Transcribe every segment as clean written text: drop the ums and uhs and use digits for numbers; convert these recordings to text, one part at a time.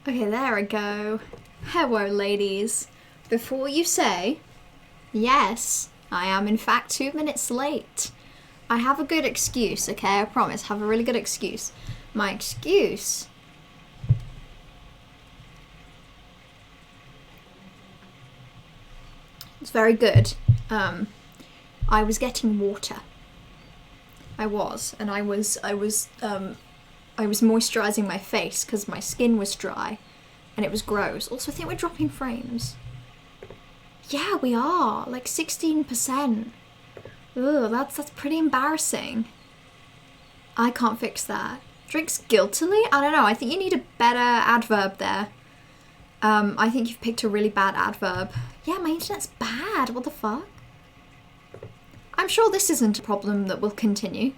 Okay, there I go. Hello, ladies. Before you say, yes, I am in fact 2 minutes late. I have a good excuse, okay? I promise. Have a really good excuse. My excuse is very good. I was getting water. I was moisturizing my face because my skin was dry and it was gross. Also, I think we're dropping frames. Yeah, we are. Like 16%. Ugh, that's pretty embarrassing. I can't fix that. Drinks guiltily? I don't know. I think you need a better adverb there. I think you've picked a really bad adverb. Yeah, my internet's bad. What the fuck? I'm sure this isn't a problem that will continue.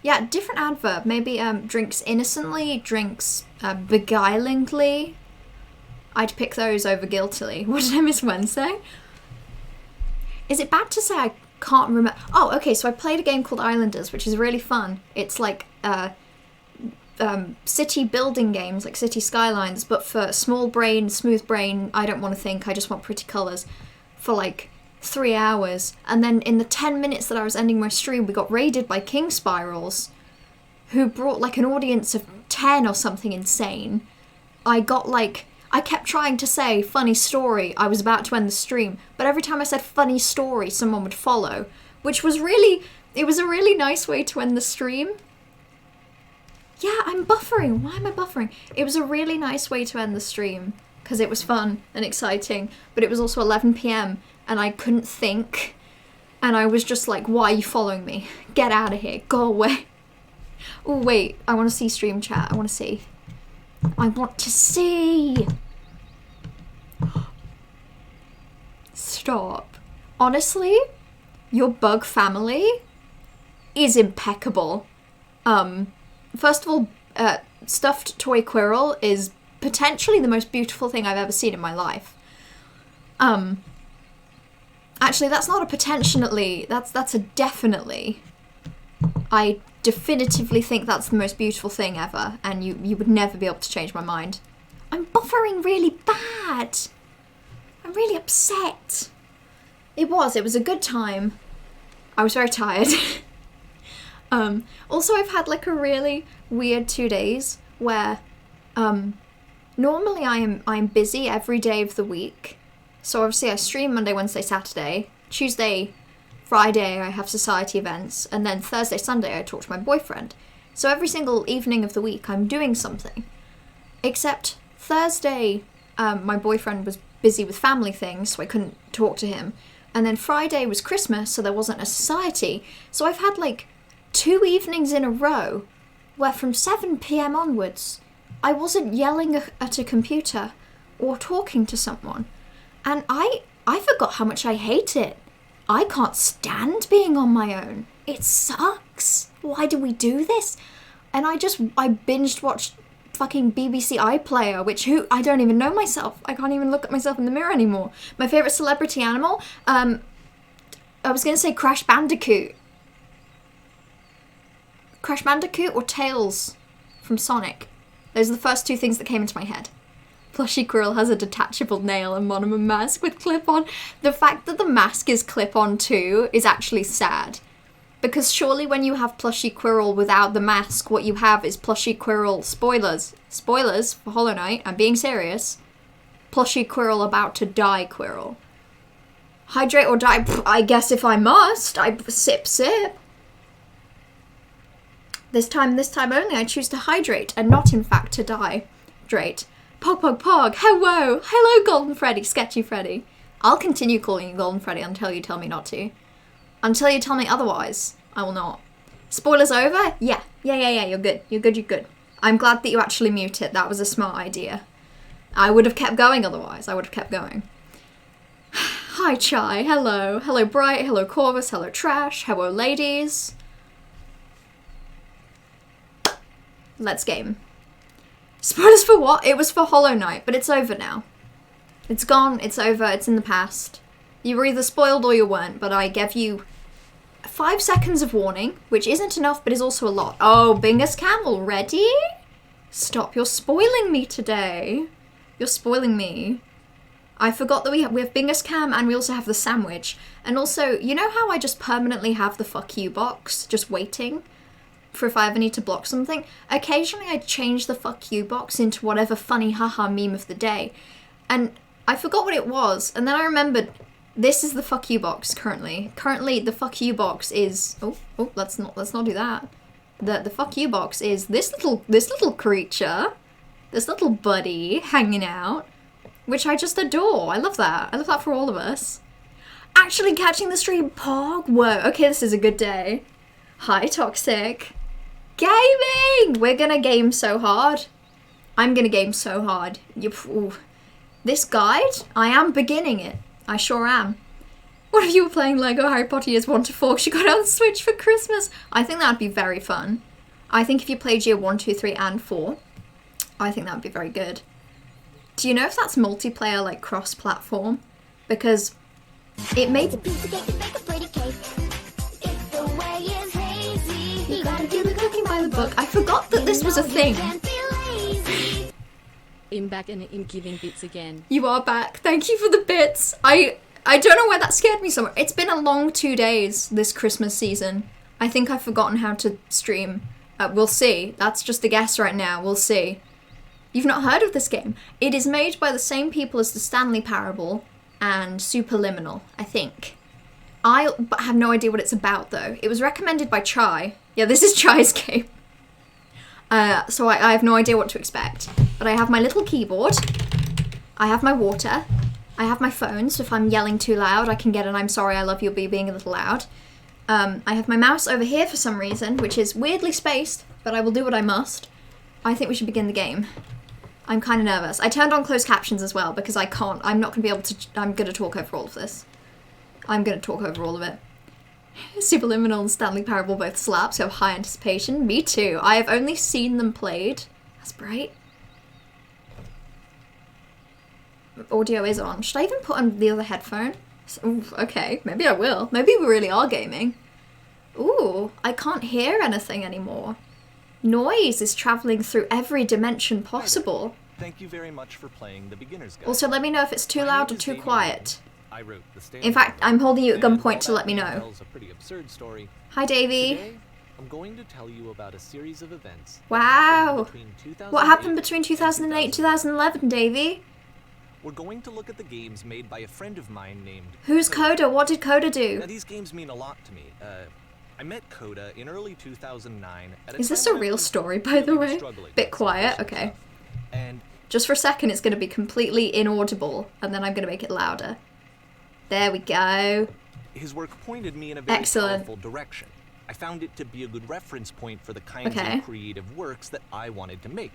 Yeah, different adverb. Maybe drinks innocently, drinks beguilingly. I'd pick those over guiltily. What did I miss Wednesday? Is it bad to say I can't remember? Oh, okay, so I played a game called Islanders, which is really fun. It's like city building games, like city skylines, but for small brain, smooth brain, I don't want to think, I just want pretty colours, for like 3 hours. And then in the 10 minutes that I was ending my stream, we got raided by King Spirals, who brought like an audience of 10 or something insane. I kept trying to say funny story. I was about to end the stream, but every time I said funny story, someone would follow, which was it was a really nice way to end the stream. Yeah, I'm buffering. Why am I buffering? It was a really nice way to end the stream because it was fun and exciting, but it was also 11 p.m. and I couldn't think, and I was just like, why are you following me? Get out of here. Go away. Oh, wait. I want to see stream chat. I want to see. Stop. Honestly, your bug family is impeccable. First of all, stuffed toy Quirrell is potentially the most beautiful thing I've ever seen in my life. Actually, that's not a potentially, that's a definitely. I definitively think that's the most beautiful thing ever, and you would never be able to change my mind. I'm buffering really bad. I'm really upset. It was a good time. I was very tired. Also, I've had like a really weird 2 days where, normally I'm busy every day of the week. So obviously I stream Monday, Wednesday, Saturday. Tuesday, Friday I have society events, and then Thursday, Sunday I talk to my boyfriend. So every single evening of the week I'm doing something. Except Thursday, my boyfriend was busy with family things, so I couldn't talk to him. And then Friday was Christmas, so there wasn't a society. So I've had like 2 evenings in a row where from 7 p.m. onwards I wasn't yelling at a computer or talking to someone. And I forgot how much I hate it. I can't stand being on my own. It sucks. Why do we do this? And I binged watched fucking BBC iPlayer, I don't even know myself. I can't even look at myself in the mirror anymore. My favourite celebrity animal? I was going to say Crash Bandicoot. Crash Bandicoot or Tails from Sonic. Those are the first 2 things that came into my head. Plushy Quirrell has a detachable nail and monomer mask with clip-on. The fact that the mask is clip-on too is actually sad. Because surely when you have Plushy Quirrell without the mask, what you have is Plushy Quirrell spoilers. Spoilers for Hollow Knight, I'm being serious. Plushy Quirrell about to die Quirrell. Hydrate or die? I guess if I must. Sip. This time only I choose to hydrate and not in fact to die. Hydrate. Pog. Hello, Golden Freddy, Sketchy Freddy. I'll continue calling you Golden Freddy until you tell me not to. Until you tell me otherwise, I will not. Spoilers over? Yeah, you're good. I'm glad that you actually mute it. That was a smart idea. I would have kept going otherwise. Hi, Chai. Hello. Hello, Bright. Hello, Corvus. Hello, Trash. Hello, ladies. Let's game. Spoilers for what? It was for Hollow Knight, but it's over now. It's gone, it's over, it's in the past. You were either spoiled or you weren't, but I gave you 5 seconds of warning, which isn't enough, but is also a lot. Oh, Bingus Camel, ready? Stop, you're spoiling me today. You're spoiling me. I forgot that we have Bingus Cam and we also have the sandwich. And also, you know how I just permanently have the fuck you box just waiting for if I ever need to block something? Occasionally I change the fuck you box into whatever funny haha meme of the day. And I forgot what it was. And then I remembered this is the fuck you box currently. Currently the fuck you box is let's not do that. The fuck you box is this little creature, this little buddy hanging out. Which I just adore. I love that. I love that for all of us. Actually catching the stream, Pog. Whoa, okay, this is a good day. Hi, Toxic. Gaming! We're gonna game so hard. I'm gonna game so hard. This guide, I am beginning it. I sure am. What if you were playing Lego Harry Potter Years 1 to 4 she got it on Switch for Christmas? I think that'd be very fun. I think if you played Year 1, 2, 3, and 4, I think that'd be very good. Do you know if that's multiplayer, like cross-platform? Because it made the pizza cake and make a pretty cake. If the way is hazy, you gotta do the cooking by the book. I forgot that this was a thing. I'm back and I'm giving bits again. You are back. Thank you for the bits. I don't know why that scared me so much. It's been a long 2 days this Christmas season. I think I've forgotten how to stream. We'll see. That's just a guess right now. We'll see. You've not heard of this game? It is made by the same people as the Stanley Parable and Superliminal, I think. I have no idea what it's about, though. It was recommended by Chai. Yeah, this is Chai's game. So I have no idea what to expect. But I have my little keyboard. I have my water. I have my phone, so if I'm yelling too loud, I can get an I'm sorry, I love you being a little loud. I have my mouse over here for some reason, which is weirdly spaced, but I will do what I must. I think we should begin the game. I'm kind of nervous. I turned on closed captions as well because I'm not going to be able to, I'm going to talk over all of this. I'm going to talk over all of it. Superliminal and Stanley Parable both slap, so I have high anticipation. Me too. I have only seen them played. That's bright. Audio is on. Should I even put on the other headphone? Ooh, okay, maybe I will. Maybe we really are gaming. Ooh, I can't hear anything anymore. Noise is traveling through every dimension possible. Thank you very much for playing the beginner's guide. Also, let me know if it's too loud or too quiet. I wrote the In fact, I'm holding you at gunpoint to let me know. Tells a pretty absurd story. Hi, Davey. Today, I'm going to tell you about a series of events. Wow. Between What happened between 2008 and 2011, Davey? We're going to look at the games made by a friend of mine named... Who's Coda? What did Coda do? Now, these games mean a lot to me. I met Coda in early 2009. Is this a real story, by the way? Bit quiet, okay. And just for a second, it's going to be completely inaudible, and then I'm going to make it louder. There we go. His work pointed me in a very Excellent. powerful direction. I found it to be a good reference point for the kinds of creative works that I wanted to make.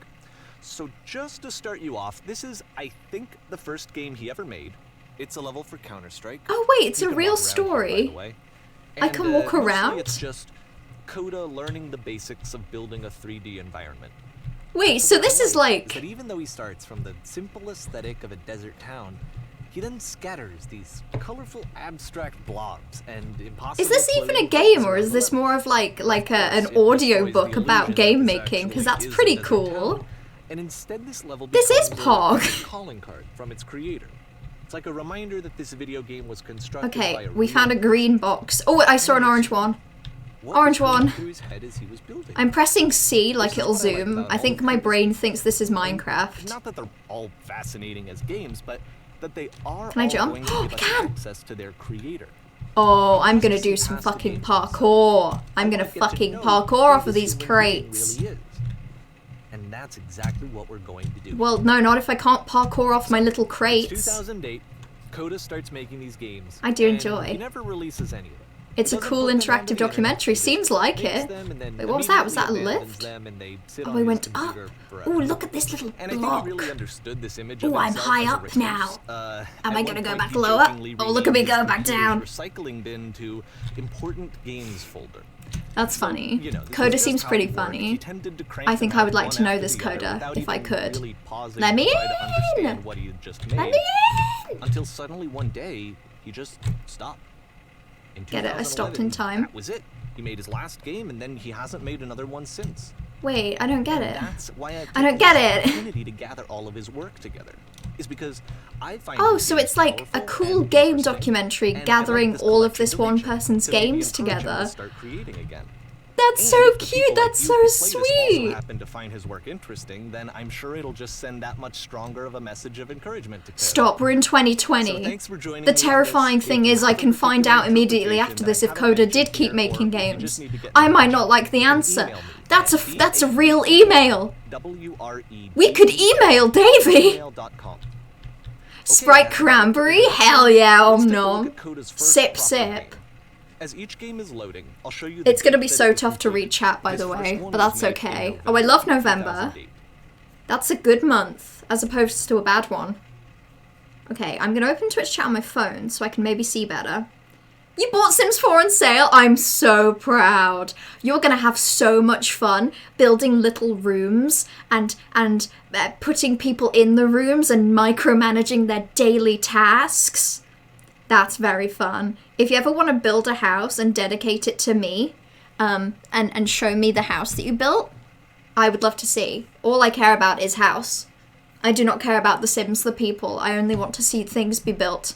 So just to start you off, this is, I think, the first game he ever made. It's a level for Counter-Strike. Oh wait, it's a real story. I can walk around? It's just Coda learning the basics of building a 3D environment. Wait, so this is like... That even though he starts from the simple aesthetic of a desert town, he then scatters these colorful abstract blobs and impossible... Is this even a game, or is this more of like an audio book about game making? Because that's pretty cool. And instead this level this is Pog. Pog. Calling card from its creator. It's like a reminder that this video game was constructed by Okay, a we found a green box. Oh, I saw an orange one. Orange one. I'm pressing C like it'll zoom. I think my brain thinks this is Minecraft. Not that they're all fascinating as games, but that they are Can I jump? Oh, I can! Access to their creator. Oh, I'm gonna do some fucking parkour. I'm gonna fucking parkour off of these crates. And that's exactly what we're going to do. Well, no, not if I can't parkour off my little It's crates. 2008, Coda starts making these games. I do and enjoy. He never releases any of them. It's a cool interactive documentary. Seems like it. Wait, what was that? Was that a lift? Oh, I went up. Oh, look at this little block. Oh, I'm high up now. Am I gonna go back lower? Oh, look at me go back down. Recycling bin to important games folder. That's funny. Coda seems pretty funny. I think I would like to know this Coda, if I could. Let me in! Let me in! Until suddenly one day, he just stopped. Get it, I stopped in time. That was it. He made his last game, and then he hasn't made another one since. Wait, I don't get it. That's why I don't get it. Opportunity to gather all of his work together. is because I find Oh, your so games it's like a powerful cool and game interesting, documentary and I'd like gathering this all of collection this to one reach you, person's to maybe games encourage him to together. start creating again. That's And so if the cute, people like that's you so who play this also sweet. happen to find his work interesting, then I'm sure it'll just send that much stronger of a message of encouragement to Coda. Stop, we're in 2020. So thanks for joining The me on terrifying this. thing If you is I have a can find particular out immediately interpretation after that this I if haven't Coda did mentioned keep here, making or if you games. just need to get in I might touch, not like the you can answer. email me That's at a real email. WRED We could email Davey. email.com. Sprite Okay, Cranberry? Hell yeah, let's om take a look nom. at Coda's first Sip proper sip. game. As each game is loading, I'll show you It's gonna be date that so it was tough to read completed. chat, by His the first way, one but was that's made in okay. Oh, I love November. 2008. That's a good month, as opposed to a bad one. Okay, I'm gonna open Twitch chat on my phone so I can maybe see better. You bought Sims 4 on sale? I'm so proud. You're gonna have so much fun building little rooms and putting people in the rooms and micromanaging their daily tasks. That's very fun. If you ever want to build a house and dedicate it to me, and show me the house that you built, I would love to see. All I care about is house. I do not care about the Sims, the people. I only want to see things be built.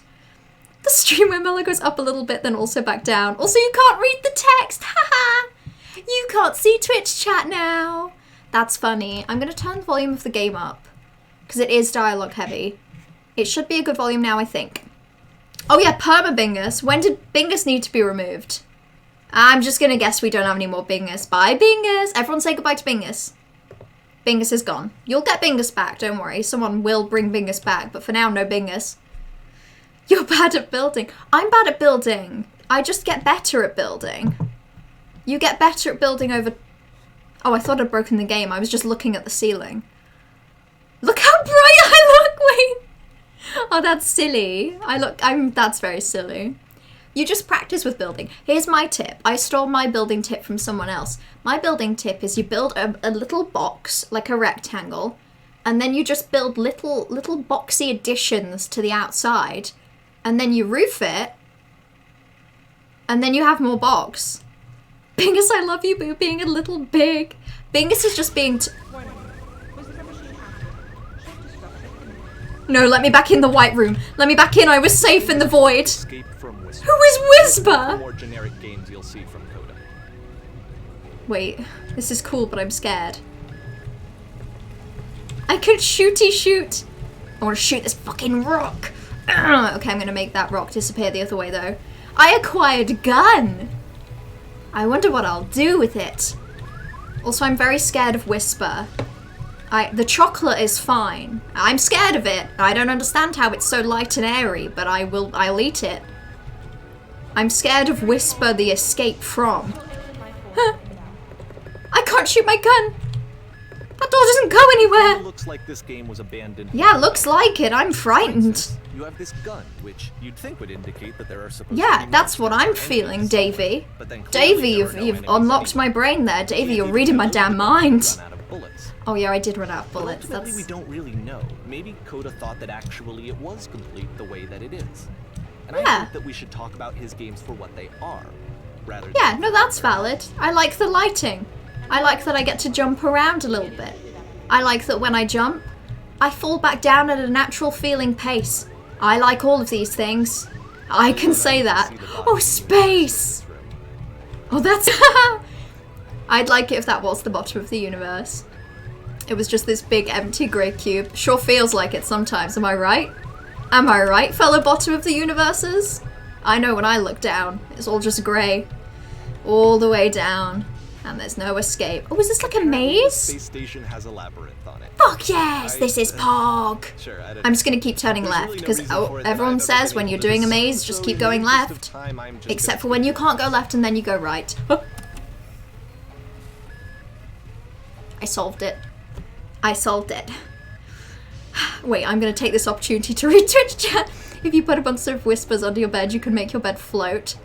The stream where Mela goes up a little bit, then also back down. Also, you can't read the text. Haha. You can't see Twitch chat now. That's funny. I'm going to turn the volume of the game up because it is dialogue heavy. It should be a good volume now, I think. Oh yeah, Perma Bingus. When did Bingus need to be removed? I'm just going to guess we don't have any more Bingus. Bye, Bingus. Everyone say goodbye to Bingus. Bingus is gone. You'll get Bingus back, don't worry. Someone will bring Bingus back, but for now, no Bingus. You're bad at building. I'm bad at building. I just get better at building. You get better at building over... Oh, I thought I'd broken the game. I was just looking at the ceiling. Look how bright I look, wait. Oh, that's silly. That's very silly. You just practice with building. Here's my tip. I stole my building tip from someone else. My building tip is you build a little box, like a rectangle, and then you just build little boxy additions to the outside, and then you roof it, and then you have more box. Bingus, I love you, boo, being a little big. Bingus is just being... No, let me back in the white room. Let me back in, I was safe in the void. Escape from Whisper. Who is Whisper? More generic games you'll see from Coda. Wait, this is cool, but I'm scared. I could shooty shoot. I want to shoot this fucking rock. Ugh. Okay, I'm going to make that rock disappear the other way, though. I acquired a gun. I wonder what I'll do with it. Also, I'm very scared of Whisper. The chocolate is fine. I'm scared of it. I don't understand how it's so light and airy, but I'll eat it. I'm scared of Whisper the escape from. Huh. I can't shoot my gun. That door doesn't go anywhere. It looks like this game was abandoned. Yeah, looks like it. I'm frightened. You have this gun, which you'd think would indicate that there are supposed to Yeah, be that's what I'm monsters or feeling, enemies. Davey. But then Davey, clearly there are no you've enemies unlocked anywhere. my brain there. Davey, Maybe you're even reading my Coda damn did mind. run out of bullets. Oh yeah, I did run out of But bullets. ultimately, we That's... don't really know. Maybe Coda thought that actually it was complete the way that it is. And I Yeah. think that we should talk about his games for what they are, rather Yeah, than no, that's valid. I like the lighting. I like that I get to jump around a little bit. I like that when I jump, I fall back down at a natural feeling pace. I like all of these things. I can say that. Oh, space! Oh, that's... I'd like it if that was the bottom of the universe. It was just this big empty grey cube. Sure feels like it sometimes, am I right? Am I right, fellow bottom of the universes? I know when I look down, it's all just grey. All the way down. And there's no escape. Oh, is this like a maze? Space station has a labyrinth on it. Fuck yes, this is Pog. Sure, I don't I'm just gonna keep turning There's left really no because reason for it that everyone I've ever says been when able you're to doing a decide, maze, just so keep in going the interest of left. time, I'm just Except gonna for when you skip can't go left and then you go right. I solved it. I solved it. Wait, I'm gonna take this opportunity to read Twitch chat. If you put a bunch of whispers under your bed, you can make your bed float.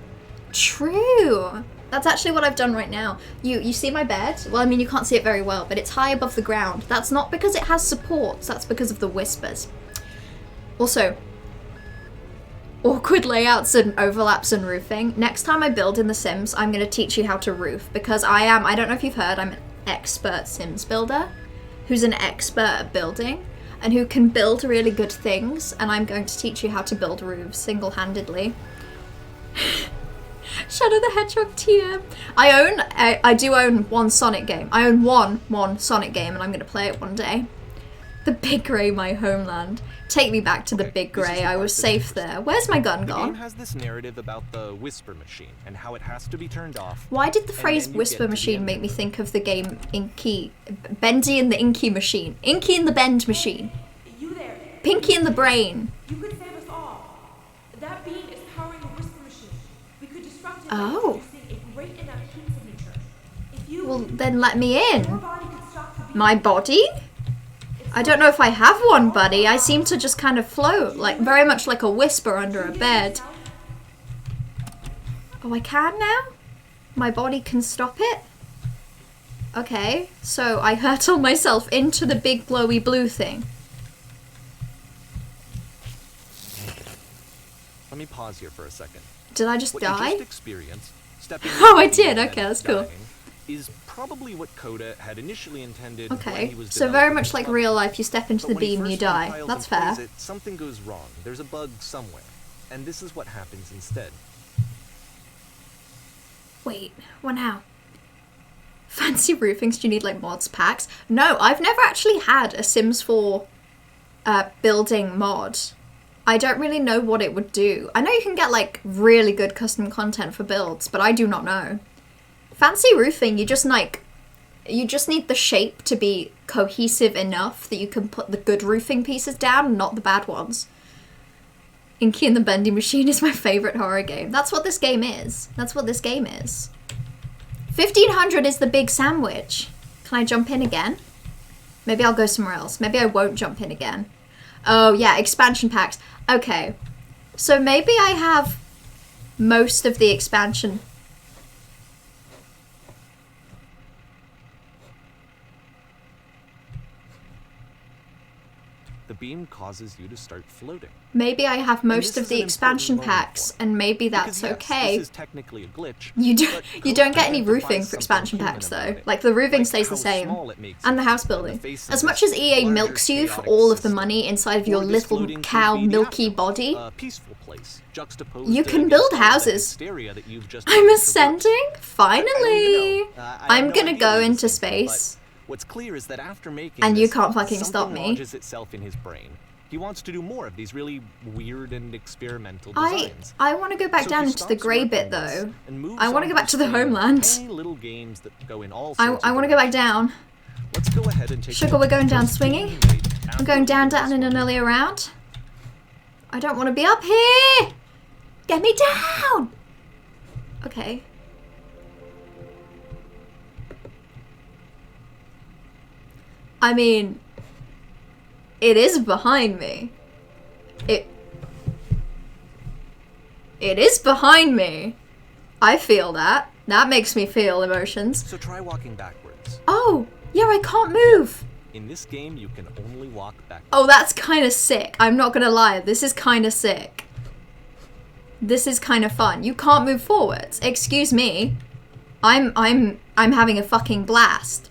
True. That's actually what I've done right now. You see my bed? Well, I mean, you can't see it very well, but it's high above the ground. That's not because it has supports, that's because of the whispers. Also, awkward layouts and overlaps and roofing. Next time I build in The Sims, I'm going to teach you how to roof, because I don't know if you've heard, I'm an expert Sims builder who's an expert at building. and who can build really good things, and I'm going to teach you how to build roofs single-handedly. Shadow the Hedgehog TM. I do own one Sonic game. I own one Sonic game, and I'm gonna play it one day. The Big Grey, my homeland. Take me back to the Big Grey. I was safe there. Where's my gun gone? The game has this narrative about the Whisper Machine and how it has to be turned off. Why did the phrase Whisper Machine make me think of the game Inky, Bendy and the Inky Machine? Inky and the Bend Machine. You there? Pinky and the Brain. You could save us all. That being is powering the Whisper Machine. We could disrupt it Oh. by producing a great enough heat signature. If you, Well, then let me your in. body could stop the beam. My body? I don't know if I have one, buddy. I seem to just kind of float, like very much like a whisper under a bed. Oh, I can now? My body can stop it? Okay, so I hurtle myself into the big glowy blue thing. Let me pause here for a second. Did I just What you die? just experienced, stepping Oh, I into the did. event Okay, that's of cool. dying, is probably what Coda had initially intended when Okay, he was so very developing much this like level. real life, you step into But the when he beam, you first die. compiles That's and plays fair. it, something goes wrong. There's a bug somewhere. And this is what happens instead. Wait, what now? Fancy roofings, do you need like mods packs? No, I've never actually had a Sims 4 building mod. I don't really know what it would do. I know you can get like really good custom content for builds, but I do not know. Fancy roofing, you just need the shape to be cohesive enough that you can put the good roofing pieces down, not the bad ones. Inky and the Bendy Machine is my favorite horror game. That's what this game is. That's what this game is. 1500 is the big sandwich. Can I jump in again? Maybe I'll go somewhere else. Maybe I won't jump in again. Oh yeah, expansion packs. Okay. So maybe I have most of the expansion. The beam causes you to start floating. Maybe I have most this of is the an expansion important moment packs, for and maybe that's Because, yes, okay. This is technically a glitch. You but don't Coda get any identifies roofing for something expansion human packs about though. it. Like the roofing Like stays the how same. small it makes And the it house in the building. face of As much this as EA larger milks you for chaotic all of the system. money inside of Or your this little floating could cow be the milky afterlife, body, a peaceful place, juxtaposed you to can the build static houses. hysteria that you've just I'm traversed. ascending? Finally! I have I'm no gonna idea go what into he's thinking, but space. What's clear is that after making And you this, can't fucking stop something me. lodges itself in his brain. He wants to do more of these really weird and experimental I designs. want to go back So down he into the stops grey working bit on this though. and moves I want to on go back to the stream of homeland. tiny little games that go in all I sorts of want to go back directions. down. Let's go ahead and take a Sugar, look we're at the going down first game swinging? he made I'm after going down, leaving down this in an one. earlier round. I don't want to be up here! Get me down! Okay. I mean, it is behind me. It is behind me. I feel that. That makes me feel emotions. So try walking backwards. Oh, yeah, I can't move. In this game, you can only walk backwards. Oh, that's kind of sick. I'm not gonna lie. This is kind of sick. This is kind of fun. You can't move forwards. Excuse me. I'm having a fucking blast.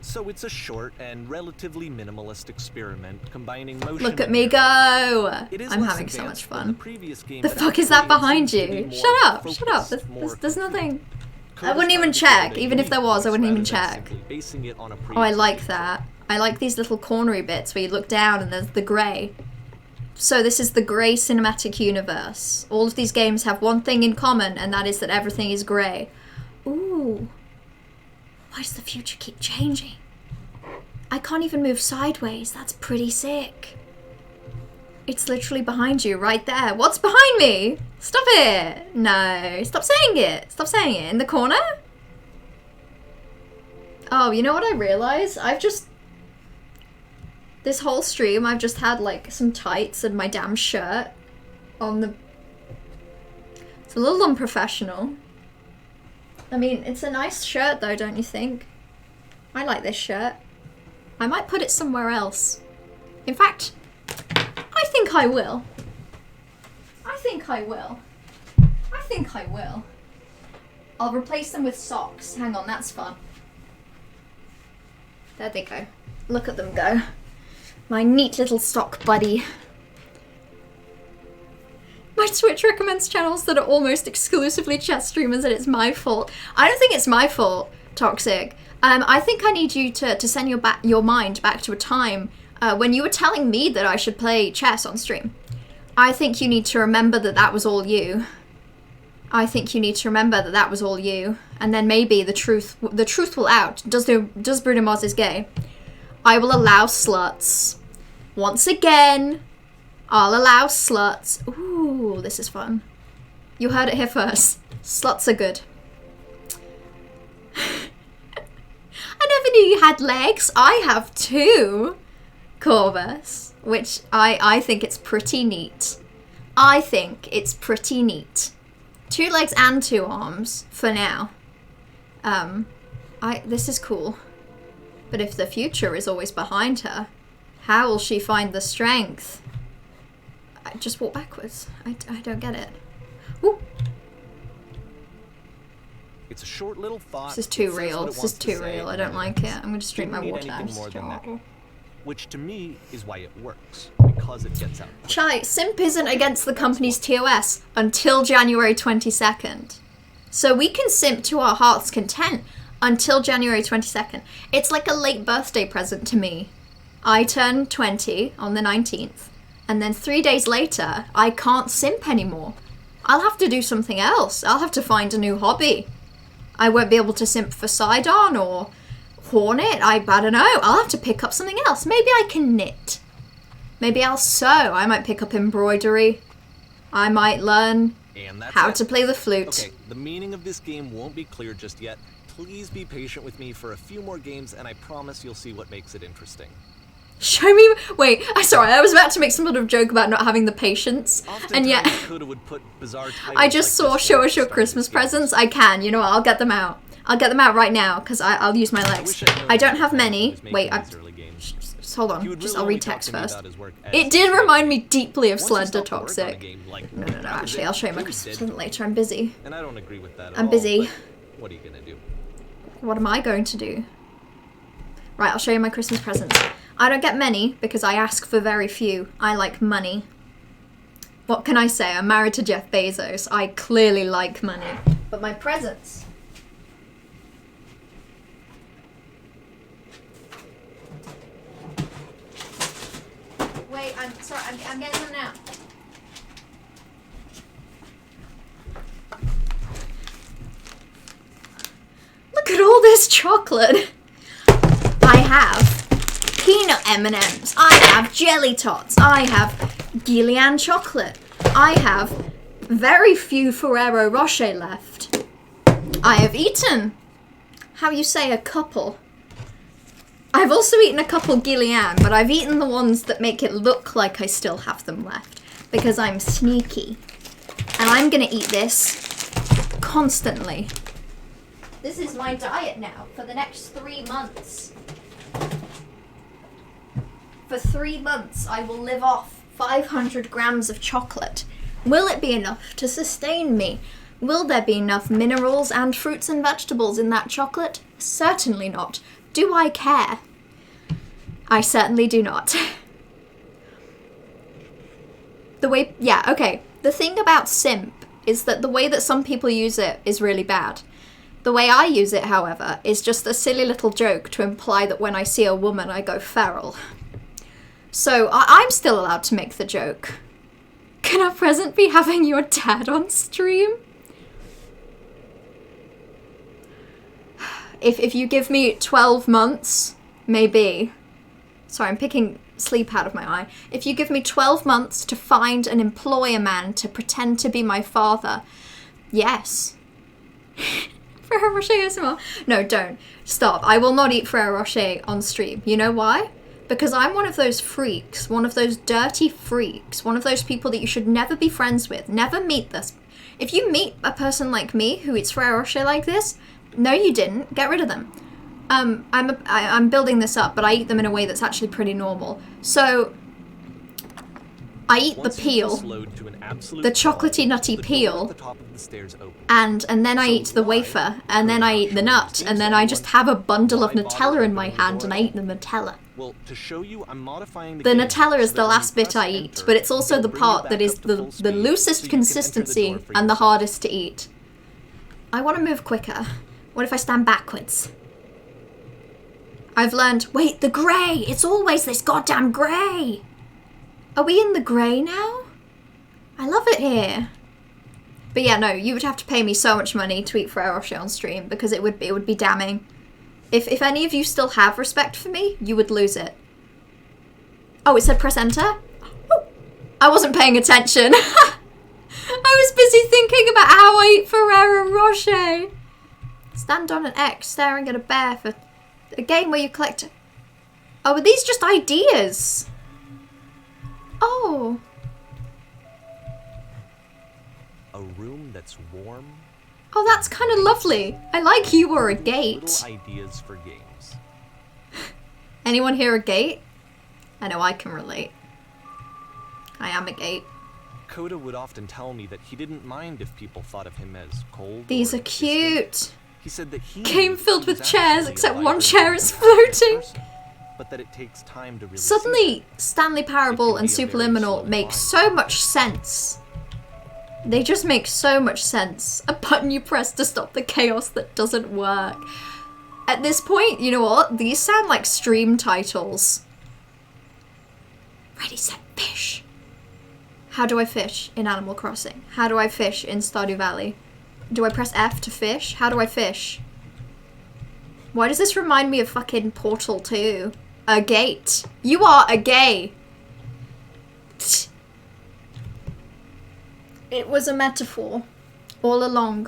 So it's a short and relatively minimalist experiment combining motion. Look at and me narrative. go. It is I'm less having so advanced much than the fun. previous game, The but fuck is that actually it behind seems to you? be more Shut up. Shut up. focused, more There's nothing. I Coda's wouldn't even trying to check. build a Even if there unique was, I wouldn't even voice rather than check. simply basing it on a Oh, I like preexisting that. I like these little cornery bits where you look down and there's the grey. So this is the grey cinematic universe. All of these games have one thing in common, and that is that everything is grey. Ooh. Why does the future keep changing? I can't even move sideways. That's pretty sick. It's literally behind you, right there. What's behind me? Stop it. No, stop saying it. Stop saying it. In the corner? Oh, you know what I realized? This whole stream, I've just had like some tights and my damn shirt on the... It's a little unprofessional. I mean, it's a nice shirt though, don't you think? I like this shirt. I might put it somewhere else. In fact, I think I will. I think I will. I think I will. I'll replace them with socks. Hang on, that's fun. There they go. Look at them go. My neat little sock buddy. My Twitch recommends channels that are almost exclusively chess streamers and it's my fault. I don't think it's my fault, Toxic. I think I need you to send your mind back to a time when you were telling me that I should play chess on stream. I think you need to remember that that was all you. I think you need to remember that that was all you. And then maybe the truth will out. Does Bruno Mars is gay? I will allow sluts. Once again, I'll allow sluts. Ooh, this is fun. You heard it here first. Sluts are good. I never knew you had legs. I have 2, Corvus, which I think it's pretty neat. I think it's pretty neat. 2 legs and 2 arms for now. This is cool. But if the future is always behind her, how will she find the strength? I just walk backwards. I don't get it. Ooh. It's a short little thought. This is too real. This is too real. I don't like it. I'm going to drink my water. Which to me is why it works. Because it gets out. Chai, Simp isn't against the company's TOS until January 22nd. So we can simp to our heart's content until January 22nd. It's like a late birthday present to me. I turn 20 on the 19th, and then 3 days later, I can't simp anymore. I'll have to do something else. I'll have to find a new hobby. I won't be able to simp for Sidon or Hornet. I don't know. I'll have to pick up something else. Maybe I can knit. Maybe I'll sew. I might pick up embroidery. I might learn how to play the flute. Okay, the meaning of this game won't be clear just yet. Please be patient with me for a few more games, and I promise you'll see what makes it interesting. Show me. Wait, sorry, I was about to make some sort of joke about not having the patience, and yet I just saw show us your Christmas presents. I can, you know what? I'll get them out. I'll get them out right now because I'll use my legs. I don't have many. Wait, hold on. I'll read text first. It did remind me deeply of Slender Toxic. No. Actually, I'll show you my Christmas present later. I'm busy. And I don't agree with that. I'm busy. What are you gonna do? What am I going to do? Right, I'll show you my Christmas presents. I don't get many because I ask for very few. I like money. What can I say? I'm married to Jeff Bezos. I clearly like money. But my presents... Wait, I'm sorry. I'm getting them now. Look at all this chocolate. I have peanut M&Ms. I have jelly tots. I have Gillian chocolate. I have very few Ferrero Rocher left. I have eaten, how you say, a couple. I've also eaten a couple Gillian, but I've eaten the ones that make it look like I still have them left because I'm sneaky. And I'm gonna eat this constantly. This is my diet now for the next 3 months. For 3 months, I will live off 500 grams of chocolate. Will it be enough to sustain me? Will there be enough minerals and fruits and vegetables in that chocolate? Certainly not. Do I care? I certainly do not. The thing about simp is that the way that some people use it is really bad. The way I use it, however, is just a silly little joke to imply that when I see a woman, I go feral. So I'm still allowed to make the joke. Can our present be having your dad on stream? If you give me 12 months, maybe. Sorry, I'm picking sleep out of my eye. If you give me 12 months to find and employ a man to pretend to be my father, yes. Ferrero Rocher ASMR. No, don't. Stop. I will not eat Ferrero Rocher on stream. You know why? Because I'm one of those freaks, one of those dirty freaks, one of those people that you should never be friends with. Never meet this. If you meet a person like me who eats Ferrero Rocher like this, no you didn't, get rid of them. I'm building this up, but I eat them in a way that's actually pretty normal. So, I eat the peel, the chocolatey nutty peel, and then I eat the wafer, and then I eat the nut, and then I just have a bundle of Nutella in my hand and I eat the Nutella. Well, to show you, I'm modifying The game Nutella is so the that when last you bit press I eat, enter, but it's also it'll the bring you part back that is up to the full speed, loosest so you can enter the consistency door for and the yourself. hardest to eat. I want to move quicker. What if I stand backwards? I've learned, wait, the grey! It's always this goddamn grey! Are we in the grey now? I love it here. But yeah, no, you would have to pay me so much money to eat Ferrero Rocher on stream because it would be damning. If any of you still have respect for me, you would lose it. Oh, it said press enter? Oh, I wasn't paying attention. I was busy thinking about how I eat Ferrero Rocher. Stand on an X staring at a bear for a game where you collect... Oh, are these just ideas? Oh. A room that's warm. Oh, that's kind of lovely. I like you were a gate. Little ideas for games. Anyone here a gate? I know I can relate. I am a gate. Coda would often tell me that he didn't mind if people thought of him as cold. These or are cute. He said that he Game knew filled he with was chairs, actually a except one vibrant chair and is fascinating floating. person, but that it takes time to really see Suddenly, that. Stanley Parable and It can be a very Superliminal slow make climb. so much sense. They just make so much sense. A button you press to stop the chaos that doesn't work. At this point, you know what? These sound like stream titles. Ready, set, fish. How do I fish in Animal Crossing? How do I fish in Stardew Valley? Do I press F to fish? How do I fish? Why does this remind me of fucking Portal 2? A gate. You are a gay. It was a metaphor all along.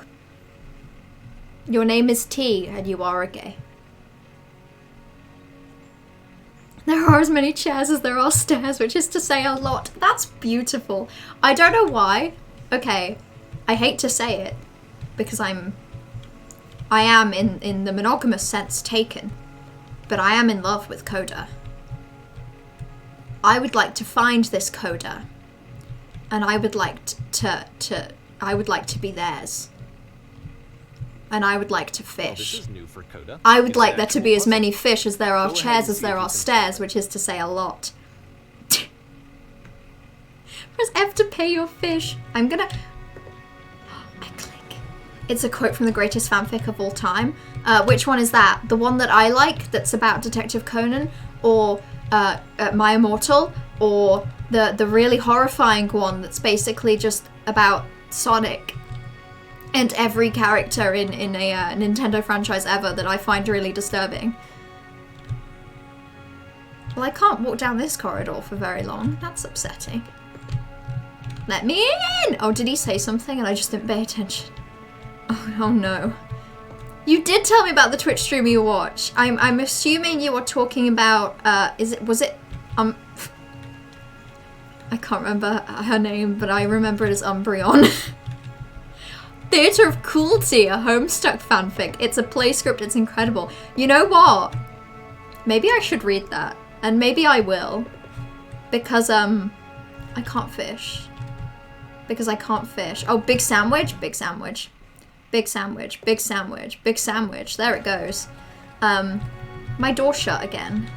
Your name is T and you are a gay. There are as many chairs as there are stairs, which is to say a lot. That's beautiful. I don't know why. Okay, I hate to say it because I am in the monogamous sense taken, but I am in love with Coda. I would like to find this Coda, and I would like I would like to be theirs. And I would like to Well, this fish. is new for Coda. I would It's like an there to actual be as puzzle. many fish as there are Go ahead chairs and as see there if you are can stairs, solve it. which is to say a lot. Press F to pay your fish. I'm gonna... I click. It's a quote from the greatest fanfic of all time. Which one is that? The one that I like, that's about Detective Conan, or My Immortal, or the really horrifying one that's basically just about Sonic and every character in a Nintendo franchise ever that I find really disturbing. Well, I can't walk down this corridor for very long. That's upsetting. Let me in! Oh, did he say something and I just didn't pay attention? Oh no. You did tell me about the Twitch stream you watch. I'm assuming you were talking about, was it, I can't remember her name, but I remember it as Umbreon. Theatre of Cruelty, a Homestuck fanfic. It's a play script, it's incredible. You know what? Maybe I should read that. And maybe I will. Because, I can't fish. Because I can't fish. Oh, big sandwich? Big sandwich. Big sandwich, big sandwich, big sandwich. There it goes. My door shut again.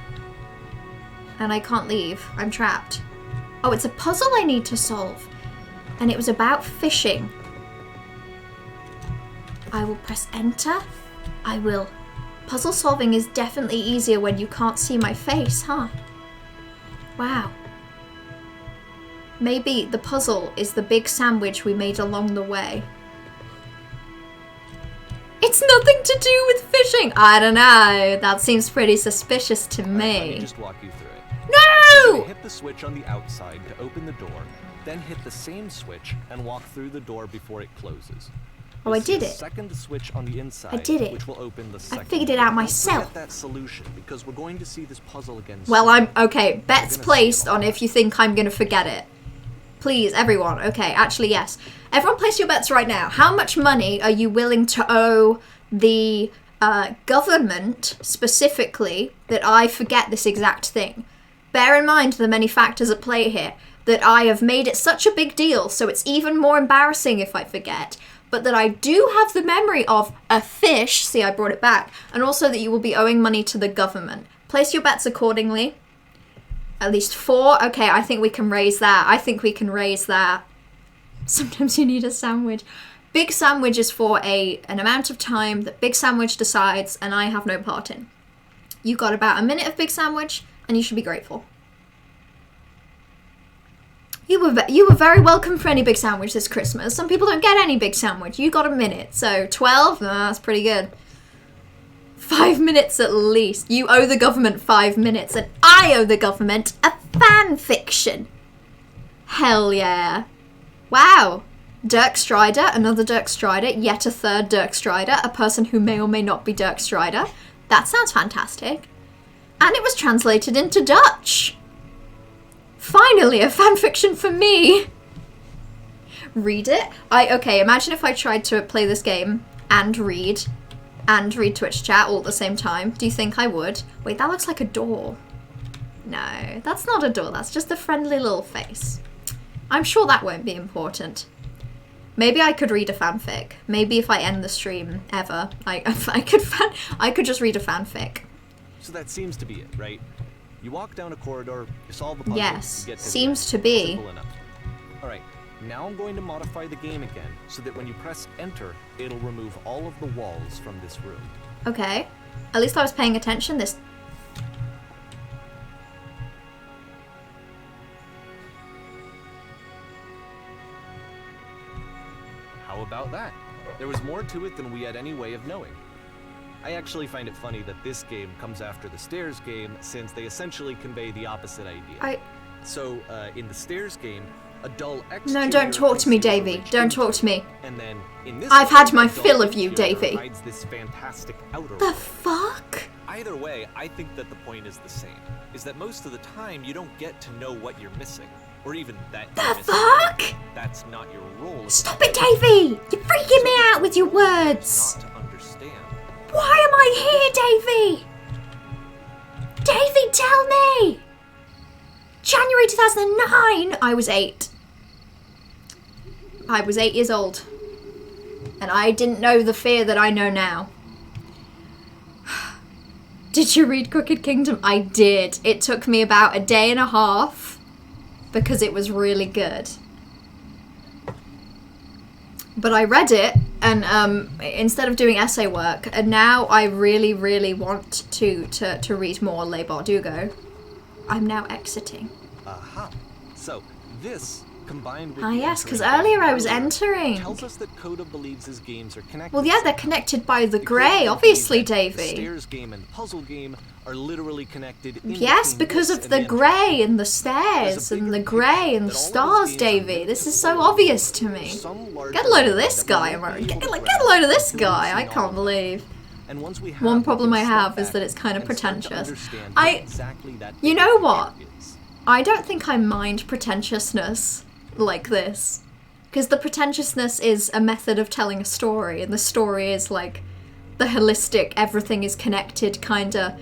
And I can't leave. I'm trapped. Oh, it's a puzzle I need to solve. And it was about fishing. I will press enter. I will. Puzzle solving is definitely easier when you can't see my face, huh? Wow. Maybe the puzzle is the big sandwich we made along the way. It's nothing to do with fishing. I don't know. That seems pretty suspicious to Let me me. just walk you through it. No! Hit the switch on the outside to open the door, then hit the same switch and walk through the door before it closes. Oh, I You'll see did a it. second switch on the inside, I did it. which will open the I second. figured it out Don't myself. forget that solution because we're going to see this puzzle again. Well, soon. I'm okay. Bets gonna placed see it on if you think I'm gonna forget it. Please, everyone. Okay, actually, yes. Everyone, place your bets right now. How much money are you willing to owe the government specifically that I forget this exact thing? Bear in mind the many factors at play here. That I have made it such a big deal, so it's even more embarrassing if I forget. But that I do have the memory of a fish. See, I brought it back. And also that you will be owing money to the government. Place your bets accordingly. At least 4. Okay, I think we can raise that. I think we can raise that. Sometimes you need a sandwich. Big Sandwich is for an amount of time that Big Sandwich decides, and I have no part in. You got about a minute of Big Sandwich, and you should be grateful. You were very welcome for any Big Sandwich this Christmas. Some people don't get any Big Sandwich. You got a minute, so 12? That's pretty good. 5 minutes at least. You owe the government 5 minutes, and I owe the government a fan fiction. Hell yeah. Wow. Dirk Strider, another Dirk Strider, yet a third Dirk Strider, a person who may or may not be Dirk Strider. That sounds fantastic. And it was translated into Dutch. Finally, a fanfiction for me. Read it? Okay, imagine if I tried to play this game and read Twitch chat all at the same time. Do you think I would? Wait, that looks like a door. No, that's not a door. That's just a friendly little face. I'm sure that won't be important. Maybe I could read a fanfic. Maybe if I end the stream ever, I could just read a fanfic. So that seems to be it, right? You walk down a corridor, you solve a puzzle, Yes, you get to seems the to be. Simple enough. All right, now I'm going to modify the game again so that when you press enter, it'll remove all of the walls from this room. Okay. At least I was paying attention this. How about that? There was more to it than we had any way of knowing. I actually find it funny that this game comes after the Stairs game, since they essentially convey the opposite idea. So, in the Stairs game, a dull exterior... No, don't talk to me, conceals a Davey. rich Don't interior. talk to me. And then, in this I've game, had my a dull fill of you, interior Davey. hides this fantastic outer The world. fuck? Either way, I think that the point is the same. Is that most of the time, you don't get to know what you're missing. Or even that The you're missing fuck? anything. That's not your role. Stop it, Davey! You're freaking me out with your words. Not to understand. Why am I here, Davey? Davey, tell me! January 2009, I was 8. I was 8 years old. And I didn't know the fear that I know now. Did you read Crooked Kingdom? I did. It took me about a day and a half because it was really good. But I read it, and instead of doing essay work, and now I really, really want to read more Le Bardugo. I'm now exiting. Aha. So, this, combined with... Ah, the yes, because entering earlier I was earlier, entering. tells us that Coda believes his games are connected. Well, yeah, they're connected by the grey, obviously, The Davey. Stairs game and the puzzle game are literally connected. Yes, between because this of and the entering. grey and the There's stairs a and bigger the grey and the picture that all of stars, these games are Davey. meant This to is so fulfill. obvious to me. Some larger Get a load of goal this that we guy, won't Amari. be Get able to a grasp load of this until we've guy. I seen all can't of it. believe. And once we have One it, problem we I can have step is that back it's kind of and start to pretentious. understand I- what exactly that You big know what? picture is. I don't think I mind pretentiousness like this. Because the pretentiousness is a method of telling a story, and the story is like the holistic, everything is connected kinda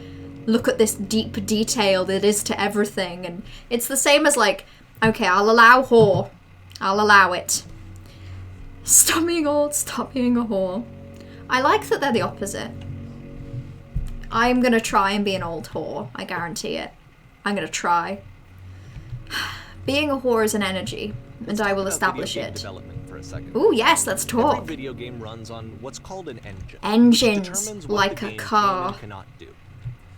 look at this deep detail that is to everything. And it's the same as like, okay, I'll allow whore. I'll allow it. Stop being old, stop being a whore. I like that they're the opposite. I'm gonna try and be an old whore, I guarantee it. I'm gonna try. Being a whore is an energy, and I will Let's talk about establish video game it. development for a second. Ooh, yes, let's Every talk. video game runs on what's called an engine. Engines, which determines what like the a game car. can and cannot do.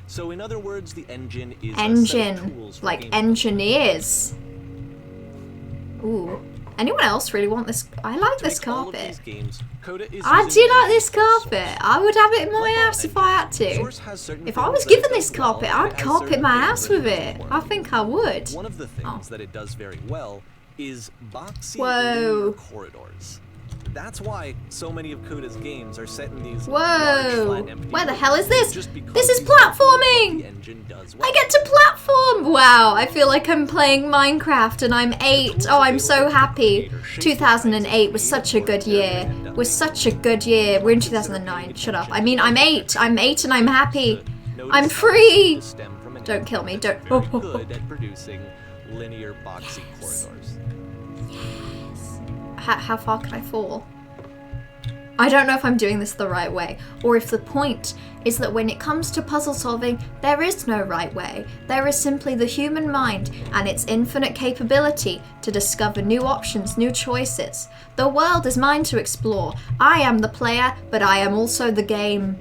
So in other words, the engine is a set of Engine, tools for like game engineers. Ooh. Anyone else really want this? I like To this make all of carpet. these games, Coda is I using do like engines this from Source. carpet. I would have it in my Like all house if I had engines, to. Source has certain If I things was that it given does this carpet, well, and I'd it has carpet certain my things house that with doesn't it. work. I think I would. One of the things Oh. that it does very well is boxy Whoa. linear corridors. That's why so many of Coda's games are set in these large, Whoa. flat, empty Where the rooms, hell is this? just because This is these are what platforming! the engine does well. I get to platform! Wow, I feel like I'm playing Minecraft and I'm 8. Oh, I'm so happy. 2008 was such a good year. Was such a good year. We're in 2009. Shut up. I mean, I'm 8. I'm 8 and I'm happy. I'm free! Don't kill me. Don't. Very good at producing linear, boxy corridors. How far can I fall? I don't know if I'm doing this the right way, or if the point is that when it comes to puzzle solving, there is no right way. There is simply the human mind and its infinite capability to discover new options, new choices. The world is mine to explore. I am the player, but I am also the game.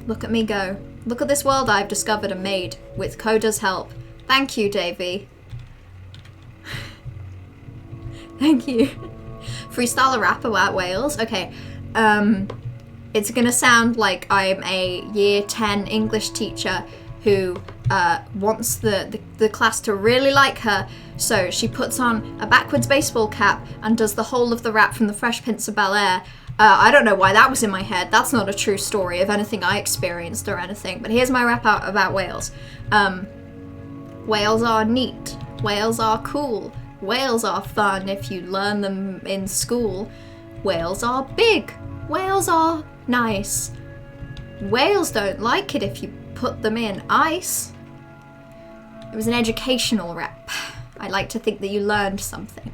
Look at me go. Look at this world I've discovered and made, with Coda's help. Thank you, Davey. Thank you. Freestyle a rap about whales? Okay, it's gonna sound like I'm a year 10 English teacher who wants the class to really like her, so she puts on a backwards baseball cap and does the whole of the rap from the Fresh Prince of Bel-Air. I don't know why that was in my head. That's not a true story of anything I experienced or anything, but here's my rap out about whales. Whales are neat. Whales are cool. Whales are fun if you learn them in school. Whales are big. Whales are nice. Whales don't like it if you put them in ice. It was an educational rap. I'd like to think that you learned something.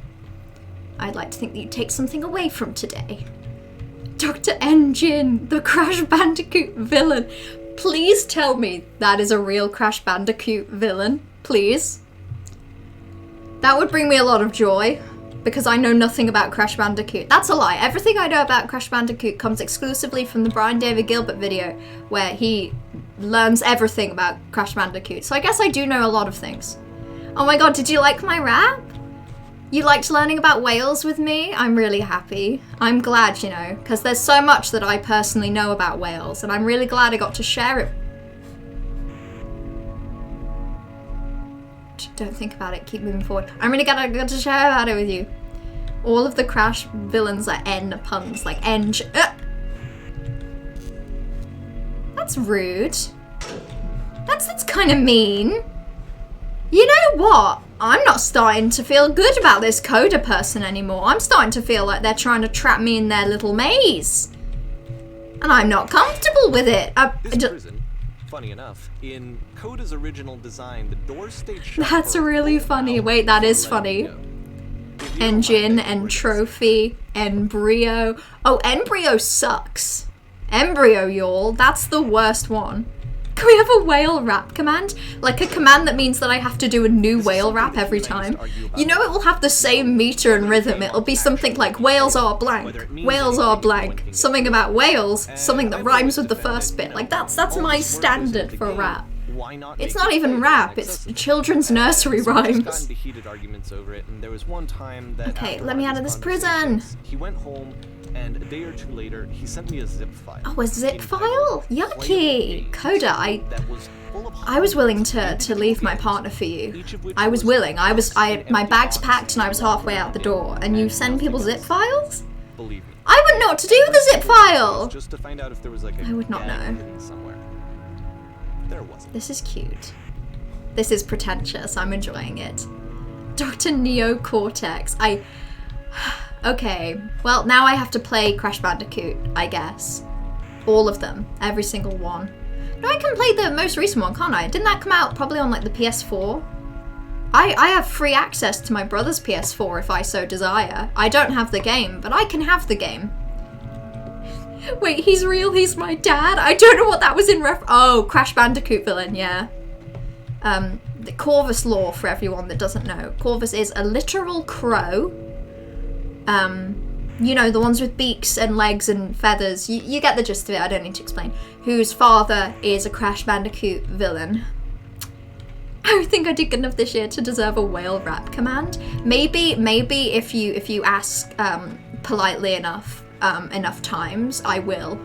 I'd like to think that you take something away from today. Dr. Engine, the Crash Bandicoot villain. Please tell me that is a real Crash Bandicoot villain. Please. That would bring me a lot of joy, because I know nothing about Crash Bandicoot. That's a lie. Everything I know about Crash Bandicoot comes exclusively from the Brian David Gilbert video, where he learns everything about Crash Bandicoot. So I guess I do know a lot of things. Oh my god, did you like my rap? You liked learning about whales with me? I'm really happy. I'm glad, you know, because there's so much that I personally know about whales, and I'm really glad I got to share it. Don't think about it, keep moving forward. I'm really glad I got to share about it with you. All of the Crash villains are N puns, like Eng. That's rude. That's kind of mean. You know what? I'm not starting to feel good about this Coda person anymore. I'm starting to feel like they're trying to trap me in their little maze. And I'm not comfortable with it. This prison, funny enough, in Coda's original design, the doors stayed shut. That's really funny. Wait, that is funny. Engine and trophy, embryo. Oh, embryo sucks. Embryo, y'all. That's the worst one. Can we have a whale rap command? Like a command that means that I have to do a new whale rap every time. You know, it will have the same meter and rhythm. It'll be something like whales are blank, whales are blank, something about whales, something that rhymes with the first bit. Like that's my standard for a rap. It's not even rap, it's children's nursery rhymes. Okay, let me out of this prison. He went home, and a day or two later, he sent me a zip file. Oh, a zip file? Yucky! Coda, I was willing to leave my partner for you. I was willing. My bag's packed and I was halfway out the door, and you send people zip files? Believe me. I wouldn't know what to do with a zip file! Just to find out if there was like a I would not know. somewhere. There wasn't. This is cute. This is pretentious. I'm enjoying it. Dr. Neo Cortex. Okay, well, now I have to play Crash Bandicoot, I guess. All of them. Every single one. No, I can play the most recent one, can't I? Didn't that come out probably on, like, the PS4? I have free access to my brother's PS4 if I so desire. I don't have the game, but I can have the game. Wait, he's real? He's my dad? I don't know what that was in Oh, Crash Bandicoot villain, yeah. The Corvus lore, for everyone that doesn't know. Corvus is a literal crow. You know, the ones with beaks and legs and feathers. You get the gist of it, I don't need to explain. Whose father is a Crash Bandicoot villain. I think I did good enough this year to deserve a whale rap command. Maybe if you ask politely enough times, I will.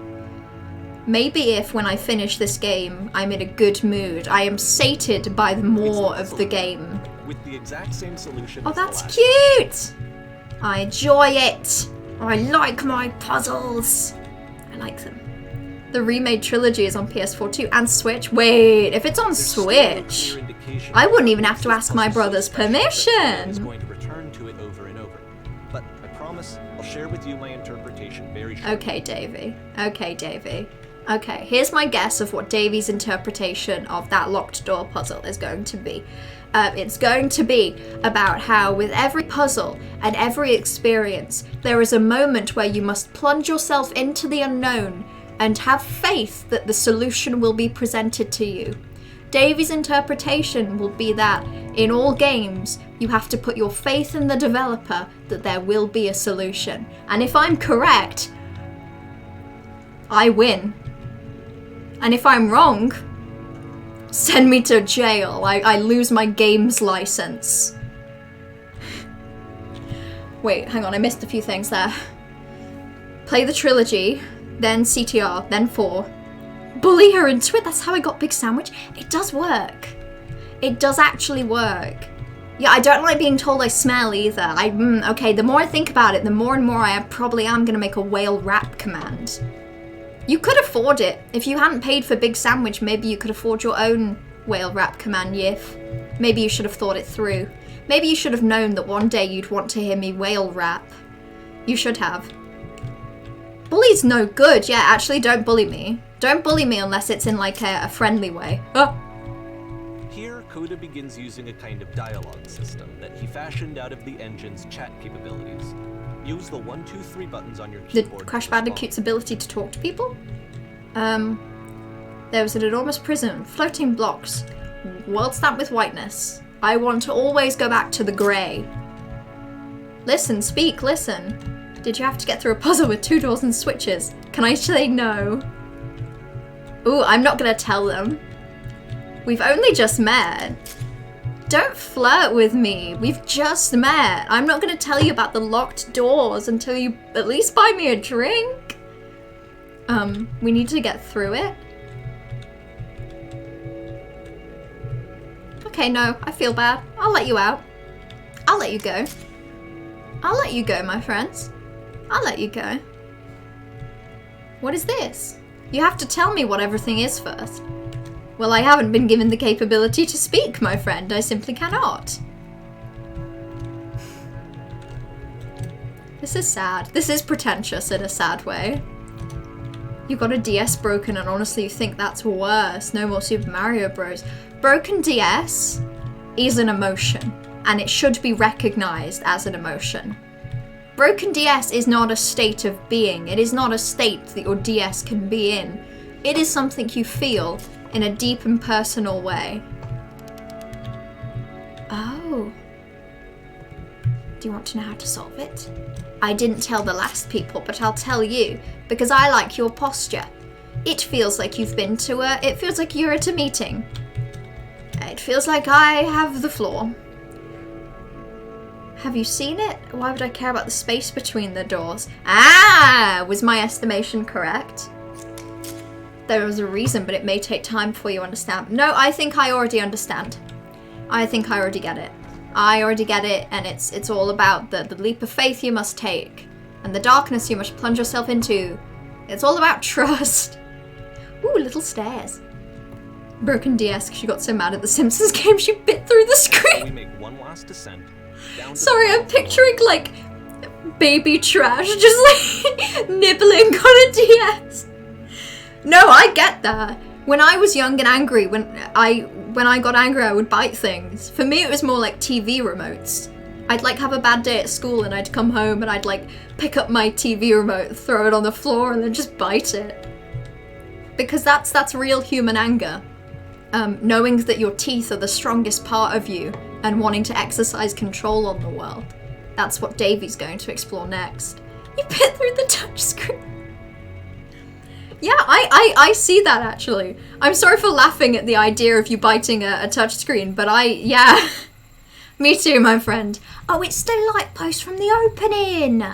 Maybe if when I finish this game, I'm in a good mood. I am sated by the more of the game. With the exact same solution. Oh, that's cute! I enjoy it. I like my puzzles. I like them. The remade trilogy is on PS4 too, and Switch. Wait, if it's on Switch, I wouldn't even have to ask my brother's permission. Going to return to it over and over. But I promise I'll share with you my interpretation very shortly. Okay, Davey. Okay, Davey. Okay, here's my guess of what Davey's interpretation of that locked door puzzle is going to be. It's going to be about how with every puzzle and every experience, there is a moment where you must plunge yourself into the unknown and have faith that the solution will be presented to you. Davy's interpretation will be that in all games, you have to put your faith in the developer that there will be a solution. And if I'm correct, I win. And if I'm wrong, send me to jail. I lose my games license. Wait, hang on, I missed a few things there. Play the trilogy, then CTR, then 4. Bully her into it, that's how I got Big Sandwich. It does work. It does actually work. Yeah, I don't like being told I smell either. Okay, the more I think about it, the more and more I probably am gonna make a whale rap command. You could afford it. If you hadn't paid for Big Sandwich, maybe you could afford your own whale rap command, Yif. Maybe you should have thought it through. Maybe you should have known that one day you'd want to hear me whale rap. You should have. Bully's no good. Yeah, actually, don't bully me. Don't bully me unless it's in like a friendly way. Oh. Here, Coda begins using a kind of dialogue system that he fashioned out of the engine's chat capabilities. Use the 1, 2, 3 buttons on your keyboard. The Crash Bandicoot's ability to talk to people? There was an enormous prison, floating blocks, world stamped with whiteness. I want to always go back to the grey. Listen, speak, listen. Did you have to get through a puzzle with 2 doors and switches? Can I say no? Ooh, I'm not gonna tell them. We've only just met. Don't flirt with me. We've just met. I'm not gonna tell you about the locked doors until you at least buy me a drink. We need to get through it. Okay, no, I feel bad. I'll let you out. I'll let you go. I'll let you go, my friends. I'll let you go. What is this? You have to tell me what everything is first. Well, I haven't been given the capability to speak, my friend. I simply cannot. This is sad. This is pretentious in a sad way. You got a DS broken and honestly you think that's worse. No more Super Mario Bros. Broken DS is an emotion and it should be recognized as an emotion. Broken DS is not a state of being. It is not a state that your DS can be in. It is something you feel in a deep and personal way. Oh. Do you want to know how to solve it? I didn't tell the last people, but I'll tell you, because I like your posture. It feels like you've been to it feels like you're at a meeting. It feels like I have the floor. Have you seen it? Why would I care about the space between the doors? Ah! Was my estimation correct? There was a reason, but it may take time before you understand. No, I think I already understand. I think I already get it. I already get it, and it's all about the leap of faith you must take, and the darkness you must plunge yourself into. It's all about trust. Ooh, little stairs. Broken DS, she got so mad at the Simpsons game she bit through the screen. We make one last descent. Sorry, I'm picturing like baby trash just like nibbling on a DS. No, I get that. When I was young and angry, when I got angry, I would bite things. For me, it was more like TV remotes. I'd like have a bad day at school and I'd come home and I'd like pick up my TV remote, throw it on the floor and then just bite it. Because that's real human anger. Knowing that your teeth are the strongest part of you and wanting to exercise control on the world. That's what Davy's going to explore next. You bit through the touchscreen. Yeah, I see that actually. I'm sorry for laughing at the idea of you biting a touchscreen, but yeah. Me too, my friend. Oh, it's the light post from the opening.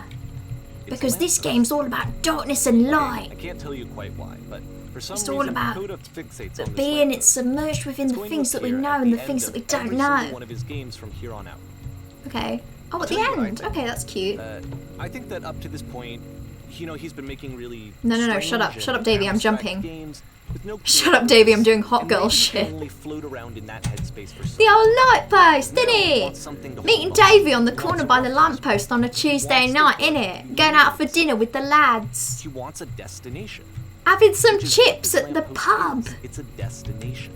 Because this game's all about darkness and light. I can't tell you quite why, but for some it's reason, all about Coda fixates on this being lamppost. it's submerged within the It's going things to that we appear know at and the end things that of we don't every single know. one of his games from here on out. Okay. Oh, at the Tell you what I end. think. Okay, that's cute. I think that up to this point, he's been making really No, strange shut up. and Shut up, Davey, I'm abstract jumping. games with no Shut up, Davey, I'm doing hot and girl maybe shit. can only float around in that headspace for so The old light post, Now he innit? wants something to Meeting hold on to. Davey on the He corner wants by a the reference lamppost on a Tuesday wants to night, go. innit? Going out for dinner with the lads. He wants a destination. Having some Which is what chips this at the lamppost pub. is. It's a destination.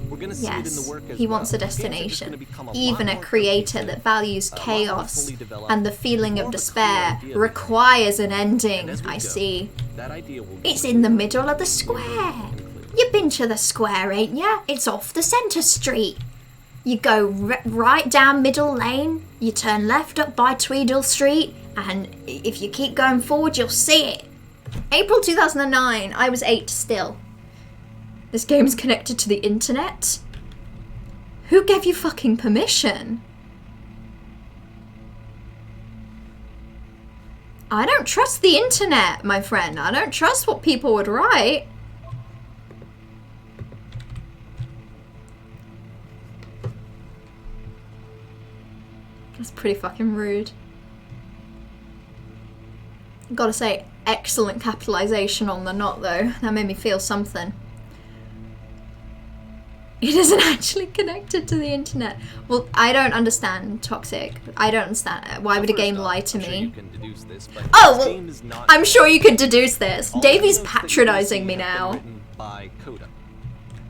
We're gonna see it in the Yes, work as he wants a well. Games are just destination. gonna become a Even lot a more creator cohesive, that values a lot more chaos fully developed, and the feeling more of of a clear despair idea requires an And ending. as we I go, see. That idea will It's get in the clearer middle of the and square. clearer. You've been to the square, ain't ya? It's off the centre street. You go right down middle lane, you turn left up by Tweedle Street, and if you keep going forward, you'll see it. April 2009, I was 8 still. This game's connected to the internet? Who gave you fucking permission? I don't trust the internet, my friend. I don't trust what people would write. That's pretty fucking rude. Gotta say, excellent capitalization on the not though. That made me feel something. It isn't actually connected to the internet. Well, I don't understand Toxic. I don't understand. Why would a game lie to I'm sure you me? can deduce this, but Oh, this well, game is not I'm sure you could deduce this. All the Davey's notes that you patronizing see me have been now. written by Coda.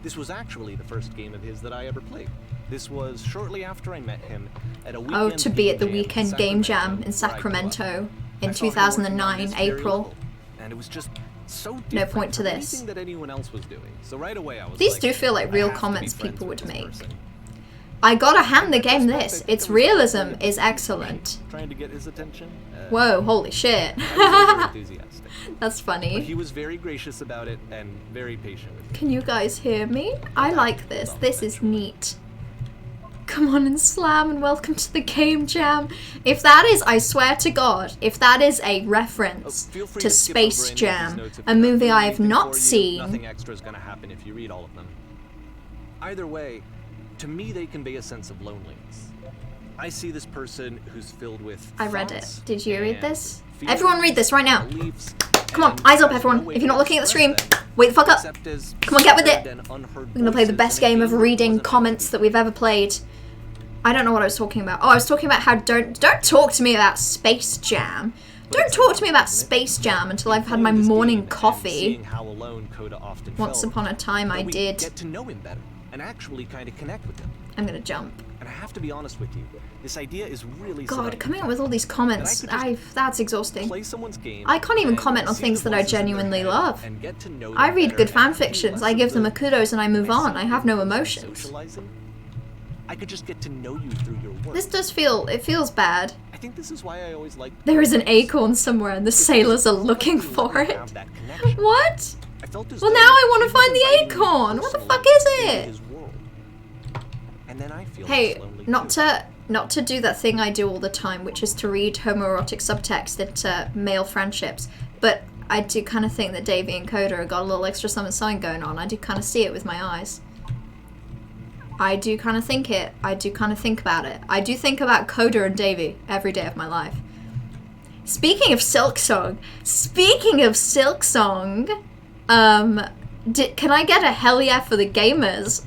This was actually the first game of his that I ever played. This was shortly after I met him at a weekend Oh, to be at the game jam in weekend game jam in where I grew up. Sacramento in I saw him working on 2009, this very April. level, and it was just so No different point to from this. anything that anyone else was doing. So right away I was These like, do feel like I real have to be comments friends people with would this make. person. I gotta hand the game At this. first, I think Its it was realism probably is excellent. Trying to get his attention. Whoa, holy shit. I was over enthusiastic. That's But funny. he was very gracious about it and very patient with me. Can you guys hear me? I like this. This is neat. Come on and slam and welcome to the game jam. If that is, I swear to God, if that is a reference Feel free to skip over any Space of these Jam, notes if a you're not movie feeling I have anything not for you. seen, Nothing extra is going to happen if you read all of them. Either way, to me they convey a sense of loneliness. I see this person who's filled with I read it. thoughts Did you read and this? feelings, Everyone read this right now. beliefs, Come on, and eyes up there's no everyone. way If you're not to looking at the stream, express them wake the fuck up. except as Come on, get with it. unheard and unheard We're gonna play the voices best in a game of that reading wasn't comments meant that we've ever played. I don't know what I was talking about. Oh, I was talking about how don't talk to me about Space Jam. Don't talk to me about Space Jam until I've had my Playing this morning game and coffee. seeing how alone Coda often Once felt, upon a time I that we did. get to know him better and actually kind of connect with him. I'm gonna jump. And I have to be honest with you, this idea is really God, seductive. coming up with all these comments, That I could that's exhausting. Play someone's game I can't even and comment on see things the that I voices in their genuinely head love. and get to know I them read better good and fan have fictions. less I of give them the a kudos and I move on. I have no and emotions. socializing. I could just get to know you through your work. This does it feels bad. I think this is why I always liked There is an acorn somewhere and the sailors are looking for it. What? Well, now I want to find the acorn. What the fuck is it? And then I feel Hey, less lonely not too. to do that thing I do all the time, which is to read homoerotic subtext into male friendships. But I do kind of think that Davey and Coda have got a little extra something going on. I do kind of see it with my eyes. I do kind of think it. I do kind of think about it. I do think about Coda and Davey every day of my life. Speaking of Silksong, can I get a hell yeah for the gamers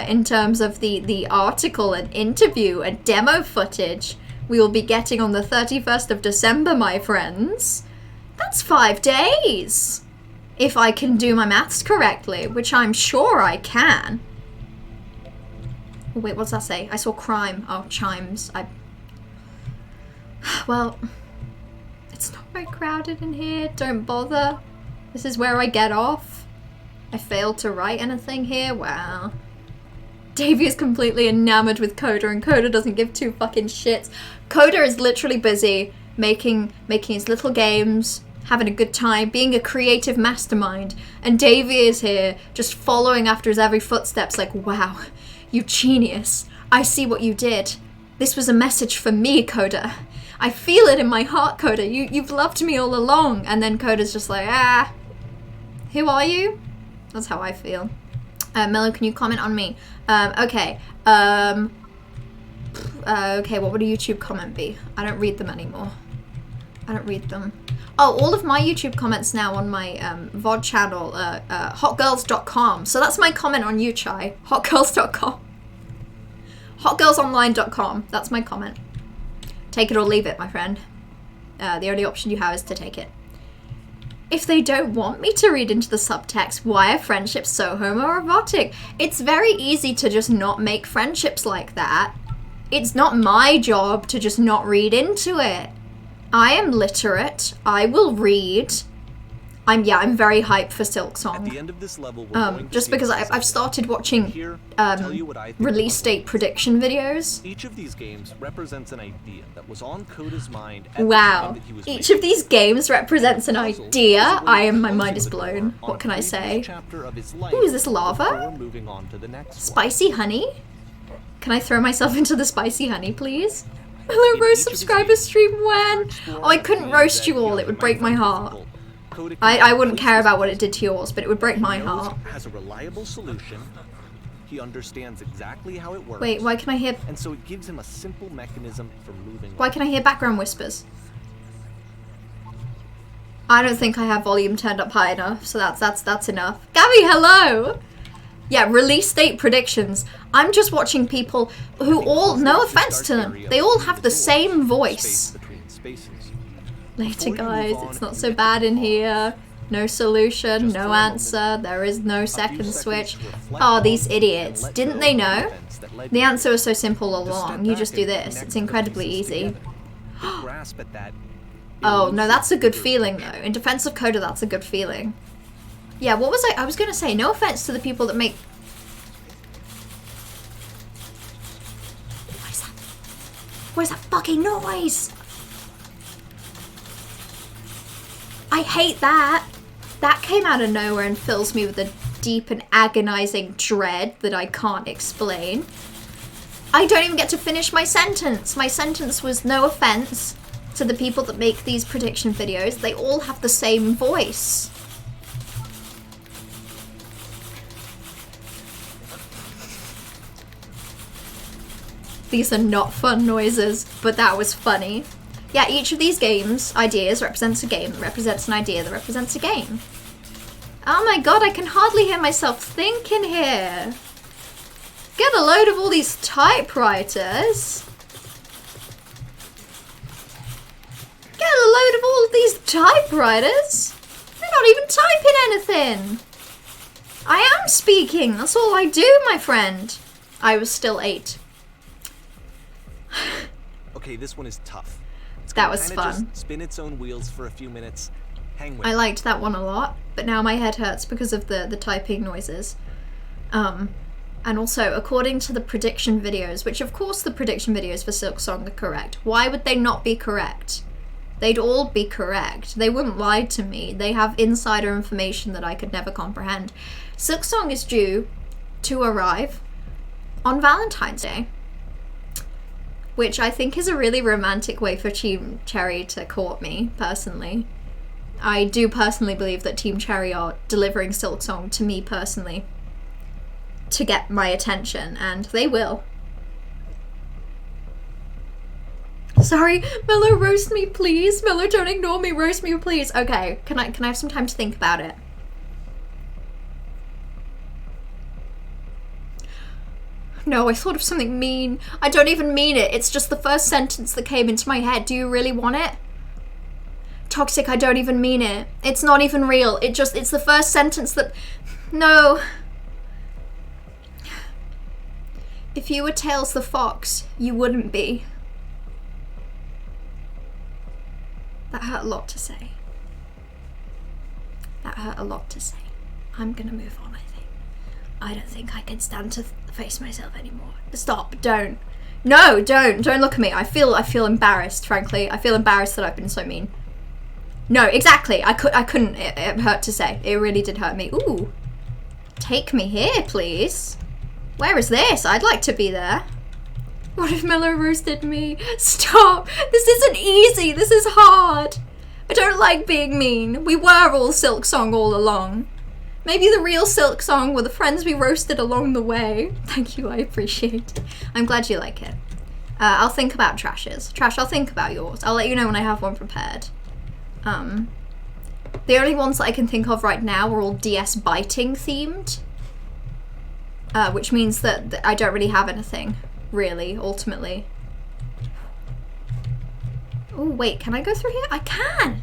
in terms of the article and interview and demo footage we will be getting on the 31st of December, my friends? That's 5 days! If I can do my maths correctly, which I'm sure I can. Oh, wait, what's that say? I saw crime. Oh, chimes. Well, it's not very crowded in here. Don't bother. This is where I get off. I failed to write anything here. Wow. Davey is completely enamored with Coda, and Coda doesn't give two fucking shits. Coda is literally busy making his little games, having a good time, being a creative mastermind, and Davey is here just following after his every footsteps like, wow, you genius. I see what you did. This was a message for me, Coda. I feel it in my heart, Coda. You've loved me all along. And then Coda's just like, who are you? That's how I feel. Mello, can you comment on me? Okay. Okay, what would a YouTube comment be? I don't read them anymore. I don't read them. Oh, all of my YouTube comments now on my VOD channel, hotgirls.com. So that's my comment on you, Chai. Hotgirls.com. Hotgirlsonline.com. That's my comment. Take it or leave it, my friend. The only option you have is to take it. If they don't want me to read into the subtext, why are friendships so homoerotic? It's very easy to just not make friendships like that. It's not my job to just not read into it. I am literate. I will read. I'm very hyped for Silksong. At the end of this level, we're going to Just see because a I've started watching Here, I'll tell you what I think release about the date prediction videos. Each of these games represents an idea that was on Coda's mind at the Wow. time that he was Each making of these games represents an the puzzle. idea. Is a way of My mind closing is the door blown. on What a can I previous say? chapter of his life Ooh, is this lava? before moving on to the next one. Spicy honey? Can I throw myself into the spicy honey, please? In Hello, each roast of his subscriber games, stream the when? explore Oh, I couldn't means roast that you all. he It would might break my find heart. difficult. Coda I can wouldn't place care this about what it puzzle. did to yours, but it would break my He knows heart. it has a reliable solution. He understands exactly how it works. Wait, why can I hear... And so it gives him a simple mechanism for moving Why on. can I hear background whispers? I don't think I have volume turned up high enough, so that's enough. Gabby, hello! Yeah, release date predictions. I'm just watching people who all, no offense to them, they all have the same voice. Later, guys, it's not so bad in here. No solution, no answer, there is no second switch. Oh, these idiots. Didn't they know? The answer was so simple all along. You just do this. It's incredibly easy. Oh, no, that's a good feeling, though. In defense of Coda, that's a good feeling. Yeah, what was I was going to say, no offense to the people that make... What is that? What is that fucking noise? I hate that. That came out of nowhere and fills me with a deep and agonizing dread that I can't explain. I don't even get to finish my sentence. My sentence was no offense to the people that make these prediction videos. They all have the same voice. These are not fun noises, but that was funny. Yeah, each of these games, ideas, represents a game that represents an idea that represents a game. Oh my god, I can hardly hear myself think in here. Get a load of all these typewriters. Get a load of all of these typewriters. They're not even typing anything. I am speaking, that's all I do, my friend. I was still 8. Okay, this one is tough. It's That gonna was kinda fun. just spin its own wheels for a few minutes. Hang with I it. liked that one a lot, but now my head hurts because of the typing noises. And also, according to the prediction videos, which of course the prediction videos for Silksong are correct. Why would they not be correct? They'd all be correct. They wouldn't lie to me. They have insider information that I could never comprehend. Silksong is due to arrive on Valentine's Day, which I think is a really romantic way for Team Cherry to court me, personally. I do personally believe that Team Cherry are delivering Silksong to me personally to get my attention, and they will. Sorry, Mello, roast me, please. Mello, don't ignore me. Roast me, please. Okay, can I have some time to think about it? No, I thought of something mean. I don't even mean it. It's just the first sentence that came into my head. Do you really want it? Toxic, I don't even mean it. It's not even real. It's the first sentence that... No. If you were Tails the Fox, you wouldn't be. That hurt a lot to say. That hurt a lot to say. I'm gonna move on, I think. I don't think I can stand to face myself anymore. Stop, don't. No, don't look at me. I feel embarrassed, frankly. I feel embarrassed that I've been so mean. No, exactly. I couldn't. It hurt to say. It really did hurt me. Ooh. Take me here, please. Where is this? I'd like to be there. What if Mello roasted me? Stop. This isn't easy. This is hard. I don't like being mean. We were all Silksong all along. Maybe the real Silksong were the friends we roasted along the way. Thank you, I appreciate it. I'm glad you like it. I'll think about Trash's. Trash, I'll think about yours. I'll let you know when I have one prepared. The only ones that I can think of right now are all DS biting themed. Which means that I don't really have anything, really, ultimately. Oh, wait, can I go through here? I can!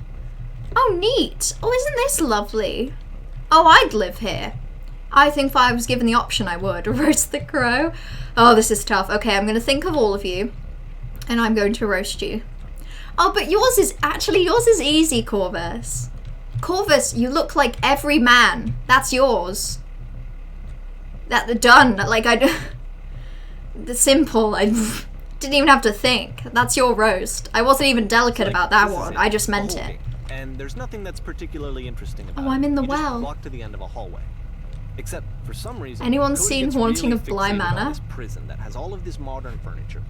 Oh, neat. Oh, isn't this lovely? Oh, I'd live here. I think if I was given the option, I would. Roast the crow. Oh, this is tough. Okay, I'm going to think of all of you, and I'm going to roast you. Oh, but yours is easy, Corvus. Corvus, you look like every man. That's yours. Done. Like, the simple. I didn't even have to think. That's your roast. I wasn't even delicate about that one. I just meant it. And there's nothing that's particularly interesting about it. Oh, I'm in the You well. just walk to the end of a hallway. Except for some reason, Anyone Cody seen gets Haunting really of Bly fixated on Manor? this prison that has all of this modern furniture.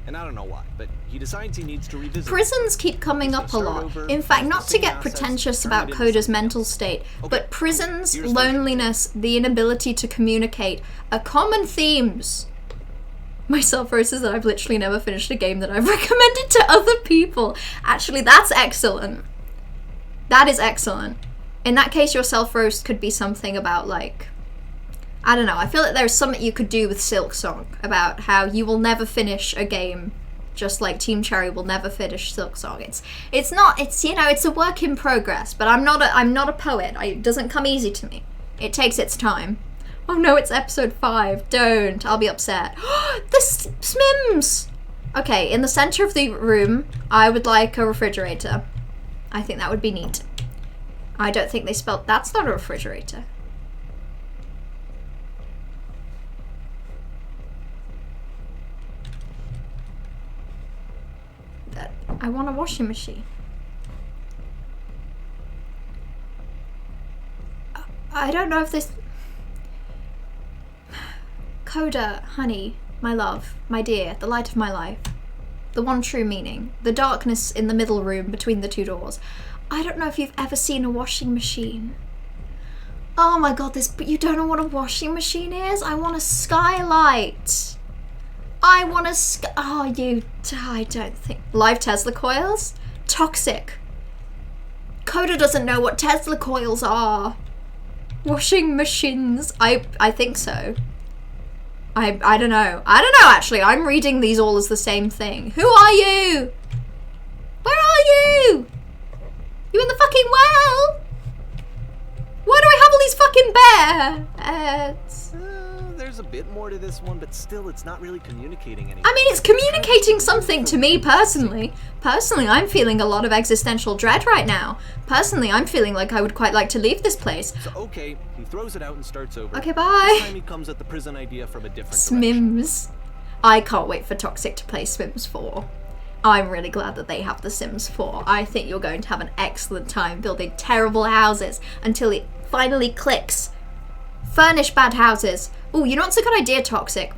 And I don't know why, but he decides he needs to revisit it. Prisons keep coming up a lot. In fact, not to get pretentious about Coda's mental state, but prisons, loneliness, the inability to communicate are common themes. My self-roast is that I've literally never finished a game that I've recommended to other people. Actually, that's excellent. That is excellent. In that case, your self-roast could be something about, like, I don't know, I feel like there's something you could do with Silksong about how you will never finish a game just like Team Cherry will never finish Silksong. It's a work in progress, but I'm not a poet. It doesn't come easy to me. It takes its time. Oh no, it's episode 5. Don't. I'll be upset. The Smims! Okay, in the center of the room, I would like a refrigerator. I think that would be neat. I don't think they spelled... That's not a refrigerator. I want a washing machine. I don't know if this... Coda, honey, my love, my dear, the light of my life. The one true meaning. The darkness in the middle room between the two doors. I don't know if you've ever seen a washing machine. Oh my god, but you don't know what a washing machine is? I want a skylight. I want a I don't think. Live Tesla coils? Toxic. Coda doesn't know what Tesla coils are. Washing machines. I think so. I don't know. I don't know, actually. I'm reading these all as the same thing. Who are you? Where are you? You in the fucking well? Why do I have all these fucking bears? There's a bit more to this one, but still, it's not really communicating anything. I mean, it's communicating something to me personally. Personally, I'm feeling a lot of existential dread right now. Personally, I'm feeling like I would quite like to leave this place. So, okay, he throws it out and starts over. Okay, bye. This time he comes at the prison idea from a different direction. Smims. I can't wait for Toxic to play Sims 4. I'm really glad that they have The Sims 4. I think you're going to have an excellent time building terrible houses until it finally clicks. Furnish bad houses. Ooh, you know what's a good idea, Toxic?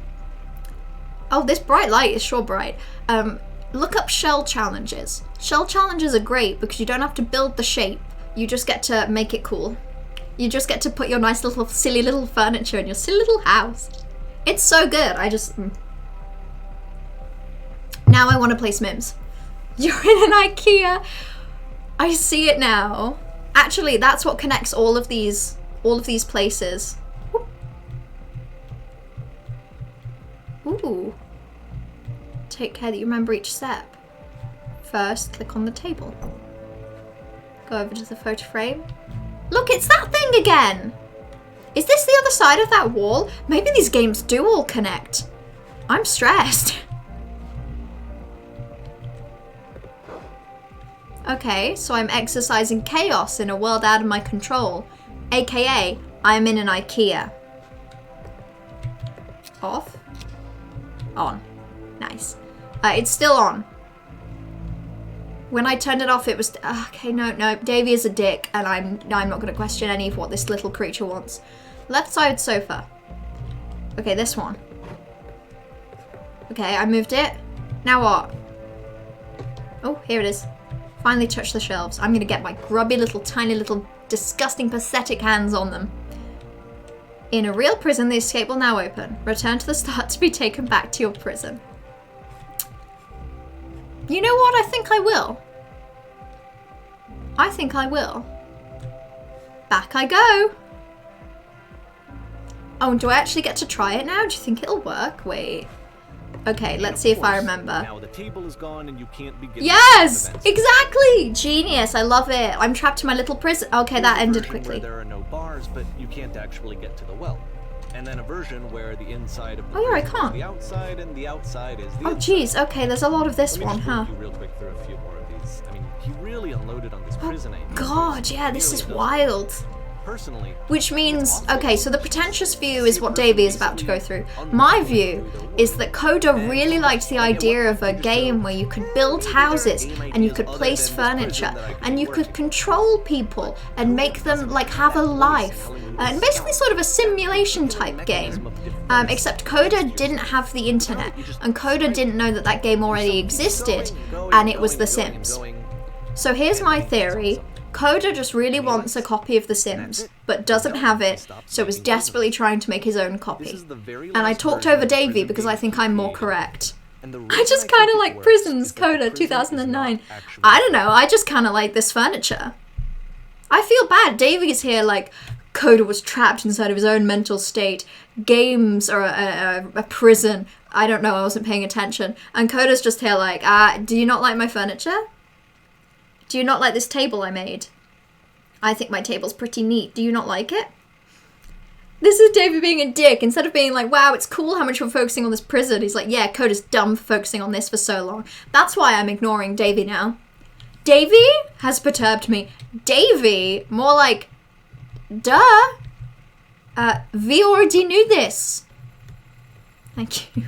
Oh, this bright light is sure bright. Look up shell challenges. Shell challenges are great because you don't have to build the shape. You just get to make it cool. You just get to put your nice little silly little furniture in your silly little house. It's so good. Now I want to play Smims. You're in an IKEA. I see it now. Actually, that's what connects all of these places. Ooh. Take care that you remember each step. First, click on the table. Go over to the photo frame. Look, it's that thing again! Is this the other side of that wall? Maybe these games do all connect. I'm stressed. Okay, so I'm exercising chaos in a world out of my control. AKA, I'm in an IKEA. Off. On. Nice. It's still on. When I turned it off, it was... okay, no. Davey is a dick, and I'm not going to question any of what this little creature wants. Left side sofa. Okay, this one. Okay, I moved it. Now what? Oh, here it is. Finally touched the shelves. I'm going to get my grubby little, tiny little, disgusting, pathetic hands on them. In a real prison, the escape will now open. Return to the start to be taken back to your prison. You know what? I think I will. I think I will. Back I go. Oh, do I actually get to try it now? Do you think it'll work? Wait. Okay, And let's of see if I course, remember. Now the table is gone and you can't begin. Yes! Exactly! Genius, I love it. I'm trapped in my little prison. Okay, There's that a ended version quickly. Where there are no bars, but you can't actually get to the well. And then a version where the inside of the Oh, yeah, I prison can't. is the outside and the outside is the Oh, inside. jeez, okay, there's a lot of this Let me one, just huh? walk you real quick through a few more of these. I mean, he really unloaded on this prison idea. God, yeah, this is wild. Personally, Which means, okay, so the pretentious view is what Davey is about to go through. My view is that Coda really liked the idea of a game where you could build houses and you could place furniture and you could control people and make them like have a life. And basically sort of a simulation type game. Except Coda didn't have the internet and Coda didn't know that that game already existed and it was The Sims. So here's my theory. Coda just really wants a copy of The Sims, but doesn't have it, so is desperately trying to make his own copy. And I talked over Davey because I think I'm more correct. I just kind of like Prisons, Coda 2009. I don't know, I just kind of like this furniture. I feel bad, Davey's here like, Coda was trapped inside of his own mental state. Games are a prison. I don't know, I wasn't paying attention. And Coda's just here like, do you not like my furniture? Do you not like this table I made? I think my table's pretty neat. Do you not like it? This is David being a dick. Instead of being like, wow, it's cool how much we're focusing on this prison, he's like, yeah, Coda's dumb for focusing on this for so long. That's why I'm ignoring Davey now. Davey has perturbed me. Davey, more like, duh. We already knew this. Thank you.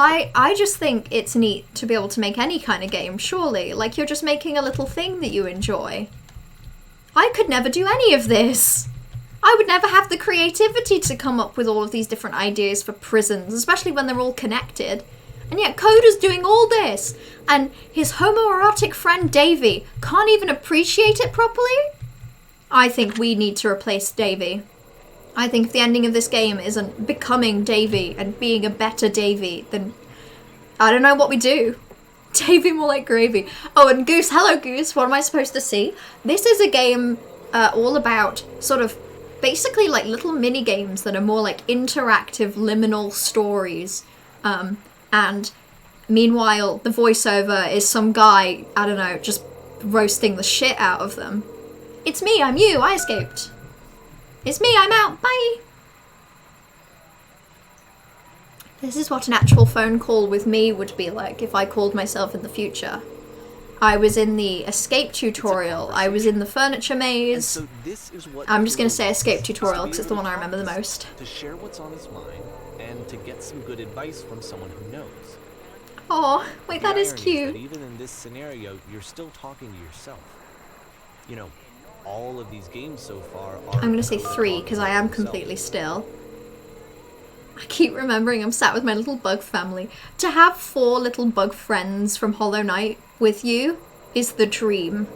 I just think it's neat to be able to make any kind of game, surely. Like, you're just making a little thing that you enjoy. I could never do any of this. I would never have the creativity to come up with all of these different ideas for prisons, especially when they're all connected. And yet Coda's doing all this, and his homoerotic friend Davey can't even appreciate it properly? I think we need to replace Davey. I think if the ending of this game isn't becoming Davey and being a better Davey, then I don't know what we do. Davey more like gravy. Oh, and Goose, hello Goose, what am I supposed to see? This is a game all about sort of basically like little mini games that are more like interactive liminal stories. And meanwhile, the voiceover is some guy, I don't know, just roasting the shit out of them. It's me, I'm you, I escaped. It's me, I'm out, bye! This is what an actual phone call with me would be like if I called myself in the future. I was in the escape tutorial, I was in the furniture maze. So this is what I'm just gonna say escape tutorial because it's the one I remember the most. To share what's on his mind and to get some good advice from someone who knows. Oh, wait, that is The irony cute. that even in this scenario, you're still talking to yourself. You know, all of these games so far are... I'm gonna say 3 because I am completely still. I keep remembering I'm sat with my little bug family. To have 4 little bug friends from Hollow Knight with you is the dream.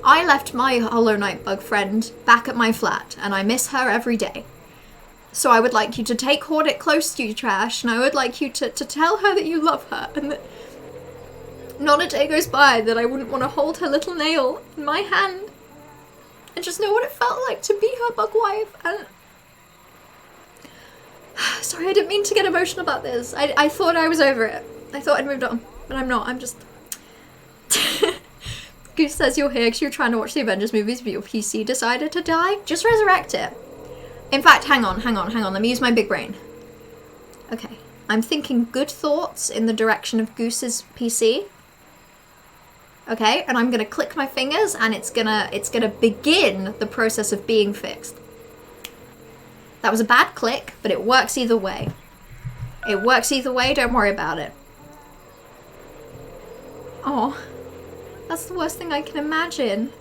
I left my Hollow Knight bug friend back at my flat and I miss her every day. So I would like you to take Hordic close to you, Trash, and I would like you to tell her that you love her and that not a day goes by that I wouldn't want to hold her little nail in my hand and just know what it felt like to be her bug wife. And sorry, I didn't mean to get emotional about this. I thought I was over it. I thought I'd moved on, but I'm not. I'm just... Goose says you're here because you're trying to watch the Avengers movies, but your PC decided to die. Just resurrect it. In fact, hang on. Let me use my big brain. Okay. I'm thinking good thoughts in the direction of Goose's PC. Okay, and I'm gonna click my fingers and it's gonna begin the process of being fixed. That was a bad click, but it works either way. It works either way, don't worry about it. Oh, that's the worst thing I can imagine.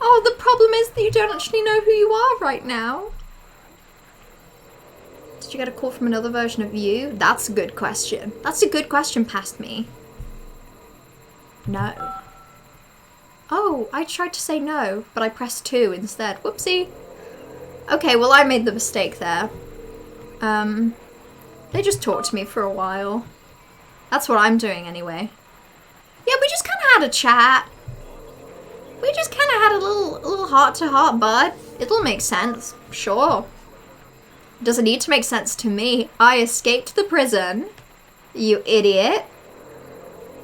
Oh, the problem is that you don't actually know who you are right now. Did you get a call from another version of you? That's a good question. That's a good question past me. No. Oh, I tried to say no, but I pressed 2 instead. Whoopsie. Okay, well I made the mistake there. They just talked to me for a while. That's what I'm doing anyway. Yeah, we just kind of had a chat. We just kind of had a little heart-to-heart, bud. It'll make sense, sure. Doesn't need to make sense to me. I escaped the prison. You idiot.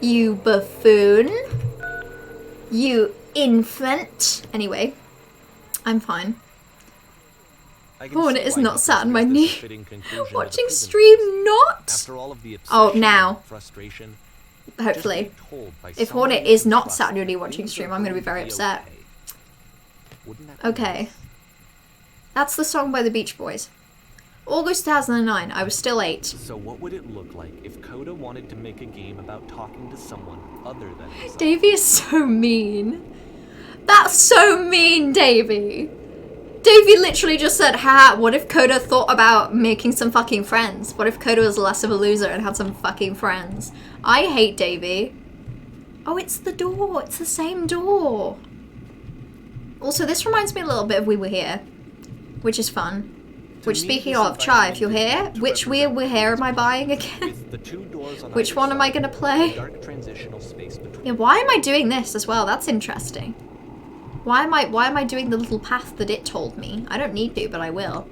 You buffoon. You infant. Anyway, I'm fine. Oh, and it is not sat on my knee. Watching stream not. After all of the Oh, now. frustration, Hopefully. If Hornet is not sat on your knee watching stream, I'm going to be very upset. Okay. That's the song by the Beach Boys. August 2009. I was still 8. So what would it look like if Coda wanted to make a game about talking to someone other than himself? Davey is so mean. That's so mean, Davey. Davey literally just said, ha, what if Coda thought about making some fucking friends? What if Coda was less of a loser and had some fucking friends? I hate Davey. Oh, it's the door. It's the same door. Also, this reminds me a little bit of We Were Here, which is fun. Which, speaking of, Chai, if you're here, which We Were Here am I buying again? Which one am I going to play? Yeah, why am I doing this as well? That's interesting. Why am I doing the little path that it told me? I don't need to, but I will.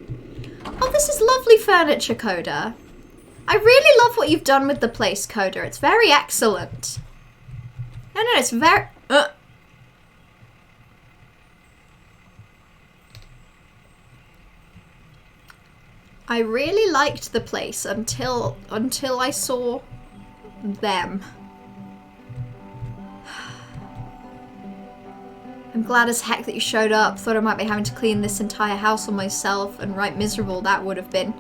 Oh, this is lovely furniture, Coda. I really love what you've done with the place, Coda. It's very excellent. No, it's very... I really liked the place until I saw them. I'm glad as heck that you showed up. Thought I might be having to clean this entire house on myself, and right miserable that would have been.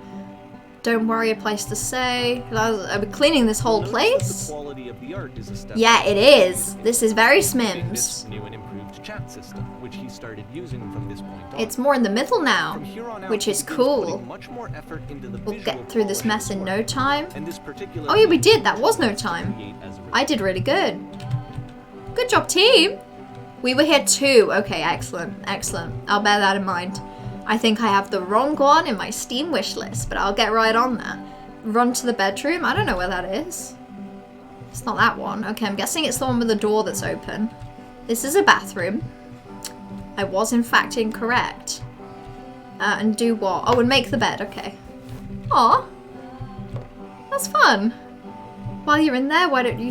Don't worry, a place to stay. I've been cleaning this whole place. The quality of the art is a step Yeah, it is. This is very Smims. This new and improved chat system, which he started using from this point on. It's more in the middle now, From here on out, which is he begins cool. putting much more effort into the We'll visual get through this quality mess of in the no work. time. And this particular Oh yeah, we did. That was no time. create as a I did really good. Good job, team. We were here too. Okay, excellent, excellent. I'll bear that in mind. I think I have the wrong one in my Steam wish list, but I'll get right on that. Run to the bedroom. I don't know where that is. It's not that one. Okay, I'm guessing it's the one with the door that's open. This is a bathroom. I was in fact incorrect. And do what? Oh, and make the bed. Okay. Aw. That's fun. While you're in there, why don't you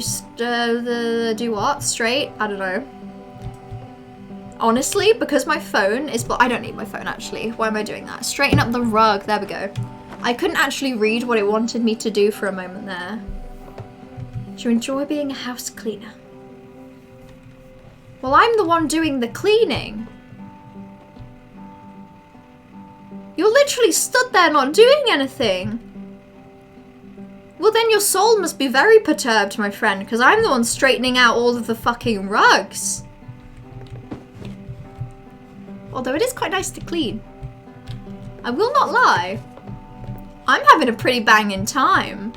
do what? Straight? I don't know. Honestly, because my phone is... I don't need my phone, actually. Why am I doing that? Straighten up the rug. There we go. I couldn't actually read what it wanted me to do for a moment there. Do you enjoy being a house cleaner? Well, I'm the one doing the cleaning. You're literally stood there not doing anything. Well, then your soul must be very perturbed, my friend, because I'm the one straightening out all of the fucking rugs. Although it is quite nice to clean. I will not lie. I'm having a pretty banging time.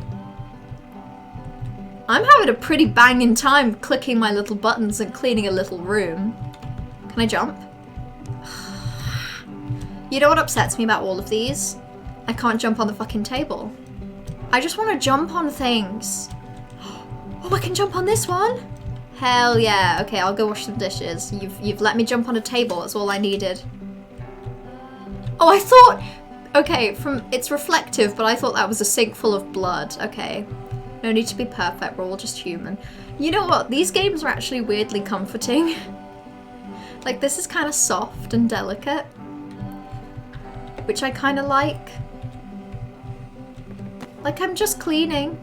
I'm having a pretty banging time clicking my little buttons and cleaning a little room. Can I jump? You know what upsets me about all of these? I can't jump on the fucking table. I just want to jump on things. Oh, I can jump on this one? Hell yeah. Okay, I'll go wash some dishes. You've let me jump on a table. That's all I needed. Oh, I thought... Okay, it's reflective, but I thought that was a sink full of blood. Okay. No need to be perfect. We're all just human. You know what? These games are actually weirdly comforting. Like, this is kind of soft and delicate. Which I kind of like. Like, I'm just cleaning.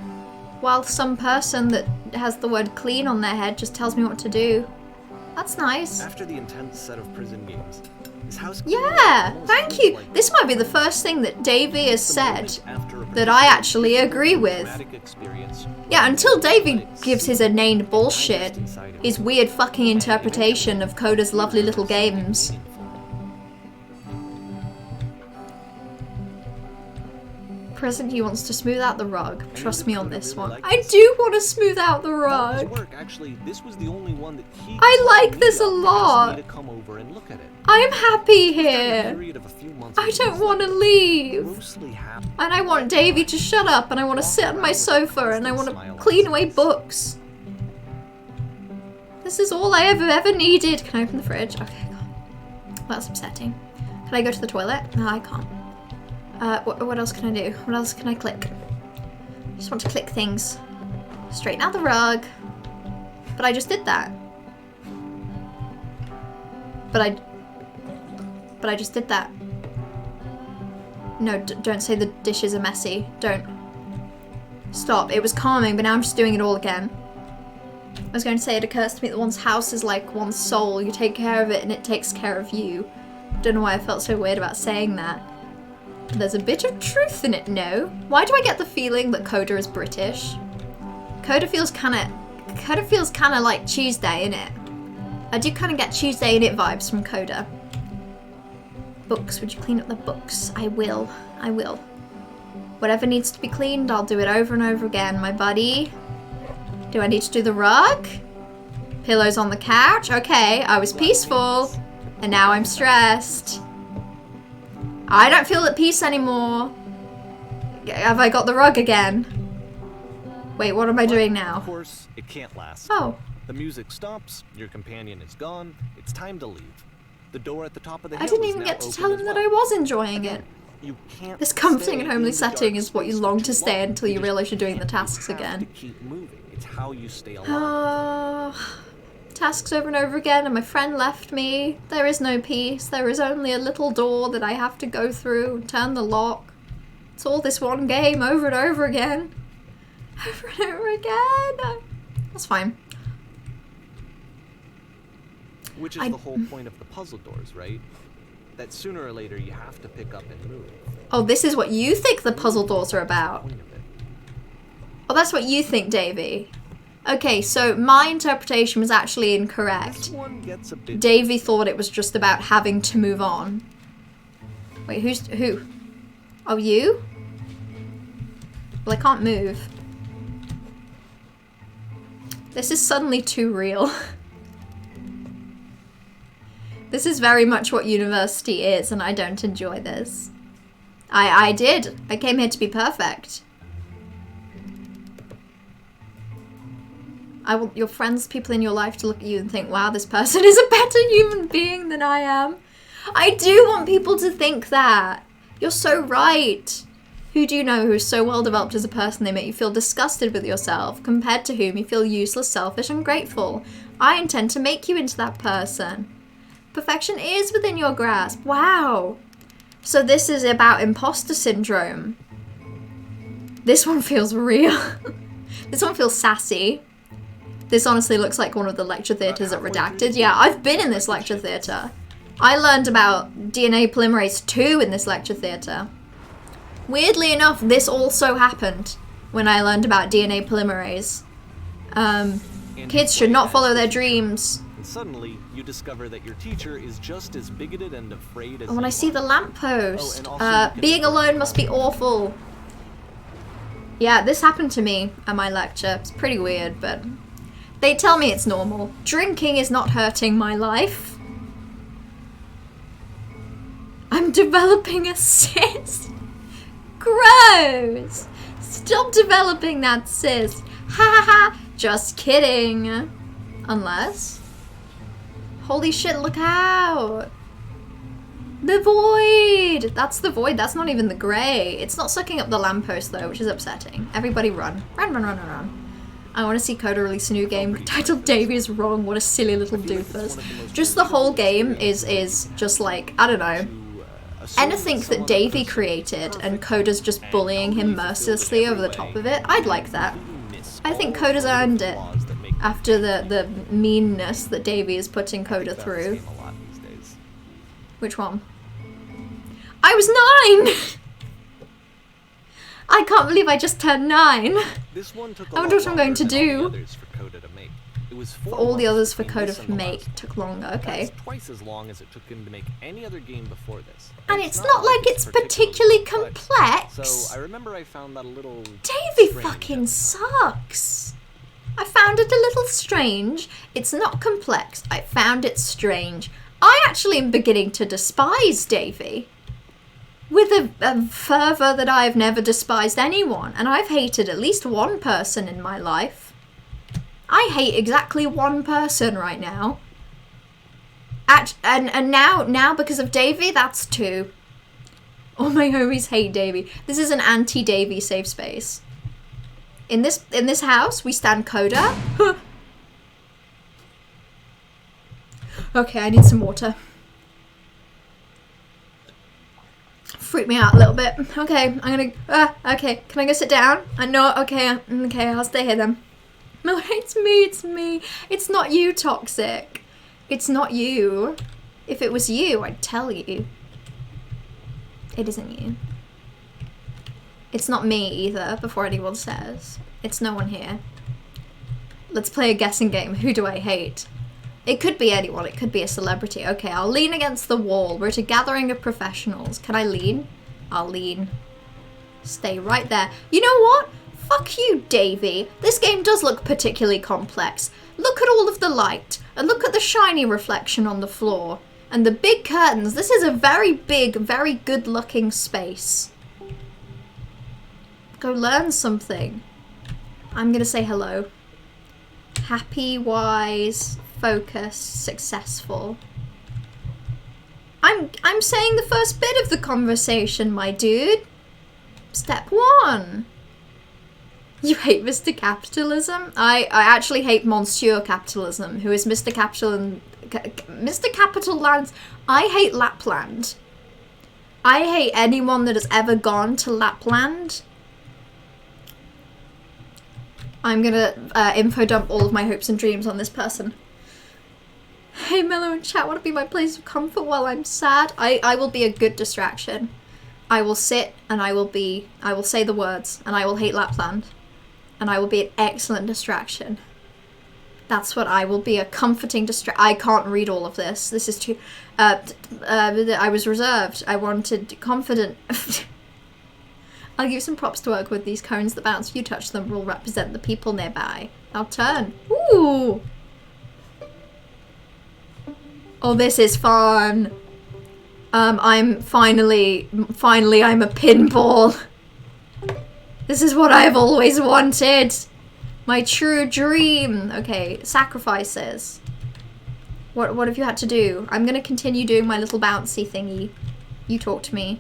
While some person that has the word clean on their head just tells me what to do. That's nice. After the intense set of prison games, this house Yeah, thank you. This might be the first thing that Davey has said that I actually agree with. Yeah, until Davey gives his inane bullshit, his weird fucking interpretation of Coda's lovely little games. Present, he wants to smooth out the rug. Trust me on this one. I do want to smooth out the rug. I like this a lot. I am happy here. I don't want to leave. And I want Davey to shut up, and I want to sit on my sofa, and I want to clean away books. This is all I ever needed. Can I open the fridge? Okay, go on. That's upsetting. Can I go to the toilet? No, I can't. What else can I do? What else can I click? Just want to click things. Straighten out the rug. But I just did that. But I just did that. No, don't say the dishes are messy. Don't. Stop. It was calming, but now I'm just doing it all again. I was going to say, it occurs to me that one's house is like one's soul. You take care of it and it takes care of you. Don't know why I felt so weird about saying that. There's a bit of truth in it, no? Why do I get the feeling that Coda is British? Coda feels kind of like Tuesday, innit? I do kind of get Tuesday in it vibes from Coda. Books, would you clean up the books? I will. I will. Whatever needs to be cleaned, I'll do it over and over again, my buddy. Do I need to do the rug? Pillows on the couch? Okay, I was peaceful. And now I'm stressed. I don't feel at peace anymore. Have I got the rug again? Wait, what am I doing now? Of course, it can't last. Oh. The music stops, your companion is gone, it's time to leave. The door at the top of the hill I didn't is even now get to open tell as him that well. I was enjoying it. You can't This comforting stay and homely in the dark setting is what you space long for to too stay long. until you just realize you're doing the have tasks to again. keep moving. It's how you stay alive. Tasks over and over again, and my friend left me. There is no peace. There is only a little door that I have to go through, turn the lock. It's all this one game over and over again. Over and over again. That's fine. Which is the whole point of the puzzle doors, right? That sooner or later you have to pick up and move. Oh, this is what you think the puzzle doors are about. Point of it. Oh, that's what you think, Davey. Okay, so my interpretation was actually incorrect. This one gets a bit Davey thought it was just about having to move on. Wait, who? Oh, you? Well, I can't move. This is suddenly too real. This is very much what university is, and I don't enjoy this. I did. I came here to be perfect. I want your friends, people in your life to look at you and think, wow, this person is a better human being than I am. I do want people to think that. You're so right. Who do you know who's so well developed as a person they make you feel disgusted with yourself, compared to whom you feel useless, selfish, and grateful? I intend to make you into that person. Perfection is within your grasp. Wow. So this is about imposter syndrome. This one feels real. This one feels sassy. This honestly looks like one of the lecture theatres at Redacted. Yeah, I've been in this lecture theatre. I learned about DNA polymerase 2 in this lecture theatre. Weirdly enough, this also happened when I learned about DNA polymerase. Kids should not follow their dreams. And suddenly, you discover that your teacher is just as bigoted and afraid as And when I see the lamppost, Oh, and also you being can- alone must be awful. Yeah, this happened to me at my lecture. It's pretty weird, but they tell me it's normal. Drinking is not hurting my life. I'm developing a cyst. Gross. Stop developing that cyst. Ha ha ha. Just kidding. Unless. Holy shit, look out. The void. That's the void. That's not even the grey. It's not sucking up the lamppost though, which is upsetting. Everybody run. Run, run, run, run, run. I want to see Coda release a new game titled Davey is Wrong. What a silly little doofus. Just the whole game is just like, I don't know, anything that Davey created and Coda's just bullying him mercilessly over the top of it. I'd like that. I think Coda's earned it after the meanness that Davey is putting Coda through. Which one? I was 9! I can't believe I just turned 9. This one took I wonder what I'm going to do. For All the others for Coda to make took longer. Okay. That's twice as long as it took him to make any other game before this. And it's not like it's particularly complex. So I remember I found that a little Davey strange. fucking sucks. I found it a little strange. It's not complex. I found it strange. I actually am beginning to despise Davey. With a fervour that I have never despised anyone. And I've hated at least one person in my life. I hate exactly one person right now. And now because of Davey, that's 2. All my homies hate Davy. This is an anti-Davy safe space. In this house, we stand Coda. Okay, I need some water. Freak me out a little bit. Okay, I'm gonna. Okay, can I go sit down? I know. Okay, I'll stay here then. No, it's me. It's me. It's not you, Toxic. It's not you. If it was you, I'd tell you. It isn't you. It's not me either, before anyone says. It's no one here. Let's play a guessing game. Who do I hate? It could be anyone. It could be a celebrity. Okay, I'll lean against the wall. We're at a gathering of professionals. Can I lean? I'll lean. Stay right there. You know what? Fuck you, Davy. This game does look particularly complex. Look at all of the light. And look at the shiny reflection on the floor. And the big curtains. This is a very big, very good-looking space. Go learn something. I'm gonna say hello. Happy, wise, focused, successful. I'm saying the first bit of the conversation, my dude. Step 1. You hate Mr. Capitalism? I actually hate Monsieur Capitalism, who is Mr. Mr. Capital Lands. I hate Lapland. I hate anyone that has ever gone to Lapland. I'm gonna info dump all of my hopes and dreams on this person. Hey, Mellow and chat, want to be my place of comfort while I'm sad? I will be a good distraction. I will sit and I will say the words and I will hate Lapland. And I will be an excellent distraction. That's what I will be, a comforting distraction. I can't read all of this. This is too... I was reserved. I wanted confident... I'll give some props to work with. These cones that bounce. If you touch them, will represent the people nearby. I'll turn. Ooh! Oh, this is fun. I'm finally I'm a pinball. This is what I've always wanted. My true dream. Okay, sacrifices. What have you had to do? I'm gonna continue doing my little bouncy thingy. You talk to me.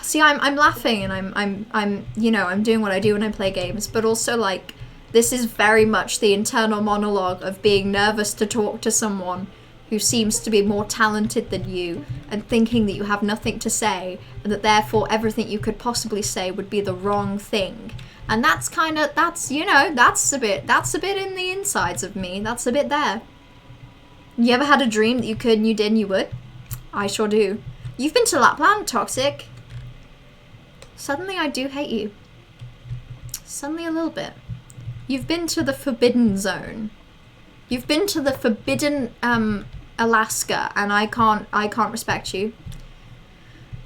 See, I'm laughing and I'm you know, I'm doing what I do when I play games, but also like this is very much the internal monologue of being nervous to talk to someone who seems to be more talented than you and thinking that you have nothing to say and that therefore everything you could possibly say would be the wrong thing. And that's kind of, you know, that's a bit in the insides of me. That's a bit there. You ever had a dream that you could and you did and you would? I sure do. You've been to Lapland, Toxic. Suddenly I do hate you. Suddenly a little bit. You've been to the Forbidden Zone. You've been to the Forbidden, Alaska, and I can't respect you.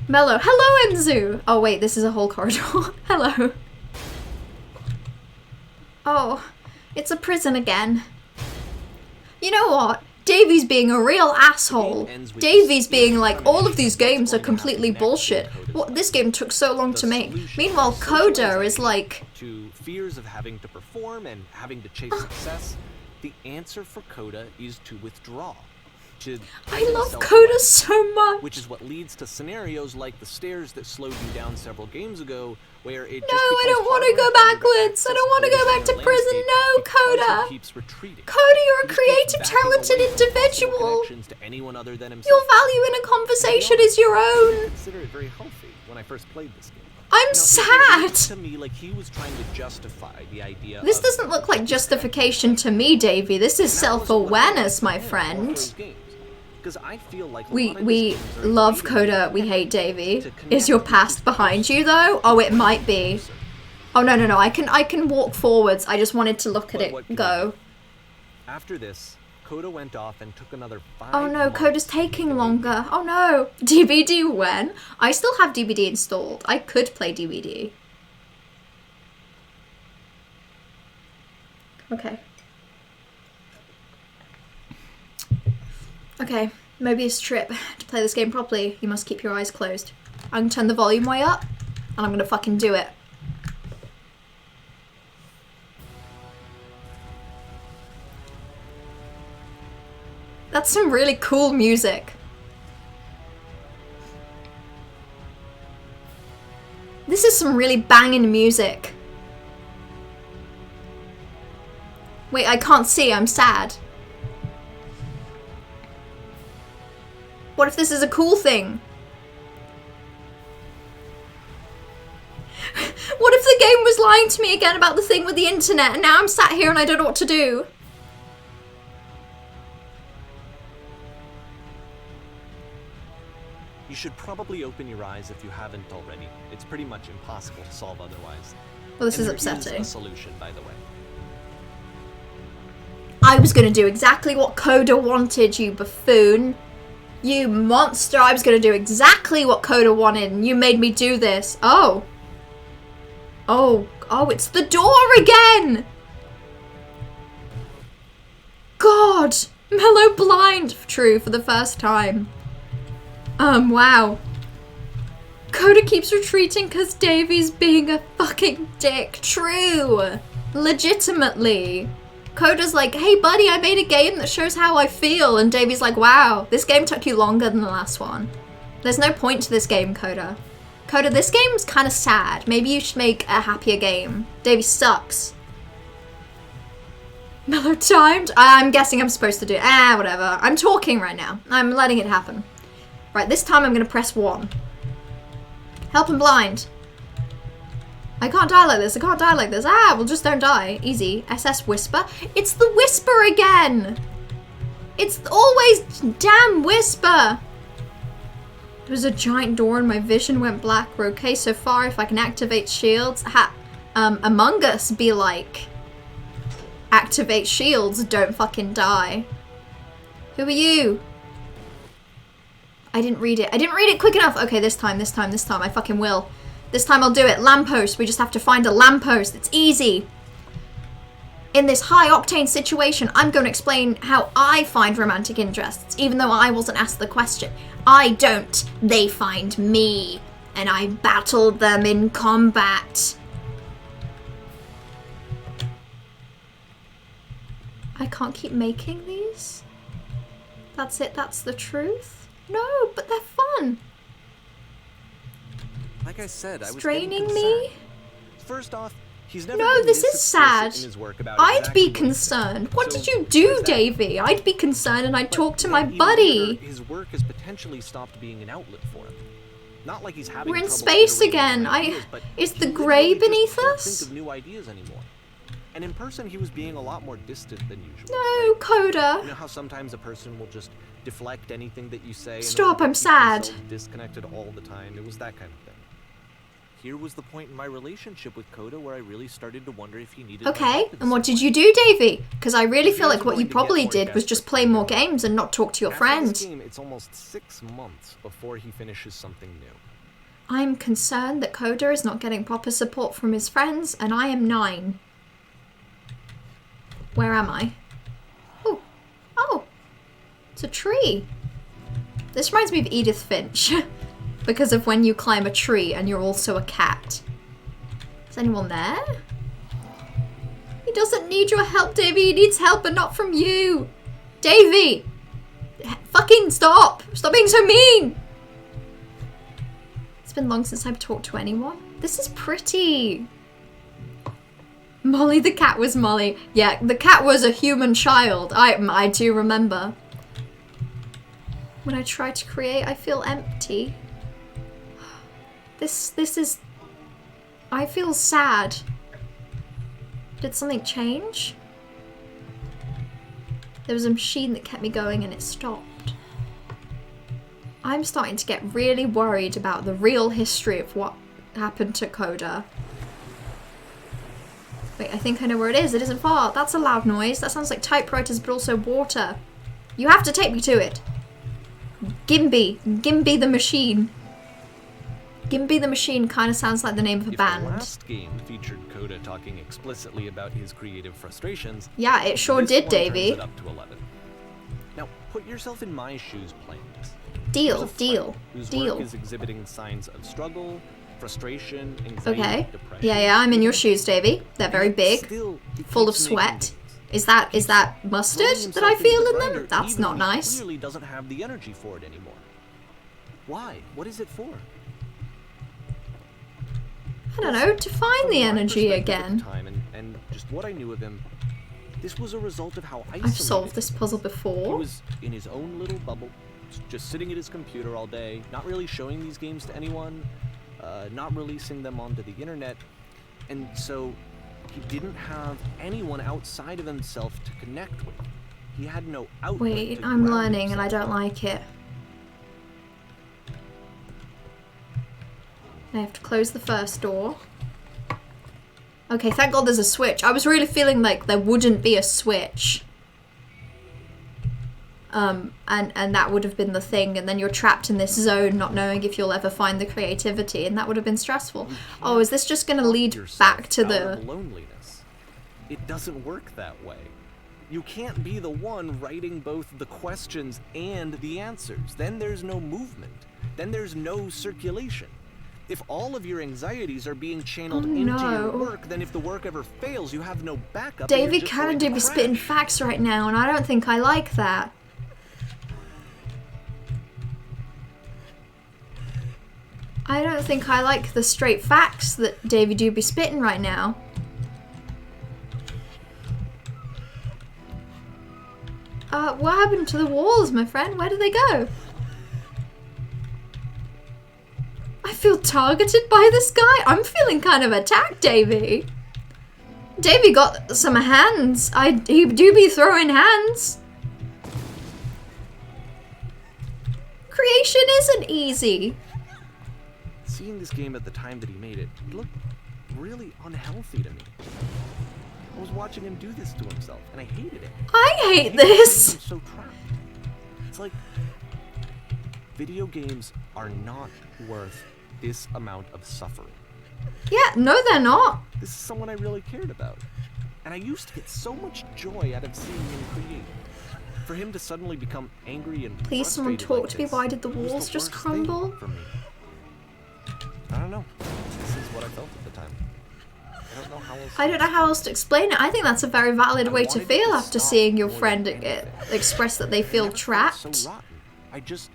Mellow. Hello, Enzu! Oh, wait, this is a whole corridor. Hello. Oh, it's a prison again. You know what? Davy's being a real asshole. Davy's being like, all of these games are completely bullshit. What, this game took so long to make. Meanwhile, Coda is like... To fears of having to perform and having to chase success, the answer for Coda is to withdraw. I love Coda so much! Which is what leads to scenarios like the stairs that slowed you down several games ago, where it No, I don't want to go backwards! I don't want to go back to prison! No, Coda! Coda, you're a creative, talented individual! Your value in a conversation is your own! I consider it very healthy when I first played this game. I'm sad! To me, like he was trying to justify the idea This doesn't look like justification to me, Davy. This is self-awareness, my friend. I feel like We love Coda, we hate Davy. Is your past behind you though? Oh, it might be. Oh no, I can walk forwards. I just wanted to look at it go. After this, Coda went off and took another 5 Oh no, Coda's taking longer. Oh no. DBD when? I still have DBD installed. I could play DBD. Okay. Okay, Mobius Trip. To play this game properly, you must keep your eyes closed. I'm gonna turn the volume way up, and I'm gonna fucking do it. That's some really cool music. This is some really banging music. Wait, I can't see. I'm sad. What if this is a cool thing? What if the game was lying to me again about the thing with the internet and now I'm sat here and I don't know what to do? You should probably open your eyes if you haven't already. It's pretty much impossible to solve otherwise. Well, this And is there upsetting. a solution, by the way. I was gonna do exactly what Coda wanted, you buffoon. You monster. I was gonna do exactly what Coda wanted and you made me do this. Oh. Oh, it's the door again! God! Mellow blind! True, for the first time. Wow. Coda keeps retreating because Davy's being a fucking dick. True. Legitimately. Coda's like, hey buddy, I made a game that shows how I feel. And Davy's like, wow, this game took you longer than the last one. There's no point to this game, Coda. Coda, this game's kind of sad. Maybe you should make a happier game. Davy sucks. Mellow timed? I'm guessing I'm supposed to do it. Whatever. I'm talking right now. I'm letting it happen. Right, this time I'm going to press 1. Help him blind. I can't die like this. I can't die like this. Well, just don't die. Easy. SS Whisper. It's the Whisper again. It's always damn Whisper. There was a giant door and my vision went black. We're okay so far. If I can activate shields. Among Us be like, activate shields, don't fucking die. Who are you? I didn't read it. I didn't read it quick enough. Okay, this time. I fucking will. This time I'll do it. Lamppost. We just have to find a lamppost. It's easy. In this high-octane situation, I'm going to explain how I find romantic interests, even though I wasn't asked the question. I don't. They find me. And I battle them in combat. I can't keep making these? That's it? That's the truth? No, but they're fun. Like I said, I was Draining getting me? concerned. First off, he's never No, been this this is sad. explicit in his work about I'd exactly be what he said. concerned. What So, did you do, there's that. Davy? I'd be concerned and I'd But talk to my even buddy. better, his work has potentially stopped being an outlet for him. Not like he's having We're in trouble space iterating again. on ideas, but Is the he grey literally just beneath can't us? think of new ideas anymore. And in person, he was being a lot more distant than usual. No, Coda. You know how sometimes a person will just deflect anything that you say? in Stop, order to I'm keep sad. themselves disconnected all the time. It was that kind of thing. Here was the point in my relationship with Coda where I really started to wonder if he needed my Okay, help in and what some did way. you do, Davy? Because I really If feel he like was what you willing to get probably more did was just desperate play for more me. games and not talk to your After this friends. game, it's almost 6 months before he finishes something new. I'm concerned that Coda is not getting proper support from his friends, and I am 9. Where am I? Oh, it's a tree. This reminds me of Edith Finch, because of when you climb a tree and you're also a cat. Is anyone there? He doesn't need your help, Davy. He needs help, but not from you. Davy! Fucking stop! Stop being so mean! It's been long since I've talked to anyone. This is pretty. Molly the cat was Molly. Yeah, the cat was a human child. I do remember. When I try to create, I feel empty. This is... I feel sad. Did something change? There was a machine that kept me going and it stopped. I'm starting to get really worried about the real history of what happened to Coda. Wait, I think I know where it is. It isn't far. That's a loud noise. That sounds like typewriters, but also water. You have to take me to it. Gimby. Gimby the Machine. Gimby the Machine kind of sounds like the name of a If band. the last game featured Coda talking explicitly about his creative frustrations, Yeah, it sure this did, one turns Davy. it up to 11. Now, put yourself in my shoes playing this. Deal, There's a deal, friend whose deal. work is exhibiting signs of struggle, frustration, anxiety, Okay. depression. Yeah, I'm in your shoes, Davy. They're very Yet big, still, he full of keeps making sweat. games. Is that mustard Throwing that I himself feel into in the them? grinder, That's even not though he nice. clearly doesn't have the energy for it anymore. Why? What is it for? I don't know, to find From the my energy perspective at the again. time and just what I knew of him, this was a result of how isolated I've solved this puzzle he before. was in his own little bubble, just sitting at his computer all day, not really showing these games to anyone, not releasing them onto the internet, and so he didn't have anyone outside of himself to connect with. He had no outlet. Wait, to I'm ground learning and I himself don't on. like it. I have to close the first door. Okay, thank God there's a switch. I was really feeling like there wouldn't be a switch. And that would have been the thing, and then you're trapped in this zone not knowing if you'll ever find the creativity, and that would have been stressful. Oh, is this just gonna lead Yourself back to out the... of loneliness. It doesn't work that way. You can't be the one writing both the questions and the answers. Then there's no movement. Then there's no circulation. If all of your anxieties are being channeled into your work, then if the work ever fails, you have no backup. Davey kind of did be spitting facts right now, and I don't think I like that. I don't think I like the straight facts that Davey do be spitting right now. What happened to the walls, my friend? Where did they go? I feel targeted by this guy. I'm feeling kind of attacked, Davey. Davey got some hands. He do be throwing hands. Creation isn't easy. Seeing this game at the time that he made it, it looked really unhealthy to me. I was watching him do this to himself, and I hated it. I hate It made this. him so trapped. It's like video games are not worth this amount of suffering. Yeah, no, they're not. This is someone I really cared about, and I used to get so much joy out of seeing him create. For him to suddenly become angry and Please, someone frustrated talk like to me. this Why did the was walls just worst thing crumble? for me. I don't know. This is what I felt at the time. I don't know how else. I don't know how else to explain it. I think that's a very valid way to wanted it feel to after stop seeing your more friend than anything. express that they I feel never felt trapped. So rotten. I just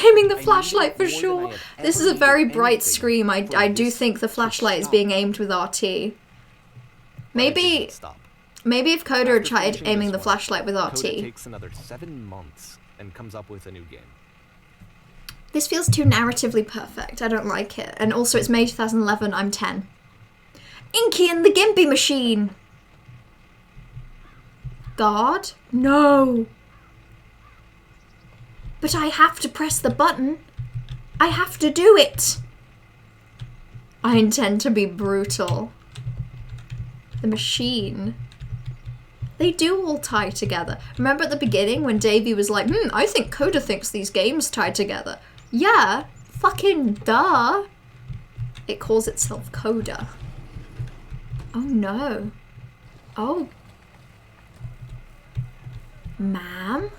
Aiming the I flashlight for needed it more than sure. I had This is ever a very needed bright anything scream. I for do this think the to flashlight is stop. being aimed with RT. But it Maybe didn't stop. maybe if Coda had After tried finishing aiming this the one, flashlight with Coda RT. takes another 7 months and comes up with a new game. This feels too narratively perfect. I don't like it. And also it's May 2011. I'm 10. Inky and the Gimpy Machine. God? No. But I have to press the button. I have to do it. I intend to be brutal. The machine. They do all tie together. Remember at the beginning when Davey was like, I think Coda thinks these games tie together. Yeah, fucking duh. It calls itself Coda. Oh no. Oh. Ma'am?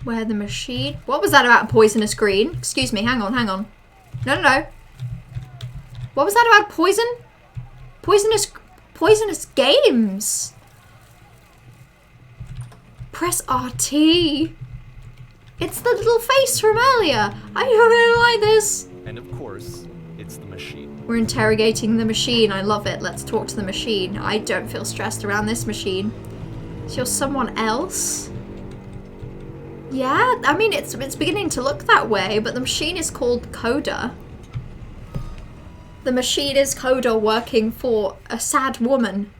Where the machine? What was that about poisonous green? Excuse me, hang on. No. What was that about poison? Poisonous games. Press RT. It's the little face from earlier. I don't really like this. And of course, it's the machine. We're interrogating the machine. I love it. Let's talk to the machine. I don't feel stressed around this machine. So you're someone else? Yeah, I mean, it's beginning to look that way, but the machine is called Coda. The machine is Coda working for a sad woman.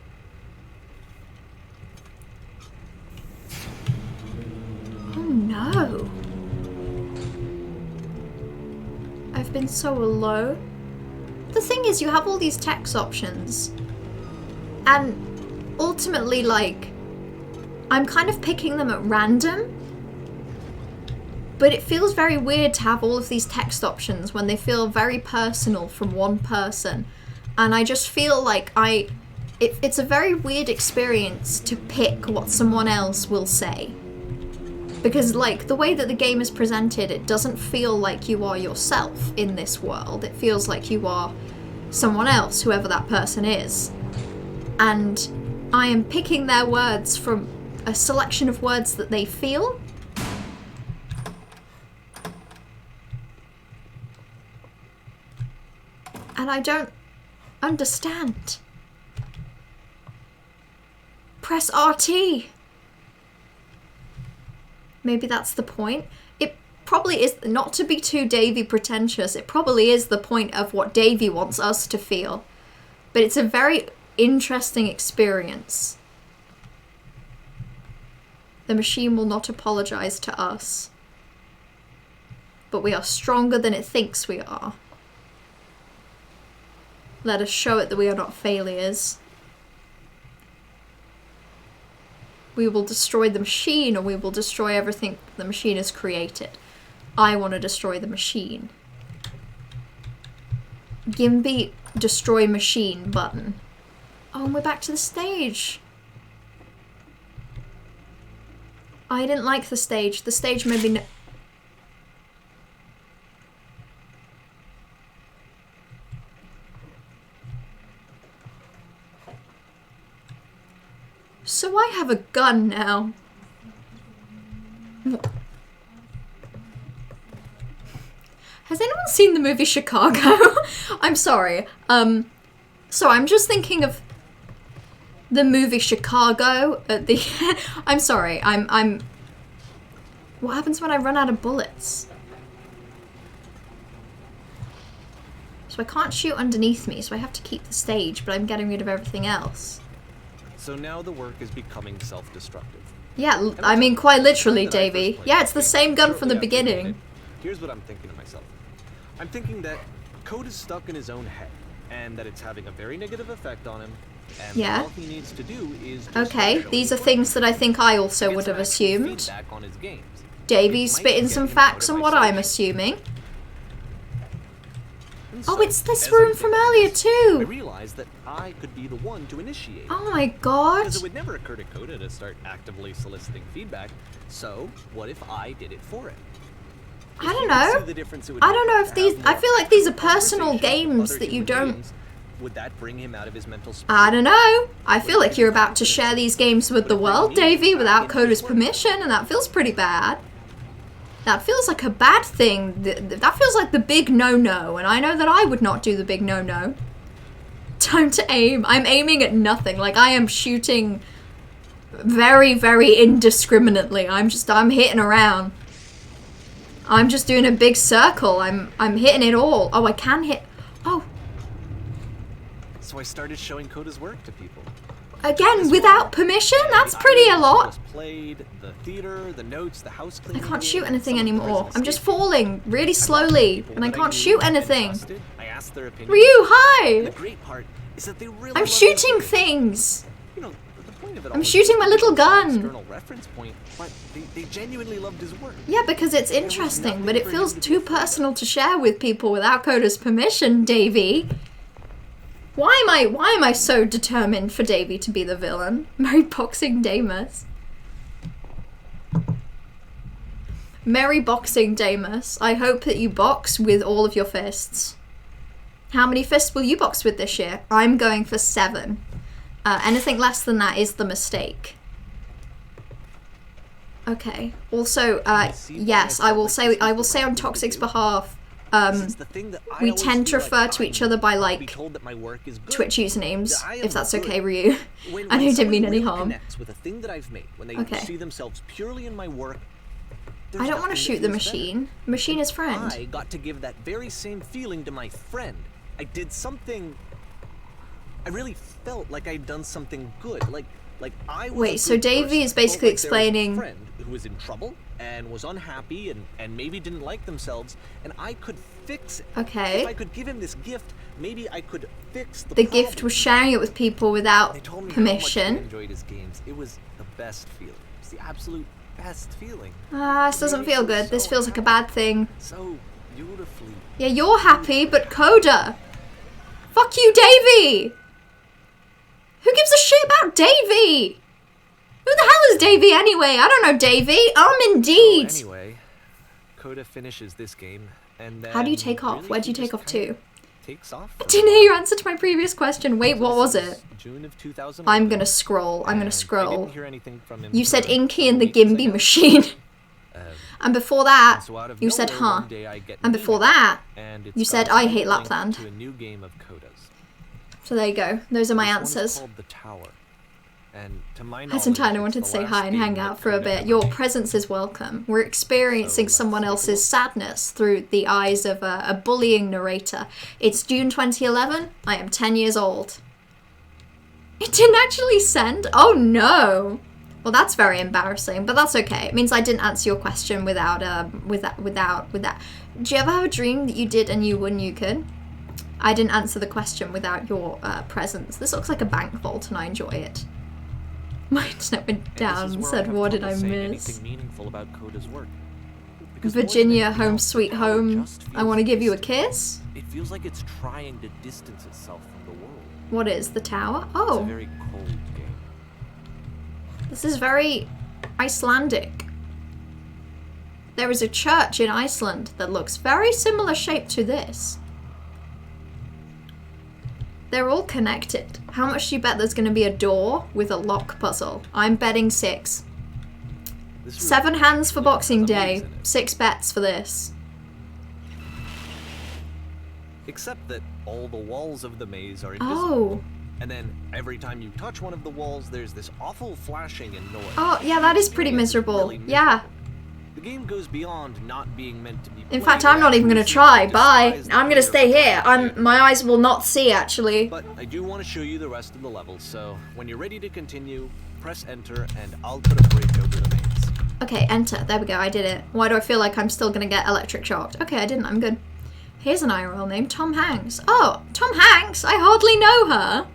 Oh no. I've been so alone. The thing is, you have all these text options. And ultimately, like, I'm kind of picking them at random. But it feels very weird to have all of these text options when they feel very personal from one person. And I just feel like it's a very weird experience to pick what someone else will say. Because, like, the way that the game is presented, it doesn't feel like you are yourself in this world. It feels like you are someone else, whoever that person is. And I am picking their words from a selection of words that they feel. And I don't understand. Press RT. Maybe that's the point. It probably is, not to be too Davy pretentious, it probably is the point of what Davy wants us to feel. But it's a very interesting experience. The machine will not apologize to us. But we are stronger than it thinks we are. Let us show it that we are not failures. We will destroy the machine, or we will destroy everything the machine has created. I want to destroy the machine. Gimby, destroy machine button. Oh, and we're back to the stage. I didn't like the stage. The stage made me... So I have a gun now. Has anyone seen the movie Chicago? I'm sorry. So I'm just thinking of the movie Chicago at the I'm sorry. I'm What happens when I run out of bullets? So I can't shoot underneath me, so I have to keep the stage, but I'm getting rid of everything else. So now the work is becoming self-destructive. Yeah, I mean quite literally, Davey. Yeah, it's the same gun from the beginning. Here's what I'm thinking to myself. I'm thinking that Code is stuck in his own head, and that it's having a very negative effect on him, and Yeah. all he needs to do is just Okay, show these his are work. things that I think I also Get would some have actual assumed. feedback on his games. Davey's It might spitting get some him facts out on of what I'm isolation. assuming. And Oh, so, it's this as I'm room from thinking earlier this, I too! realized that I could be the one to initiate it. Oh my god! Because it would never occur to Coda to start actively soliciting feedback, so what if I did it for him? I If don't he could see know. the difference it would I make don't know to if these... have I more feel like these are conversation personal with games other that you human don't... beings, would that bring him out of his mental space? I don't know. I feel like you're about to share these games with the world, Davey, without Coda's permission, and that feels pretty bad. That feels like a bad thing. That feels like the big no-no, and I know that I would not do the big no-no. Time to aim. I'm aiming at nothing. Like, I am shooting very, very indiscriminately. I'm hitting around. I'm just doing a big circle. I'm hitting it all. Oh, I can hit... Oh. So I started showing Coda's work to people. Again, without permission? That's pretty a lot. Played, the theater, the notes, the house I cleaning can't shoot game, anything some of the anymore. prison I'm just escape falling really slowly, and I can't shoot anything. I asked their opinion. Ryu, The hi! great part is that they really I'm love shooting this. things. You know, the point of it I'm all is shooting my little it's an gun. External reference point, but they genuinely loved his work. Yeah, because it's interesting, but it feels too personal to share with people without Coda's permission, Davey. Why am I so determined for Davey to be the villain? Merry Boxing Damus. Merry Boxing Damus. I hope that you box with all of your fists. How many fists will you box with this year? I'm going for 7. Anything less than that is the mistake. Okay. Also, yes, I will say on Toxic's behalf, Since the thing that I we always tend to feel like refer to I each other by, be like, told that my work is good. Twitch usernames, That I am if that's good. okay, Ryu. When I know you didn't someone mean any really harm. connects with a thing that I've made, when they Okay. see themselves purely in my work, there's I don't want to nothing shoot that the feels better. machine. Machine is friend. I got to give that very same feeling to my friend. I did something. I really felt like I'd done something good. Like I was. Wait, a so good Davey person. is I felt basically like there was a explaining- friend who was in trouble and was unhappy and maybe didn't like themselves, and I could fix it. Okay. If I could give him this gift, maybe I could fix the The problem. gift was sharing it with people without They told me how much they permission. enjoyed his games. It was the best feeling. It was the absolute best feeling. This doesn't feel good. This feels like a bad thing. So beautifully. Yeah, you're happy, but Coda. Fuck you, Davey! Who gives a shit about Davey? Who the hell is Davey anyway? I don't know Davey. Indeed. So anyway, Coda finishes this game, and then How do you take off? really Where do you he take just off kinda to? Takes off. I didn't hear your answer to my previous question. Wait, what was This it? is June of 2000. I'm gonna scroll. I'm gonna I scroll. didn't hear anything from him You said for Inky and the 2 weeks, I Gimby guess. machine. And before that, So out of you said, nowhere, huh. one day I get And an before email, that, and it's you got said, a I hate link Lapland. to a new game of Coda's. So there you go. Those are my This one is answers. called The Tower. And to my That's knowledge, entirely it's wanted to the say last hi and game hang that out for a Coda bit. ever Your made. presence is welcome. We're experiencing So, someone let's take a else's look. sadness through the eyes of a bullying narrator. It's June 2011. I am 10 years old. It didn't actually send? Oh no! Well, that's very embarrassing, but that's okay. It means I didn't answer your question without. Do you ever have a dream that you did and you wouldn't you could? I didn't answer the question without your presence. This looks like a bank vault and I enjoy it. My internet went down and said, what did I miss? Anything meaningful about Coda's work. Because more than Virginia, anything home else, the sweet tower home. just I want to feels give you a distant. kiss. It feels like it's trying to distance itself from the world. What is the tower? It's a Oh, very cold game. this is very Icelandic. There is a church in Iceland that looks very similar shape to this. They're all connected. How much do you bet there's going to be a door with a lock puzzle? I'm betting 6. This 7 hands for really Boxing has a Day. maze in it. 6 bets for this. Except that all the walls of the maze are invisible. Oh. And then every time you touch one of the walls, there's this awful flashing and noise. Oh, yeah, that is pretty Experience miserable. really Yeah. miserable. The game goes beyond not being meant to be In played. fact, It I'm not even actually going to seems try. to Bye. disguise the I'm going to fear stay of here. playing. My eyes will not see, actually. But I do want to show you the rest of the levels, so when you're ready to continue, press enter and I'll put a bridge over the maze. Okay, enter. There we go. I did it. Why do I feel like I'm still going to get electric shocked? Okay, I didn't. I'm good. Here's an IRL name. Tom Hanks. Oh, Tom Hanks? I hardly know her.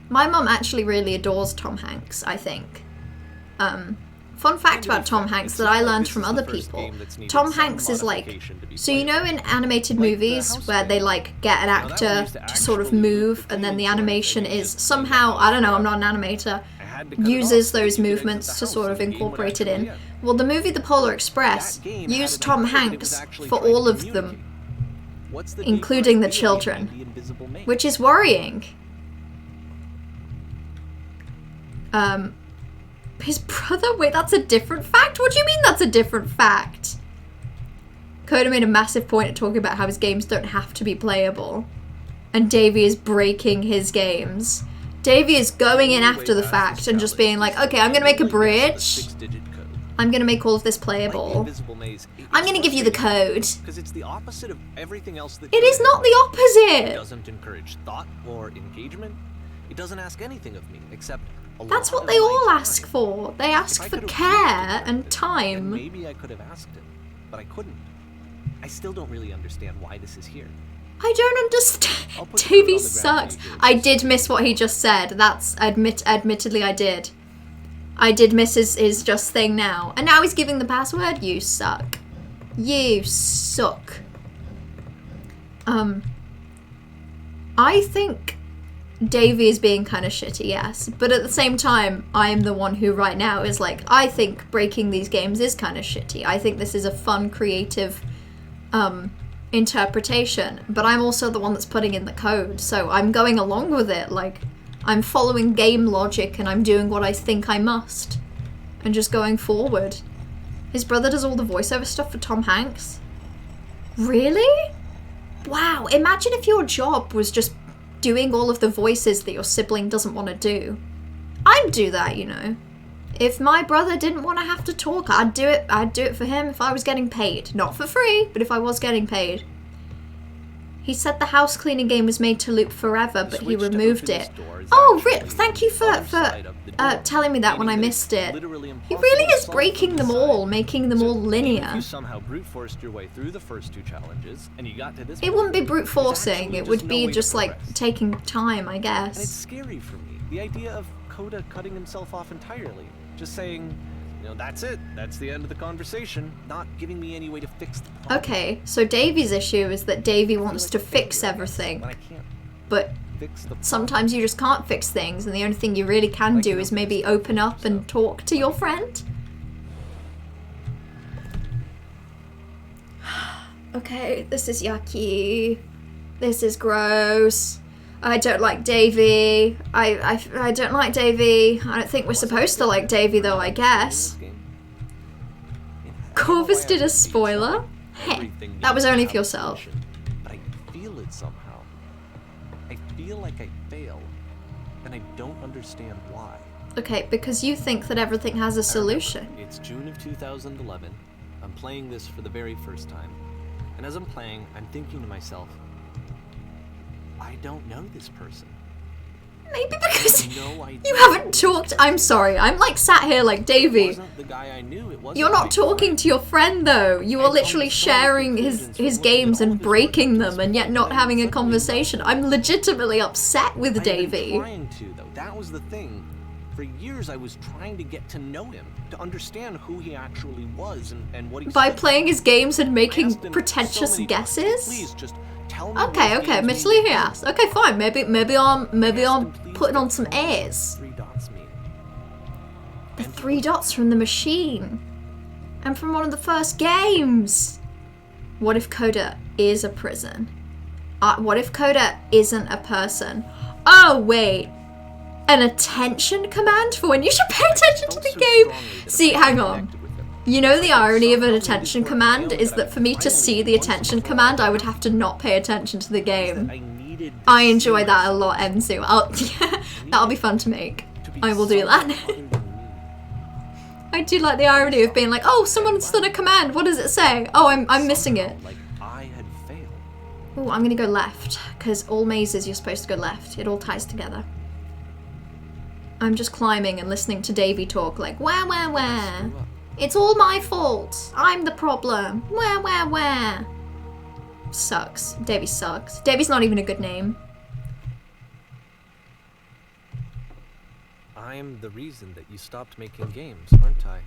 My mum actually really adores Tom Hanks, I think. Fun fact about Tom Hanks that I learned from other people. Tom Hanks is like, so you know in animated movies where they like get an actor to sort of move and then the animation is somehow, I don't know, I'm not an animator, uses those movements to sort of incorporate it in. Well, the movie The Polar Express used Tom Hanks for all of them, including the children, which is worrying. His brother? Wait, that's a different fact? What do you mean that's a different fact? Coda made a massive point at talking about how his games don't have to be playable. And Davey is breaking his games. Davey is going in after the fact and just being like, okay, I'm gonna make a bridge. I'm gonna make all of this playable. I'm gonna give you the code. Because it's the opposite of everything else that It is Coda not the It opposite. doesn't encourage thought or engagement. It doesn't ask anything of me except a That's lot what of they my all time. ask for. They If ask I for could've care really and then time. maybe I could have asked it, but I couldn't. I still don't really understand why this is here. I don't I'll understand. put the code Davey on the ground sucks. for you to I read. did miss what he just said. That's admittedly I did. I did miss his just thing now. And now he's giving the password. You suck. You suck. I think Davey is being kind of shitty, yes. But at the same time, I am the one who right now is like, I think breaking these games is kind of shitty. I think this is a fun, creative interpretation. But I'm also the one that's putting in the code. So I'm going along with it. Like, I'm following game logic and I'm doing what I think I must. And just going forward. His brother does all the voiceover stuff for Tom Hanks? Really? Wow, imagine if your job was just doing all of the voices that your sibling doesn't want to do. I'd do that, you know. If my brother didn't want to have to talk, I'd do it for him if I was getting paid. Not for free, but if I was getting paid. He said the house cleaning game was made to loop forever, but he removed it. Oh, Rip, thank you for telling me that when I missed it. He really is breaking them all, making them all If linear. you somehow brute forced your way through the first 2 challenges and you got to this It wouldn't be brute there's forcing, actually it would no be way to just like progress. taking time, I And it's guess. scary for me. The idea of Coda cutting himself off entirely. Just saying, you know, that's it. That's the end of the conversation. Not giving me any way to fix the problem. Okay, so Davey's issue is that Davey I feel wants like to a fix failure, everything, When I can't but fix the problem. sometimes you just can't fix things, and the only thing you really can Like do an is open maybe discussion, open up and so- talk to your friend. Okay, this is yucky. This is gross. I don't like Davey. I don't like Davey. I don't think we're What's supposed to like Davey though, I guess. in this game? Corvus did a spoiler? Heh, that was only for yourself. But I feel it somehow. I feel like I fail, and I don't understand why. Okay, because you think that everything has a solution. It's June of 2011. I'm playing this for the very first time. And as I'm playing, I'm thinking to myself, I don't know this person. Maybe because No idea. you haven't talked. I'm sorry. I'm like sat here like, It Davey, wasn't the guy I knew. It wasn't you're not my talking friend. to your friend though. You are literally sharing his games and breaking them and yet not having a conversation. I'm legitimately upset with I've been Davey. trying to, though. That was the thing. For years, I was trying to get to know him, to understand who he actually was and what he By stood playing his games and for. I making asked him pretentious so many times, guesses? Please, just tell me Okay, what okay, games admittedly mean he to you." asked. Okay, fine. Maybe I'm I asked him, "Please, putting on just some tell me what airs. 3 dots mean." The 3 dots from the machine. And from one of the first games. What if Coda is a prison? What if Coda isn't a person? Oh, wait. An attention command for when you should pay attention to felt the so game? strongly that See, if I hang on. connected with him, You know the irony of an somehow attention this worked on my command own, is that that for me to finally, see the once attention before command, I I would have to not pay attention to the game. I needed I enjoy that a lot, Enzu. That'll be fun to make. I will do that. I do like the irony of being like, oh, someone's done a command. What does it say? Oh, I'm missing it. Like I had failed. Oh, I'm gonna go left because all mazes you're supposed to go left. It all ties together. I'm just climbing and listening to Davey talk like, where? Screw up. It's all my fault. I'm the problem. Where? Sucks. Davey sucks. Davey's not even a good name. I'm the reason that you stopped making games, aren't I?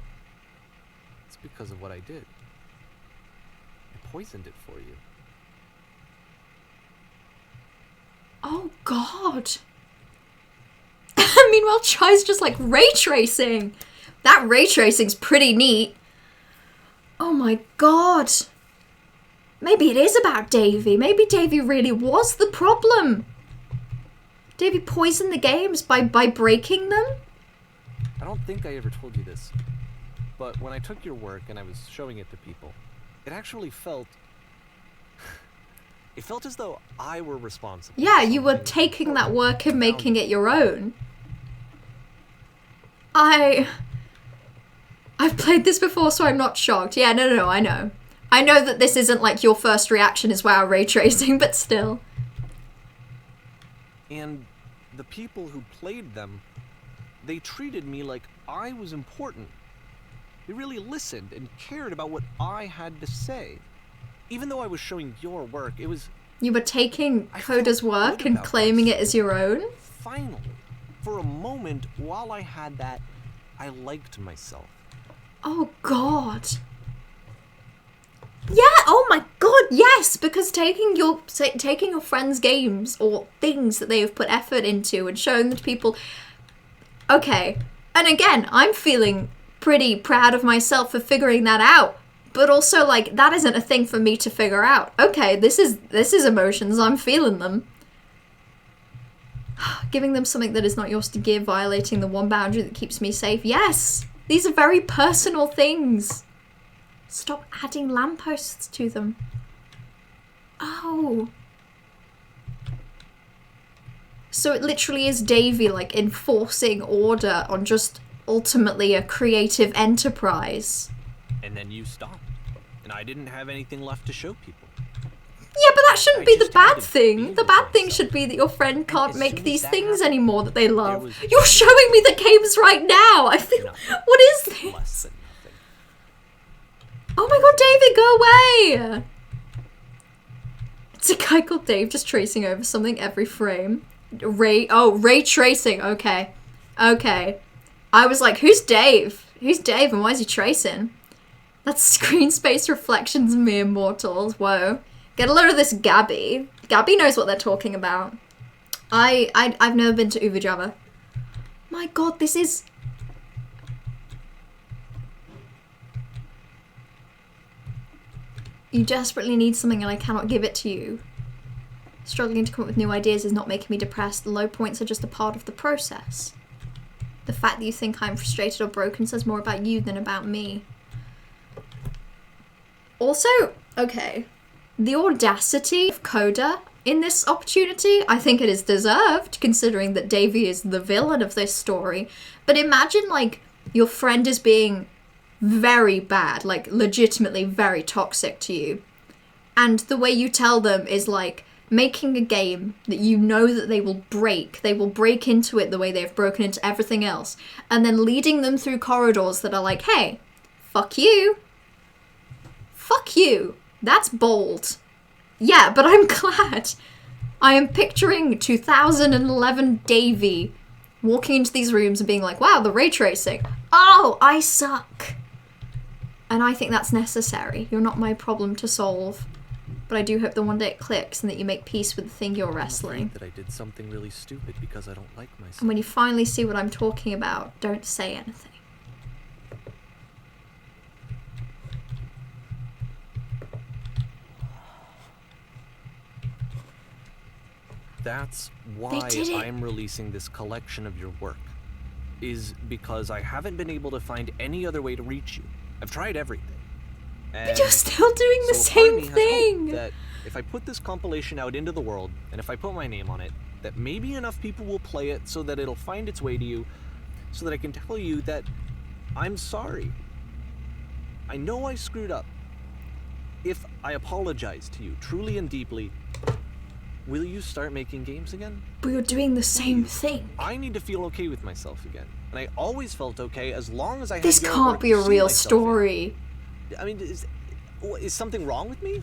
It's because of what I did. I poisoned it for you. Oh, God. Meanwhile, Chai's just like ray tracing. That ray tracing's pretty neat. Oh my God. Maybe it is about Davey. Maybe Davey really was the problem. Davey poisoned the games by breaking them? I don't think I ever told you this, but when I took your work and I was showing it to people, it actually felt... It felt as though I were responsible. Yeah, for you were something taking that important work and found making it your own. I've played this before, so I'm not shocked. Yeah, no, I know. I know that this isn't like your first reaction is wow, ray tracing, but still. And the people who played them, they treated me like I was important. They really listened and cared about what I had to say. Even though I was showing your work, it was... You were taking I felt Coda's work good and about claiming it myself. as your own? Finally, for a moment, while I had that, I liked myself. Oh, God. Yeah, oh my God, yes, because taking your friends' games or things that they have put effort into and showing them to people. Okay, and again, I'm feeling pretty proud of myself for figuring that out. But also, like, that isn't a thing for me to figure out. Okay, this is emotions, I'm feeling them. Giving them something that is not yours to give, violating the one boundary that keeps me safe. Yes! These are very personal things. Stop adding lampposts to them. Oh. So it literally is Davey, like, enforcing order on just ultimately a creative enterprise. And then you stopped. And I didn't have anything left to show people. Yeah, but that shouldn't I be the just had bad to thing. be The with bad thing myself. should be that your friend can't as make soon as these that things happened, anymore that they love. was You're showing me the games right now. I feel. Nothing. What is this? Less than nothing. Oh my God, David, go away! It's a guy called Dave just tracing over something every frame. Ray tracing. Okay. I was like, who's Dave? Who's Dave and why is he tracing? That's screen space reflections, mere mortals. Whoa. Get a load of this Gabby. Gabby knows what they're talking about. I've never been to Uva Java. My God, this is... You desperately need something and I cannot give it to you. Struggling to come up with new ideas is not making me depressed. The low points are just a part of the process. The fact that you think I'm frustrated or broken says more about you than about me. Also, okay, the audacity of Coda in this opportunity, I think it is deserved, considering that Davy is the villain of this story. But imagine, like, your friend is being very bad, like, legitimately very toxic to you. And the way you tell them is, like, making a game that you know that they will break. They will break into it the way they've broken into everything else. And then leading them through corridors that are like, hey, fuck you. Fuck you. That's bold. Yeah, but I'm glad. I am picturing 2011 Davy walking into these rooms and being like, wow, the ray tracing. Oh, I suck. And I think that's necessary. You're not my problem to solve. But I do hope that one day it clicks and that you make peace with the thing you're wrestling. That I did something really stupid because I don't like myself. And when you finally see what I'm talking about, don't say anything. That's why I'm releasing this collection of your work. Is because I haven't been able to find any other way to reach you. I've tried everything. But you're still doing the same thing! That if I put this compilation out into the world, and if I put my name on it, that maybe enough people will play it so that it'll find its way to you, so that I can tell you that I'm sorry. I know I screwed up. If I apologize to you truly and deeply, will you start making games again? But you're doing the same thing. I need to feel okay with myself again. And I always felt okay as long as I had This your can't work be to a see real myself story. in. I mean, is something wrong with me?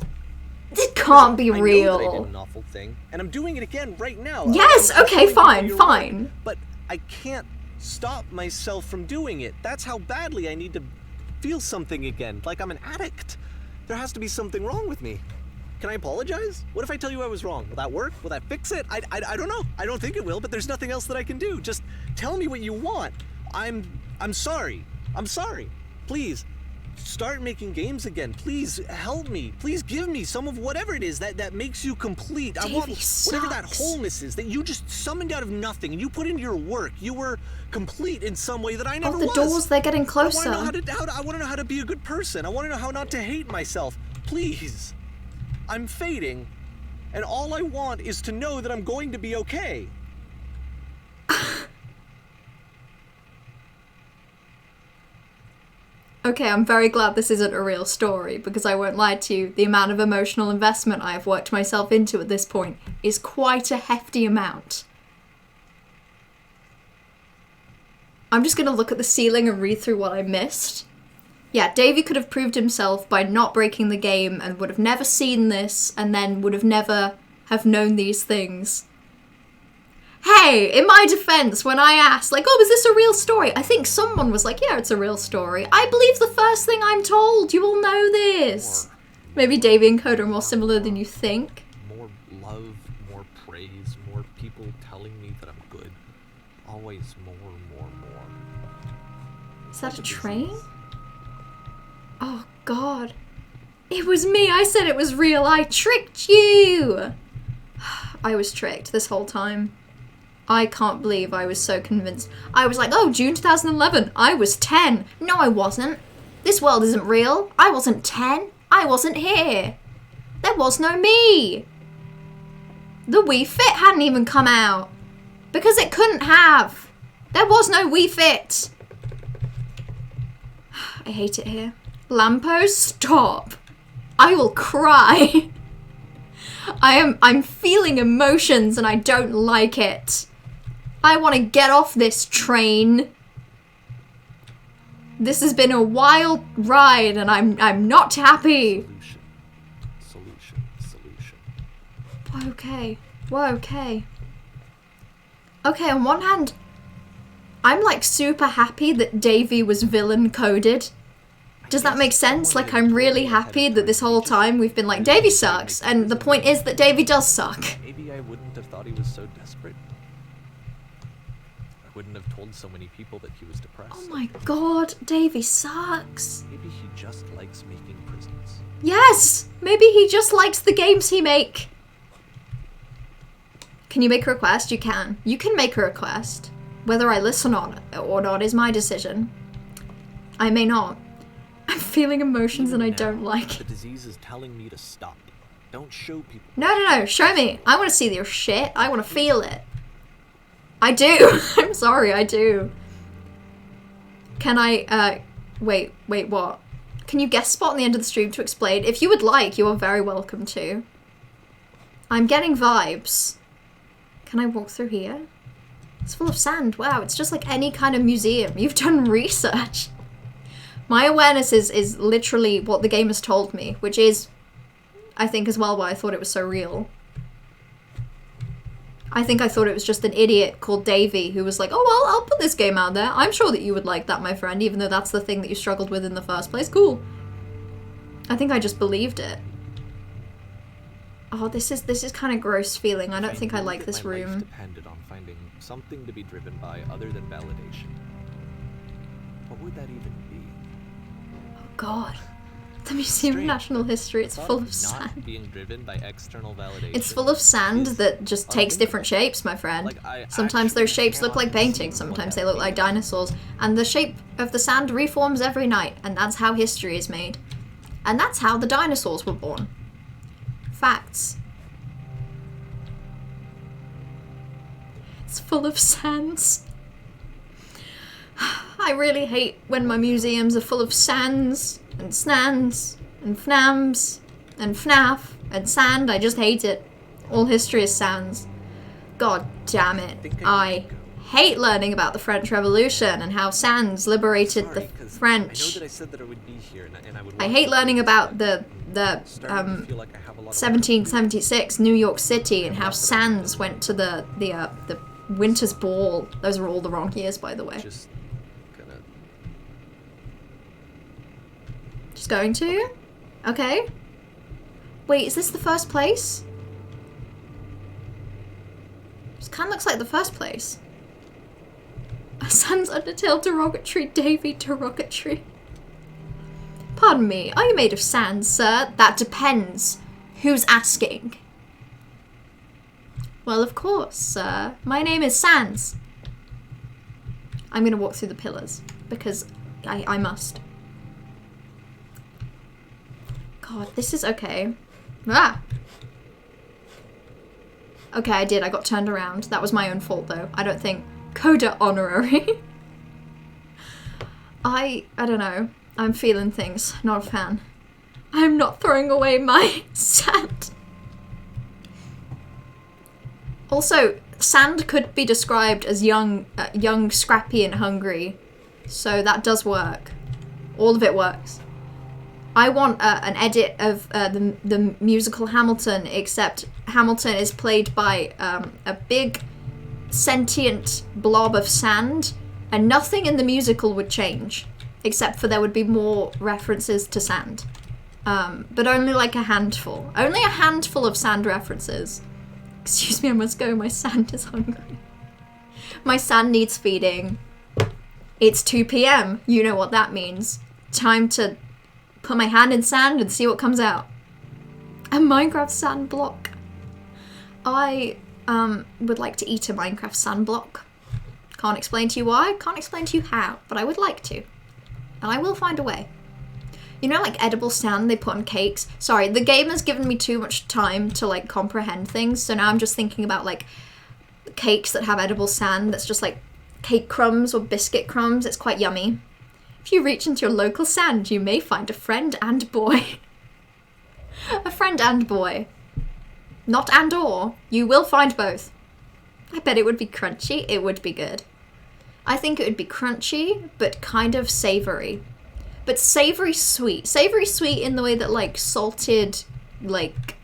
It can't be I real. know that I did an awful thing, and I'm doing it again right now. Yes, okay, fine. But I can't stop myself from doing it. That's how badly I need to feel something again, like I'm an addict. There has to be something wrong with me. Can I apologize? What if I tell you I was wrong? Will that work? Will that fix it? I don't know. I don't think it will, but there's nothing else that I can do. Just tell me what you want. I'm sorry. I'm sorry. Please, start making games again. Please help me. Please give me some of whatever it is that makes you complete. I want whatever that wholeness is that you just summoned out of nothing and you put into your work. You were complete in some way that I never was. Oh, the doors, they're getting closer. I want to know how to be a good person. I want to know how not to hate myself. Please. I'm fading, and all I want is to know that I'm going to be okay. Okay, I'm very glad this isn't a real story, because I won't lie to you, the amount of emotional investment I have worked myself into at this point is quite a hefty amount. I'm just going to look at the ceiling and read through what I missed. Yeah, Davy could have proved himself by not breaking the game and would have never seen this and then would have never have known these things. Hey, in my defense, when I asked, like, oh, is this a real story? I think someone was like, yeah, it's a real story. I believe the first thing I'm told. You all know this. Maybe Davy and Coda are more similar than you think. More love, more praise, more people telling me that I'm good. Always more. Is that a train? Oh, God. It was me. I said it was real. I tricked you. I was tricked this whole time. I can't believe I was so convinced. I was like, oh, June 2011. I was 10. No, I wasn't. This world isn't real. I wasn't 10. I wasn't here. There was no me. The Wii Fit hadn't even come out. Because it couldn't have. There was no Wii Fit. I hate it here. Lamppost, stop. I will cry. I'm feeling emotions and I don't like it. I want to get off this train. This has been a wild ride and I'm not happy. Solution. We're okay. Okay, on one hand, I'm like super happy that Davy was villain coded. Does that make sense? Like, I'm really happy that this whole time we've been like, Davy sucks, and the point is that Davy does suck. Maybe I wouldn't have thought he was so desperate. I wouldn't have told so many people that he was depressed. Oh my god, Davy sucks. Maybe he just likes making prisons. Yes! Maybe he just likes the games he make. Can you make a request? You can. You can make a request. Whether I listen or not is my decision. I may not. I'm feeling emotions Even and I now, don't like The it. disease is telling me to stop. Don't show people. No, show me. I want to see your shit. I want to feel it. I do. I'm sorry, I do. Can I, wait, what? Can you guest spot on the end of the stream to explain? If you would like, you are very welcome to. I'm getting vibes. Can I walk through here? It's full of sand. Wow, it's just like any kind of museum. You've done research. My awareness is literally what the game has told me, which is, I think as well why I thought it was so real. I think I thought it was just an idiot called Davey who was like, oh well, I'll put this game out there. I'm sure that you would like that, my friend, even though that's the thing that you struggled with in the first place. Cool. I think I just believed it. Oh, this is kind of gross feeling. I don't think I knew like that this my life room. depended on finding something to be driven by other than validation. What would that even be? Oh god. The Museum of Strange, National History, it's Thought full of of not sand. being driven by external validation. It's full of sand is that just takes unthinkable. different shapes, my friend. Like, I Sometimes those actually shapes look like cannot conceive paintings, of what sometimes that they look would like be. dinosaurs. And the shape of the sand reforms every night, and that's how history is made. And that's how the dinosaurs were born. Facts. It's full of sands. I really hate when my museums are full of sands, and snans, and fnams, and fnaf, and sand. I just hate it. All history is sands. God damn it. I hate learning about the French Revolution and how sands liberated the Sorry, 'cause I know French. that I said that I would be here, and I would. I love hate to learning do about this, the but starting to feel like I have a lot of work to do. 1776 New York City and how sands went to the Winter's Ball. Those are all the wrong years, by the way. Just gonna. Just going to? Okay. Wait, is this the first place? This kind of looks like the first place. Sans Undertale derogatory, Davy derogatory. Pardon me, are you made of sand, sir? That depends. Who's asking? Well, of course, sir. My name is Sans. I'm gonna walk through the pillars because I must. God, this is okay. Ah! Okay, I did. I got turned around. That was my own fault, though. I don't think. Coda honorary. I don't know. I'm feeling things. Not a fan. I'm not throwing away my sand. Also, sand could be described as young, scrappy, and hungry. So that does work. All of it works. I want an edit of the musical Hamilton, except Hamilton is played by a big sentient blob of sand, and nothing in the musical would change, except for there would be more references to sand. But only like a handful. Only a handful of sand references. Excuse me, I must go. My sand is hungry. My sand needs feeding. It's 2 p.m. You know what that means. Time to put my hand in sand and see what comes out. A Minecraft sand block. I would like to eat a Minecraft sand block. Can't explain to you why, can't explain to you how, but I would like to. And I will find a way. You know, like edible sand they put on cakes? Sorry, the game has given me too much time to like comprehend things, so now I'm just thinking about like cakes that have edible sand that's just like cake crumbs or biscuit crumbs. It's quite yummy. If you reach into your local sand, you may find a friend and boy. A friend and boy. Not and or. You will find both. I bet it would be crunchy. It would be good. I think it would be crunchy, but kind of savory. But savory sweet. Savory sweet in the way that like salted like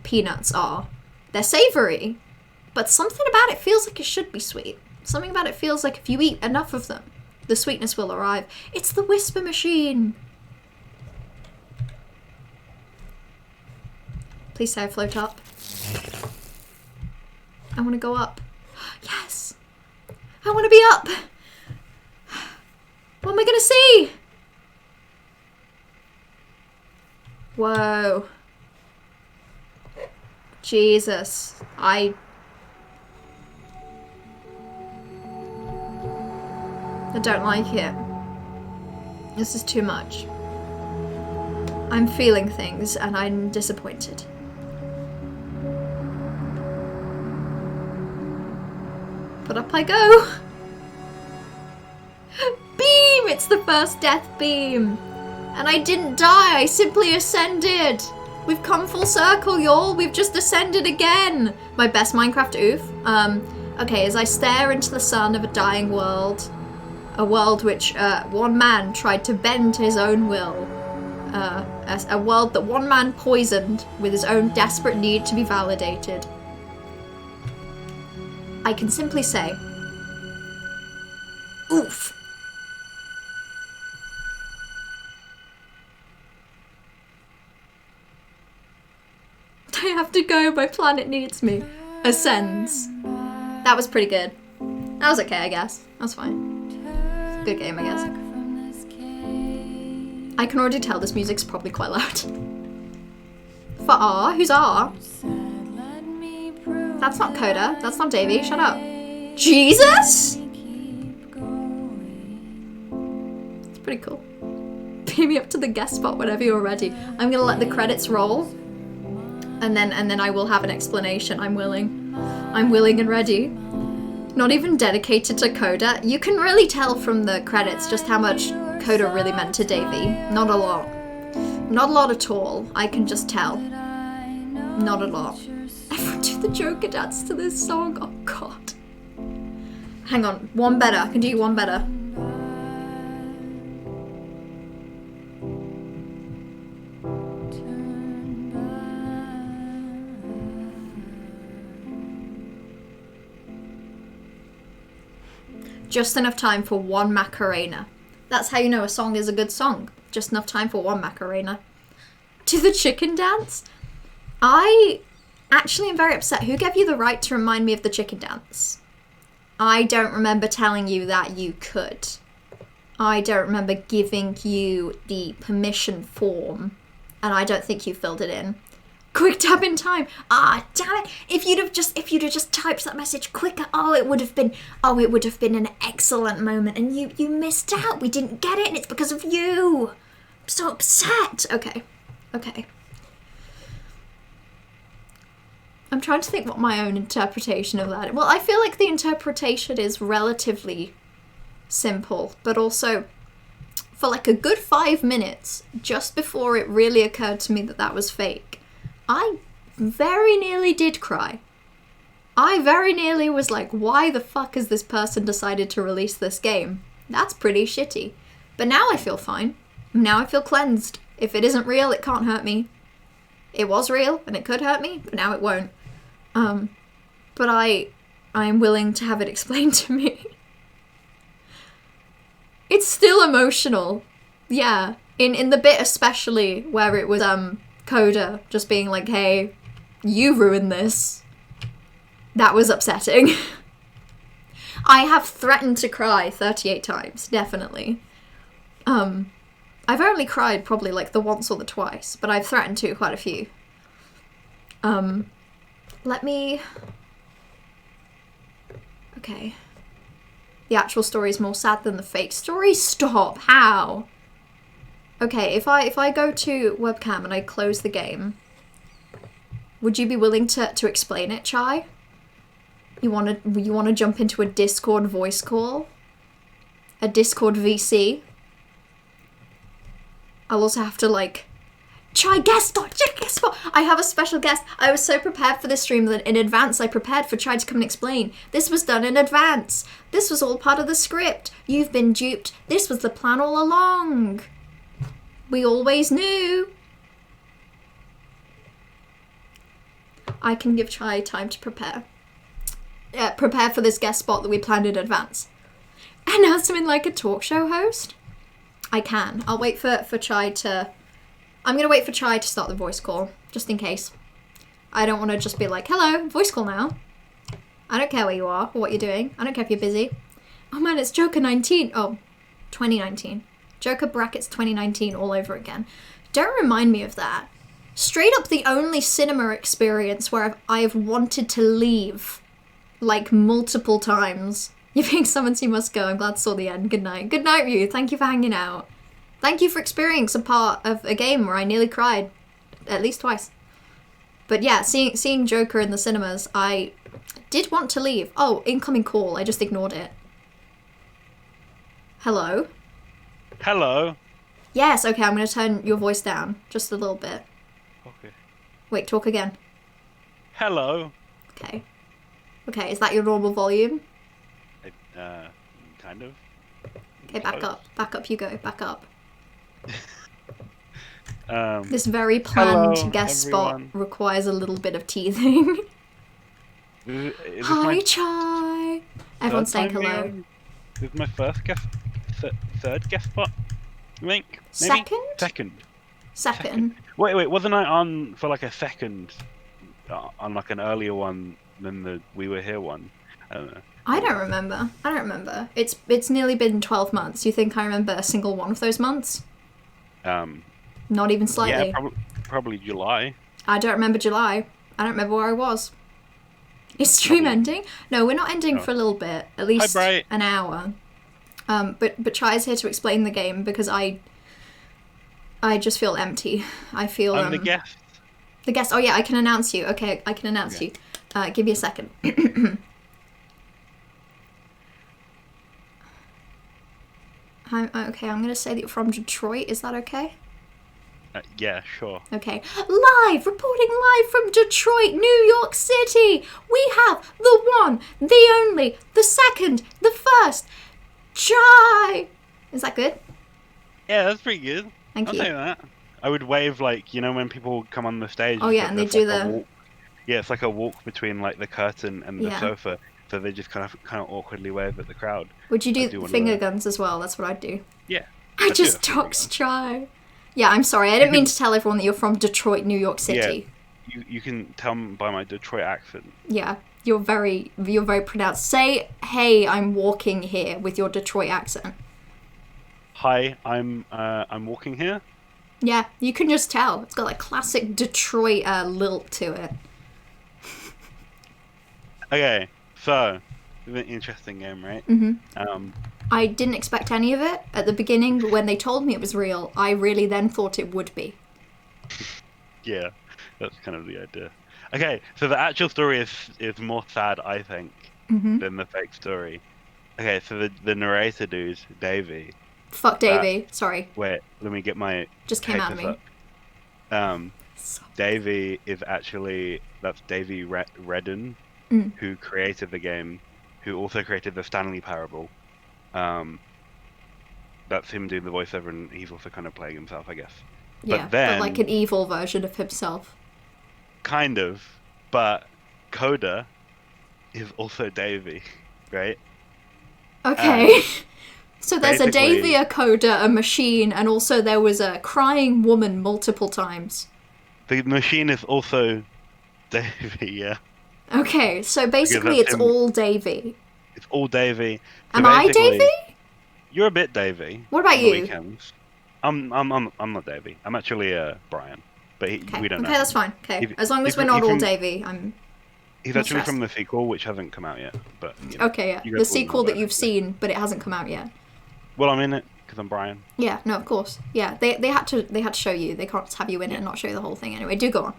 peanuts are. They're savory, but something about it feels like it should be sweet. Something about it feels like if you eat enough of them, the sweetness will arrive. It's the Whisper Machine. Please say I float up. I want to go up. Yes. I want to be up. What am I going to see? Whoa. Jesus. I don't like it. This is too much. I'm feeling things and I'm disappointed. But up I go. Beam! It's the first death beam. And I didn't die, I simply ascended. We've come full circle, y'all. We've just ascended again. My best Minecraft oof. Okay, as I stare into the sun of a dying world, a world which one man tried to bend to his own will, a world that one man poisoned with his own desperate need to be validated, I can simply say, oof. I have to go, my planet needs me. Ascends. That was pretty good. That was okay, I guess. That was fine. Good game, I guess. I can already tell this music's probably quite loud. For R? Who's R? That's not Coda. That's not Davey. Shut up. Jesus? It's pretty cool. Beam me up to the guest spot whenever you're ready. I'm gonna let the credits roll. And then I will have an explanation. I'm willing. I'm willing and ready. Not even dedicated to Coda. You can really tell from the credits just how much Coda really meant to Davey. Not a lot. Not a lot at all. I can just tell. Not a lot. Everyone do the Joker dance to this song. Oh god. Hang on. One better. I can do one better. Just enough time for one Macarena. That's how you know a song is a good song. Just enough time for one Macarena. To the chicken dance? I actually am very upset. Who gave you the right to remind me of the chicken dance? I don't remember telling you that you could. I don't remember giving you the permission form. And I don't think you filled it in. Quick tap in time. Ah, damn it. If you'd have just typed that message quicker, it would have been an excellent moment. And you missed out. We didn't get it and it's because of you. I'm so upset. Okay. I'm trying to think what my own interpretation of that. Well, I feel like the interpretation is relatively simple, but also for like a good 5 minutes, just before it really occurred to me that that was fake, I very nearly did cry. I very nearly was like, why the fuck has this person decided to release this game? That's pretty shitty. But now I feel fine. Now I feel cleansed. If it isn't real, it can't hurt me. It was real and it could hurt me, but now it won't. But I am willing to have it explained to me. It's still emotional. Yeah. In the bit especially where it was Coda just being like, hey, you ruined this. That was upsetting. I have threatened to cry 38 times, definitely. I've only cried probably like the once or the twice, but I've threatened to quite a few. Let me... Okay. The actual story is more sad than the fake story? Stop! How? Okay, if I go to webcam and I close the game, would you be willing to explain it, Chai? You wanna jump into a Discord voice call? A Discord VC? I'll also have to like... Chai, guest spot! I have a special guest. I was so prepared for this stream that in advance I prepared for Chai to come and explain. This was done in advance. This was all part of the script. You've been duped. This was the plan all along. We always knew. I can give Chai time to prepare. Prepare for this guest spot that we planned in advance. Announce him in like a talk show host? I can. I'll wait for Chai to... I'm going to wait for Chai to start the voice call, just in case. I don't want to just be like, hello, voice call now. I don't care where you are or what you're doing. I don't care if you're busy. Oh man, it's Joker 19. Oh, 2019. Joker brackets 2019 all over again. Don't remind me of that. Straight up the only cinema experience where I have wanted to leave, like, multiple times. You're being summoned, so you must go. I'm glad to saw the end. Good night. Good night, Ryu. Thank you for hanging out. Thank you for experiencing a part of a game where I nearly cried at least twice. But yeah, seeing Joker in the cinemas, I did want to leave. Oh, incoming call. I just ignored it. Hello? Hello. Yes, okay, I'm going to turn your voice down just a little bit. Okay. Wait, talk again. Hello. Okay. Okay, is that your normal volume? Kind of. Okay, back Close. up. Back up you go. Back up. Um, This very planned Hello, guest everyone. spot requires a little bit of teething. is this Hi, my Chai! Everyone's saying third time being hello. on? This is my first guest, third guest spot. I think. Maybe? Second? Second. Second. Wait, wasn't I on for like a second, on like an earlier one than the We Were Here one? I don't know. I don't remember. It's nearly been 12 months. You think I remember a single one of those months? Not even slightly. Yeah, probably July. I don't remember July. I don't remember where I was. Is stream ending? No, we're not ending for a little bit. At least Bright. an hour. But Chai's here to explain the game because I just feel empty. I feel I'm the guest. The guest. Oh yeah, I can announce you. Okay, I can announce you. Give me a second. Okay, I'm gonna say that you're from Detroit. Is that okay? Yeah, sure. Okay. Reporting live from Detroit, New York City. We have the one, the only, the second, the first, Chai. Is that good? Yeah, that's pretty good. Thank I'll you. say that. I would wave like, you know, when people come on the stage. Oh, yeah, and they there's do like a the- walk. Yeah, it's like a walk between like the curtain and the Yeah. sofa, so they just kind of awkwardly wave at the crowd. Would you I do, do wanna finger learn. guns as well? That's what I'd do. Yeah. I do just a finger doxed Chai. Yeah, I'm sorry. I didn't mean to tell everyone that you're from Detroit, New York City. You can tell by my Detroit accent. Yeah, you're very pronounced. Say, "Hey, I'm walking here" with your Detroit accent. Hi, I'm walking here. Yeah, you can just tell. It's got like classic Detroit lilt to it. Okay, so it's an interesting game, right? Mm-hmm. I didn't expect any of it at the beginning, but when they told me it was real, I really then thought it would be. Yeah, that's kind of the idea. Okay, so the actual story is more sad, I think, than the fake story. Okay, so the narrator dude, Davey. Fuck Davey. Sorry, Wait, let me get my just came out of papers me. up. Davey is actually that's Davey Redden, who created the game, who also created the Stanley Parable. That's him doing the voiceover, and he's also kind of playing himself, I guess. Yeah, then- but like an evil version of himself. Kind of, but Coda is also Davey, right? Okay. So there's a basically- Davey, a coda, a machine, and also there was a crying woman multiple times. The machine is also Davey, yeah. Okay, so basically that's it's him. all Davey. It's all Davey. So Am I basically- Davey? You're a bit Davey. What about on the you? Weekends. I'm not Davey. I'm actually Brian, but Okay, we don't know. okay, that's fine. Okay, If- as long as if- we're not if all you- Davey, I'm... He's not actually stressed. from the sequel, which hasn't come out yet. But you know, Okay, yeah. you The guys will know sequel that about you've it. seen, but it hasn't come out yet. Well, I'm in it because I'm Brian. Yeah, no, of course. Yeah, they had to show you. They can't just have you in it and not show you the whole thing. Anyway, do go on.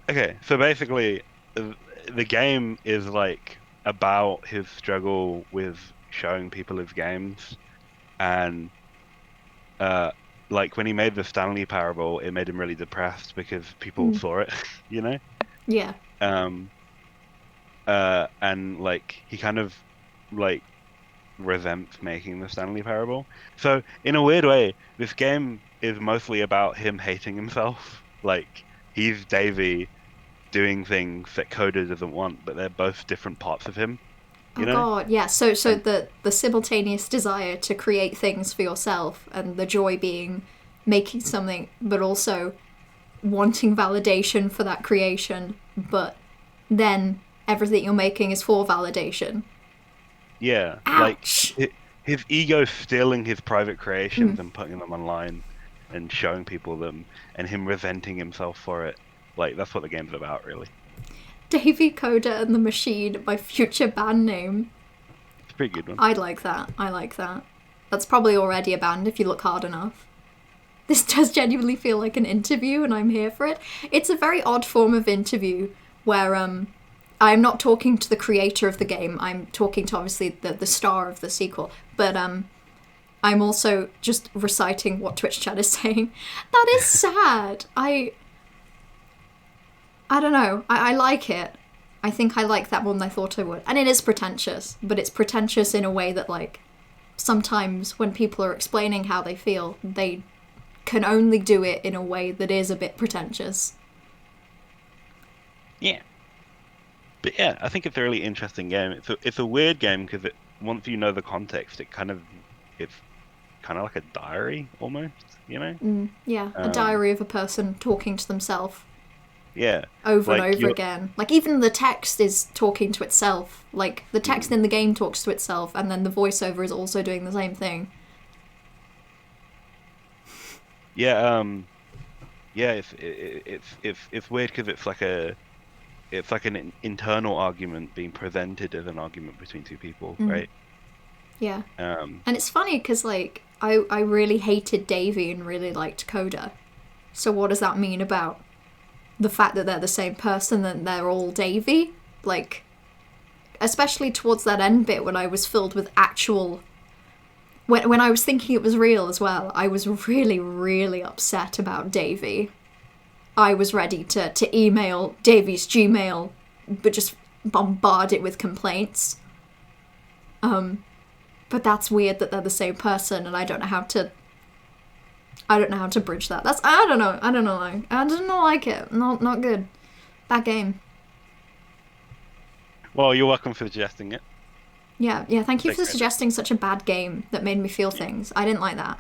Okay, so basically, the game is like about his struggle with showing people his games, and like when he made the Stanley Parable, it made him really depressed because people saw it, you know. Yeah. And like he kind of like resents making the Stanley Parable. So in a weird way, this game is mostly about him hating himself. Like he's Davey doing things that Coda doesn't want, but they're both different parts of him. Oh You know? god, yeah. So the simultaneous desire to create things for yourself and the joy being making something, but also wanting validation for that creation, but then everything you're making is for validation. Yeah, Ouch. like his ego stealing his private creations and putting them online and showing people them, and him resenting himself for it. Like that's what the game's about, really. Davey Coda and the Machine, my future band name. It's a pretty good one. I like that. That's probably already a band if you look hard enough. this does genuinely feel like an interview and I'm here for it. It's a very odd form of interview where I'm not talking to the creator of the game. I'm talking to obviously the star of the sequel, but I'm also just reciting what Twitch chat is saying. That is sad. I don't know. I like it. I think I like that more than I thought I would. And it is pretentious, but it's pretentious in a way that, like, sometimes when people are explaining how they feel, they can only do it in a way that is a bit pretentious. Yeah. But yeah, I think it's a really interesting game. It's a weird game because once you know the context, it's kind of like a diary almost, you know? Yeah, a diary of a person talking to themselves. Yeah. Over and over again. Like, even the text is talking to itself. Like, the text in the game talks to itself, and then the voiceover is also doing the same thing. Yeah, it's weird because it's like an internal argument being presented as an argument between two people, right? Yeah. And it's funny because, like, I really hated Davy and really liked Coda. So what does that mean about the fact that they're the same person and they're all Davy? Like, especially towards that end bit when I was filled with actual... When I was thinking it was real as well, I was really, really upset about Davy. I was ready to email Davy's Gmail, but just bombard it with complaints. But that's weird that they're the same person, and I don't know how to bridge that. I don't know. I didn't like it. Not good. Bad game. Well, you're welcome for suggesting it. Yeah. Thank you for suggesting such a bad game that made me feel things. I didn't like that.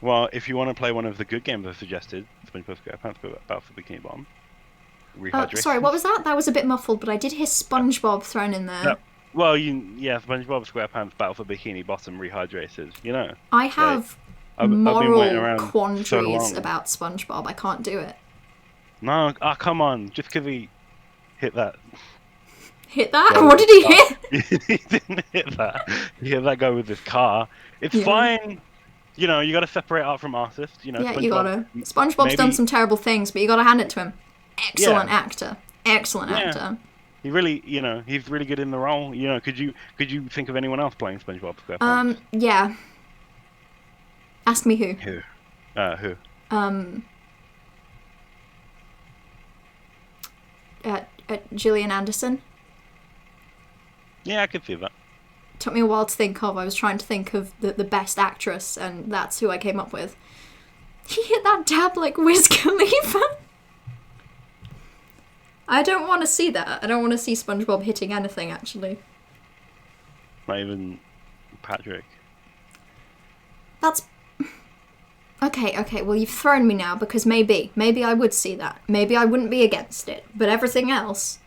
Well, if you want to play one of the good games I suggested, SpongeBob SquarePants, Battle for Bikini Bottom. Rehydration. Sorry, what was that? That was a bit muffled, but I did hear SpongeBob thrown in there. No. Well, SpongeBob SquarePants, Battle for Bikini Bottom, Rehydrated. You know. I have I've been moral waiting around quandaries so long. about SpongeBob. I can't do it. No, come on, just because he hit that. Hit that? What did he hit? He didn't hit that. He hit that guy with his car. It's fine. You know, you got to separate art from artist. You know. Yeah, SpongeBob, you gotta. SpongeBob's done some terrible things, but you gotta hand it to him. Excellent Yeah. actor. Excellent actor. He really, he's really good in the role. You know, could you think of anyone else playing SpongeBob SquarePants? Yeah. Ask me who. Who? Who? Gillian Anderson. Yeah, I could see that. Took me a while to think of. I was trying to think of the best actress, and that's who I came up with. He hit that dab like Wiz Khalifa. I don't want to see that. I don't want to see SpongeBob hitting anything, actually. Not even Patrick. That's... Okay, well, you've thrown me now, because maybe I would see that. Maybe I wouldn't be against it. But everything else...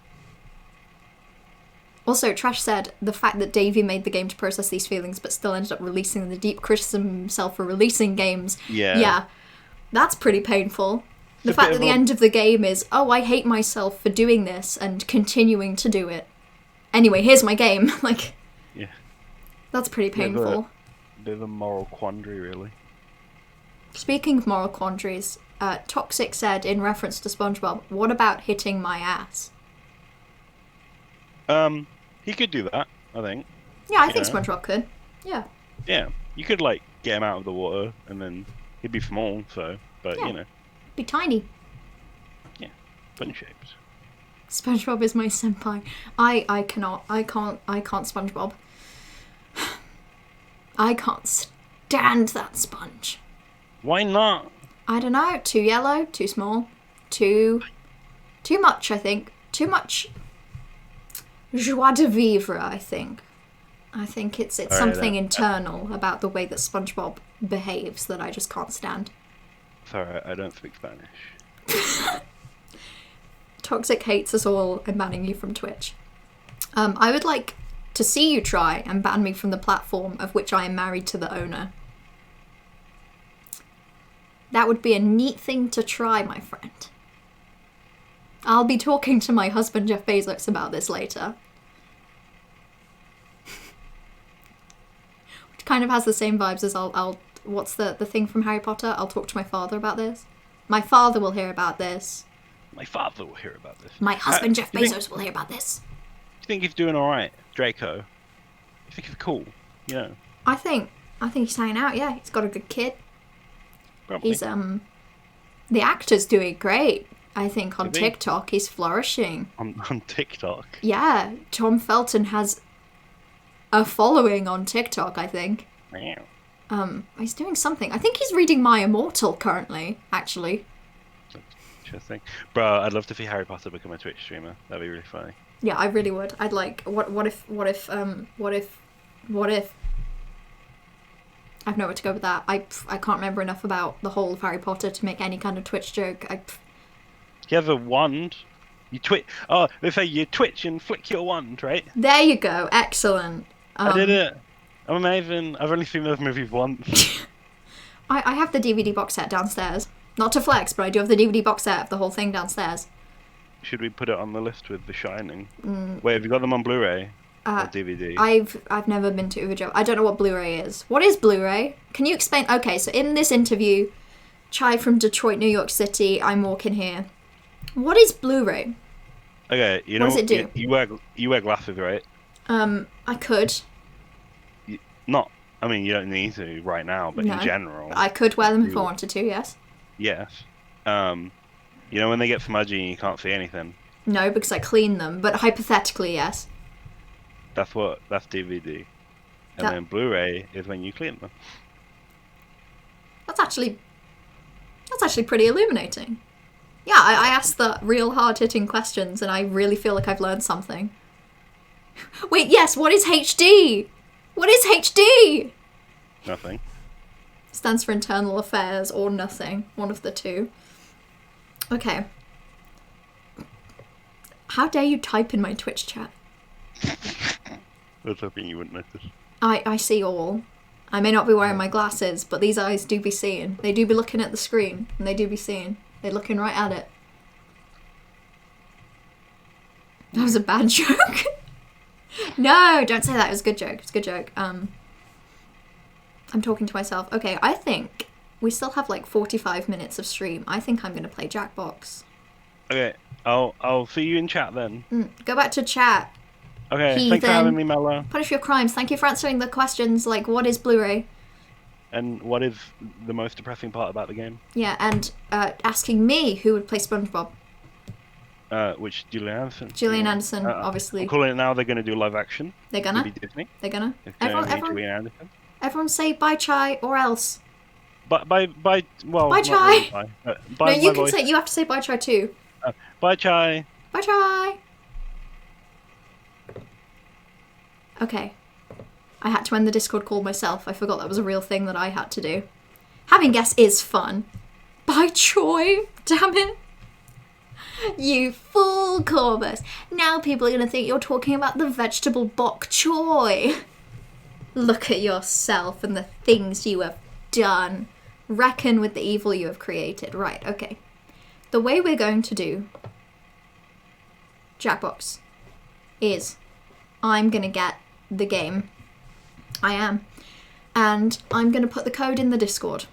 Also, Trash said, the fact that Davey made the game to process these feelings, but still ended up releasing the deep criticism of himself for releasing games. Yeah. That's pretty painful. The fact that the end of the game is, oh, I hate myself for doing this and continuing to do it. Anyway, here's my game. Like, yeah, that's pretty painful. Bit of a moral quandary, really. Speaking of moral quandaries, Toxic said in reference to SpongeBob, what about hitting my ass? He could do that, I think. Yeah, I think SpongeBob could. Yeah. Yeah, you could, like, get him out of the water, and then he'd be small, so, but, Yeah. Be tiny. Yeah, fun shapes. SpongeBob is my senpai. I can't SpongeBob. I can't stand that sponge. Why not? I don't know, too yellow, too small, too much, I think. Too much joie de vivre, I think. I think it's something internal about the way that SpongeBob behaves that I just can't stand. Sorry, I don't speak Spanish. Toxic hates us all and banning you from Twitch. I would like to see you try and ban me from the platform of which I am married to the owner. That would be a neat thing to try, my friend. I'll be talking to my husband Jeff Bezos about this later. Which kind of has the same vibes as I'll what's the thing from Harry Potter? I'll talk to my father about this. My father will hear about this. My father will hear about this. My husband, Jeff you think- Bezos, will hear about this. Do you think he's doing all right, Draco? You think he's cool? You know, I think he's hanging out. Yeah, he's got a good kid. probably. He's the actor's doing great. I think on Is he? TikTok he's flourishing. on TikTok. Yeah, Tom Felton has a following on TikTok, I think. Wow. He's doing something. I think he's reading My Immortal currently, actually. Interesting. Bro, I'd love to see Harry Potter become a Twitch streamer. That'd be really funny. Yeah, I really would. I'd like what if I've nowhere to go with that. I can't remember enough about the whole of Harry Potter to make any kind of Twitch joke. You have a wand. You twitch. Oh, they say you twitch and flick your wand, right? There you go. Excellent. I did it. I'm amazing. I've only seen those movies once. I have the DVD box set downstairs. Not to flex, but I do have the DVD box set of the whole thing downstairs. Should we put it on the list with The Shining? Wait, have you got them on Blu-ray or DVD? I've never been to Uvajo. I don't know what Blu-ray is. What is Blu-ray? Can you explain? Okay, so in this interview, Chai from Detroit, New York City, I'm walking here. What is Blu-ray? Okay, you What know does it do? You wear glasses, right? I could. Not. I mean, you don't need to right now, but No. in general, I could wear them if I You- wanted to, yes. yes. You know when they get smudgy and you can't see anything. No, because I clean them, but hypothetically, yes. That's DVD. And That- then Blu-ray is when you clean them. That's actually pretty illuminating. Yeah, I asked the real hard-hitting questions, and I really feel like I've learned something. Wait, yes, what is HD? What is HD? Nothing. Stands for Internal Affairs or nothing. One of the two. Okay. How dare you type in my Twitch chat? I was hoping you wouldn't notice. I see all. I may not be wearing my glasses, but these eyes do be seeing. They do be looking at the screen, and they do be seeing. They're looking right at it. That was a bad joke. No, don't say that. It was a good joke. It's a good joke. I'm talking to myself. Okay, I think we still have like 45 minutes of stream. I think I'm gonna play Jackbox. Okay, I'll see you in chat then. Go back to chat. Okay, thanks Heathen. for having me, Mello. Punish your crimes. Thank you for answering the questions like what is Blu-ray? And what is the most depressing part about the game? Yeah, and asking me who would play SpongeBob. Which Gillian Anderson. Gillian Anderson, obviously. I'm calling it now. They're going to do live action. They're gonna. Maybe Disney. They're gonna. It's going to be Everyone, Gillian Anderson. everyone say bye Chai or else. Well, Bye, not Chai. really bye. Bye, No, you my can voice. say. You have to say bye Chai too. Bye, Chai. Bye Chai. Okay. I had to end the Discord call myself. I forgot that was a real thing that I had to do. Having guests is fun. Bye Choi. Damn it. You fool, Corbus. Now people are going to think you're talking about the vegetable bok choy. Look at yourself and the things you have done. Reckon with the evil you have created. Right, okay. The way we're going to do Jackbox is I'm going to get the game. I am. And I'm going to put the code in the Discord.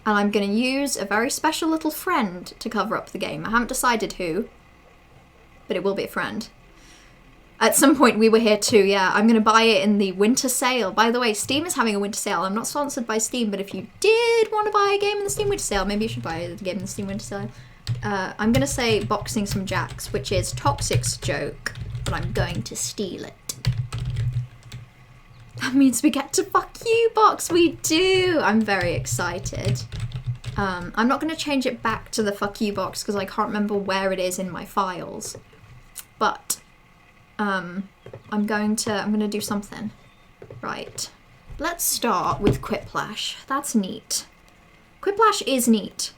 And I'm going to use a very special little friend to cover up the game. I haven't decided who, but it will be a friend. At some point we were here too, yeah. I'm going to buy it in the winter sale. By the way, Steam is having a winter sale. I'm not sponsored by Steam, but if you did want to buy a game in the Steam winter sale, maybe you should buy a game in the Steam winter sale. I'm going to say boxing some jacks, which is Toxic's joke, but I'm going to steal it. That means we get to fuck you box. We do. I'm very excited. I'm not going to change it back to the fuck you box because I can't remember where it is in my files. But I'm going to do something. Right. Let's start with Quiplash. That's neat. Quiplash is neat.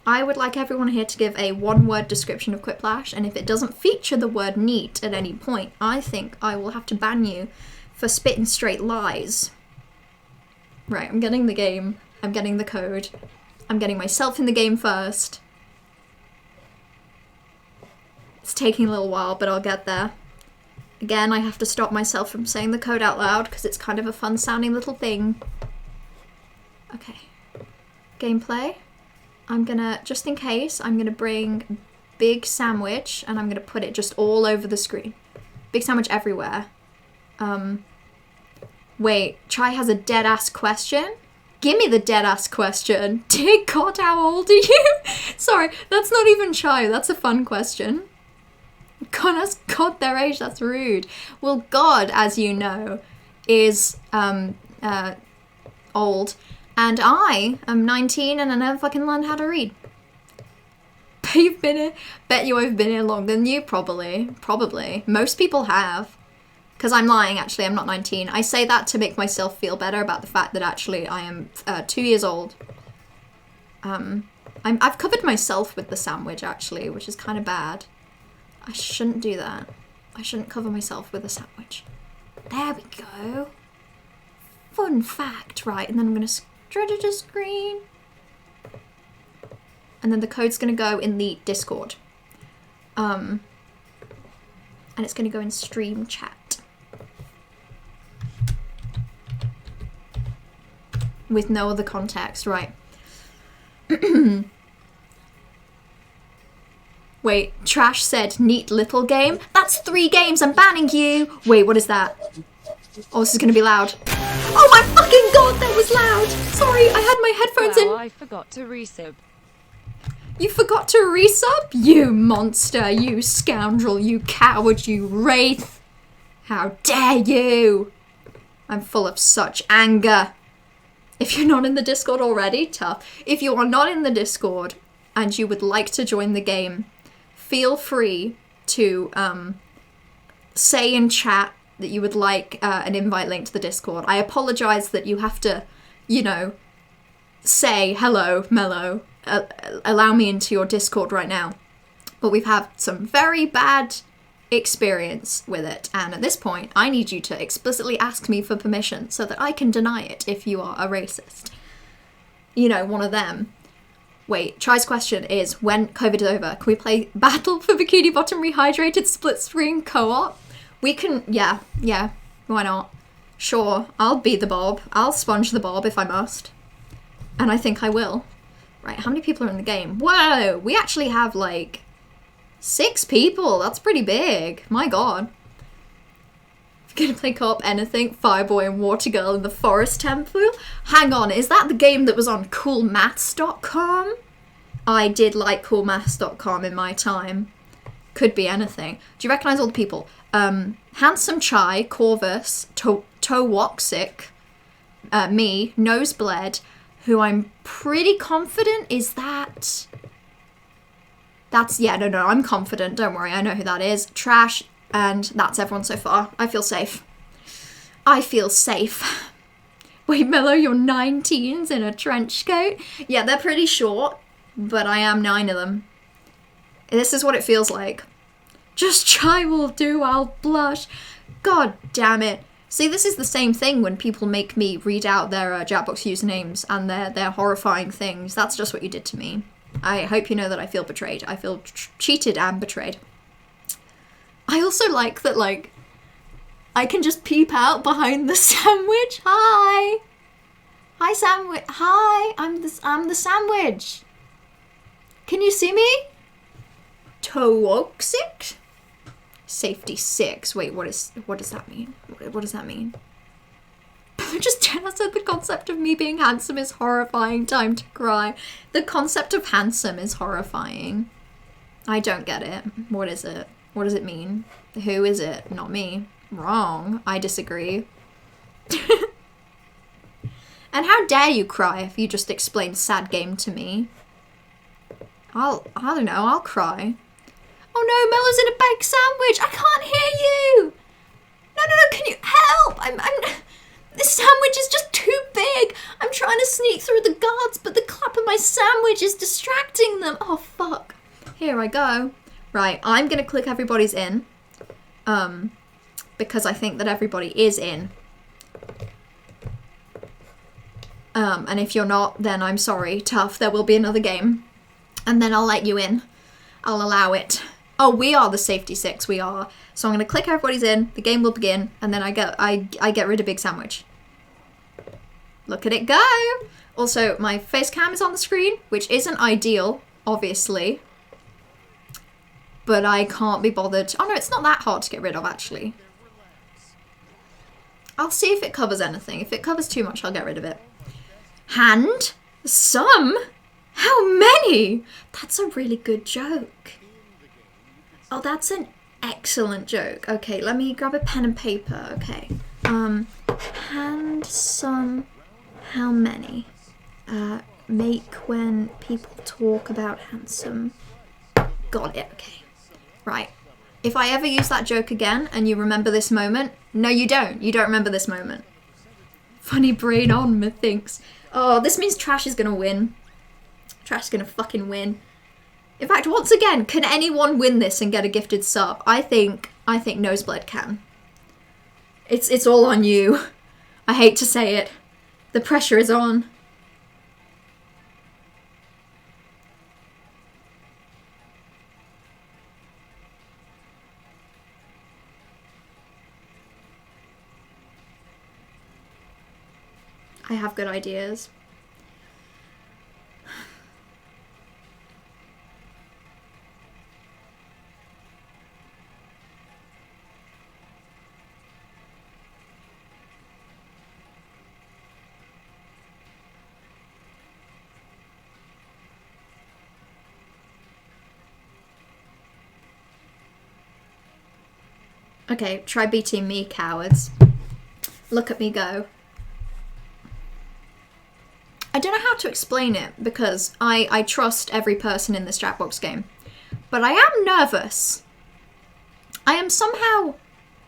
I would like everyone here to give a one-word description of Quiplash, and if it doesn't feature the word neat at any point, I think I will have to ban you for spitting straight lies. Right, I'm getting the game. I'm getting the code. I'm getting myself in the game first. It's taking a little while, but I'll get there. Again, I have to stop myself from saying the code out loud because it's kind of a fun sounding little thing. Okay. Gameplay. I'm gonna, just in case, I'm gonna bring big sandwich and I'm gonna put it just all over the screen. Big sandwich everywhere. Wait, Chai has a dead ass question? Give me the dead ass question. Dear God, how old are you? Sorry, that's not even Chai, that's a fun question. God, ask God their age, that's rude. Well, God, as you know, is old. And I am 19 and I never fucking learned how to read. Bet you've been here. Bet you I've been here longer than you, probably. Probably. Most people have. Because I'm lying, actually, I'm not 19. I say that to make myself feel better about the fact that actually I am 2 years old. I've covered myself with the sandwich, actually, which is kind of bad. I shouldn't do that. I shouldn't cover myself with a sandwich. There we go. Fun fact, right, and then I'm going to strategy screen. And then the code's going to go in the Discord. And it's going to go in stream chat. With no other context, right. Wait, Trash said neat little game. That's 3 games, I'm banning you. Wait, what is that? Oh, this is gonna be loud. Oh my fucking God, that was loud. Sorry, I had my headphones in. I forgot to resub. You forgot to resub? You monster, you scoundrel, you coward, you wraith. How dare you? I'm full of such anger. If you're not in the Discord already, tough. If you are not in the Discord and you would like to join the game, feel free to say in chat that you would like an invite link to the Discord. I apologize that you have to, you know, say, hello, Mello, allow me into your Discord right now. But we've had some very bad experience with it, and at this point I need you to explicitly ask me for permission so that I can deny it if you are a racist. You know, one of them. Wait, Chai's question is, when COVID is over, can we play Battle for Bikini Bottom Rehydrated split screen co-op? We can, yeah, why not? Sure, I'll be the Bob. I'll sponge the Bob if I must. And I think I will. Right, how many people are in the game? Whoa, we actually have like 6 people. That's pretty big. My God. Gonna play co-op anything? Fireboy and Watergirl in the Forest Temple? Hang on, is that the game that was on coolmaths.com? I did like coolmaths.com in my time. Could be anything. Do you recognise all the people? Handsome Chai, Corvus, Towoxic, me, Nosebled, who I'm pretty confident is that... Yeah, no, I'm confident, don't worry, I know who that is. Trash, and that's everyone so far. I feel safe. I feel safe. Wait, Mello, you're 19s in a trench coat? Yeah, they're pretty short, but I am 9 of them. This is what it feels like. Just Chai will do, I'll blush. God damn it. See, this is the same thing when people make me read out their Jackbox usernames and their horrifying things. That's just what you did to me. I hope you know that I feel betrayed. I feel cheated and betrayed. I also like that, like, I can just peep out behind the sandwich. Hi! Hi, sandwich. Hi, I'm the sandwich. Can you see me? Towoxic? Safety 6. Wait, what does that mean? What does that mean? Just Jenna said the concept of me being handsome is horrifying. Time to cry. The concept of handsome is horrifying. I don't get it. What is it? What does it mean? Who is it? Not me. Wrong. I disagree. And how dare you cry if you just explain sad game to me? I don't know, I'll cry. Oh no, Mella's in a baked sandwich! I can't hear you! No, can you help? This sandwich is just too big! I'm trying to sneak through the guards, but the clap of my sandwich is distracting them! Oh, fuck. Here I go. Right, I'm gonna click everybody's in. Because I think that everybody is in. And if you're not, then I'm sorry. Tough, there will be another game. And then I'll let you in. I'll allow it. Oh, we are the safety 6, we are. So I'm gonna click everybody's in, the game will begin, and then I get rid of Big Sandwich. Look at it go! Also, my face cam is on the screen, which isn't ideal, obviously. But I can't be bothered. Oh no, it's not that hard to get rid of, actually. I'll see if it covers anything. If it covers too much, I'll get rid of it. Hand? Some? How many? That's a really good joke. Oh, that's an excellent joke. Okay, let me grab a pen and paper. Okay. Hand, some, how many? Make when people talk about handsome. Got it, okay. Right. If I ever use that joke again and you remember this moment, no you don't. You don't remember this moment. Funny brain on, methinks. Oh, this means Trash is gonna win. Trash is gonna fucking win. In fact, once again, can anyone win this and get a gifted sub? I think Nosebleed can. It's all on you. I hate to say it. The pressure is on. I have good ideas. Okay, try beating me, cowards. Look at me go. I don't know how to explain it because I trust every person in this Jackbox game. But I am nervous. I am somehow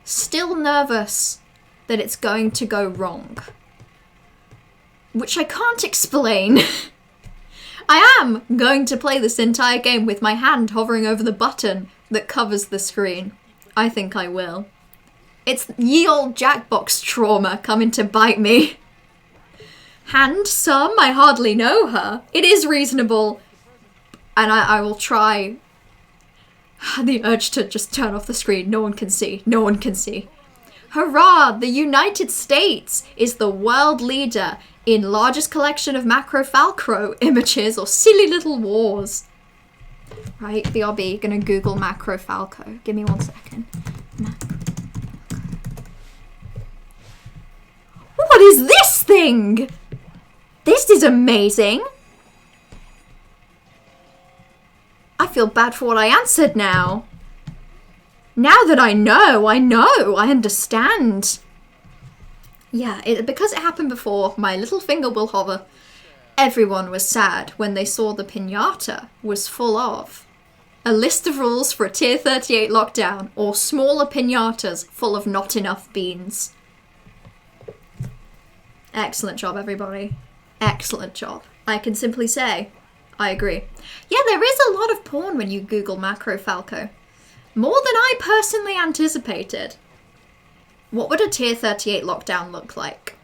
still nervous that it's going to go wrong. Which I can't explain. I am going to play this entire game with my hand hovering over the button that covers the screen. I think I will. It's ye old Jackbox trauma coming to bite me. Hand some, I hardly know her. It is reasonable. And I will try. The urge to just turn off the screen. No one can see. No one can see. Hurrah! The United States is the world leader in largest collection of macrofalcro images or silly little wars. Right, BRB, gonna Google macrofalco. Give me 1 second. What is this thing? This is amazing. I feel bad for what I answered now. Now that I know, I understand. Yeah, because it happened before, my little finger will hover. Everyone was sad when they saw the piñata was full of a list of rules for a tier 38 lockdown or smaller piñatas full of not enough beans. Excellent job, everybody. Excellent job. I can simply say, I agree. Yeah, there is a lot of porn when you Google macrofalco. More than I personally anticipated. What would a tier 38 lockdown look like?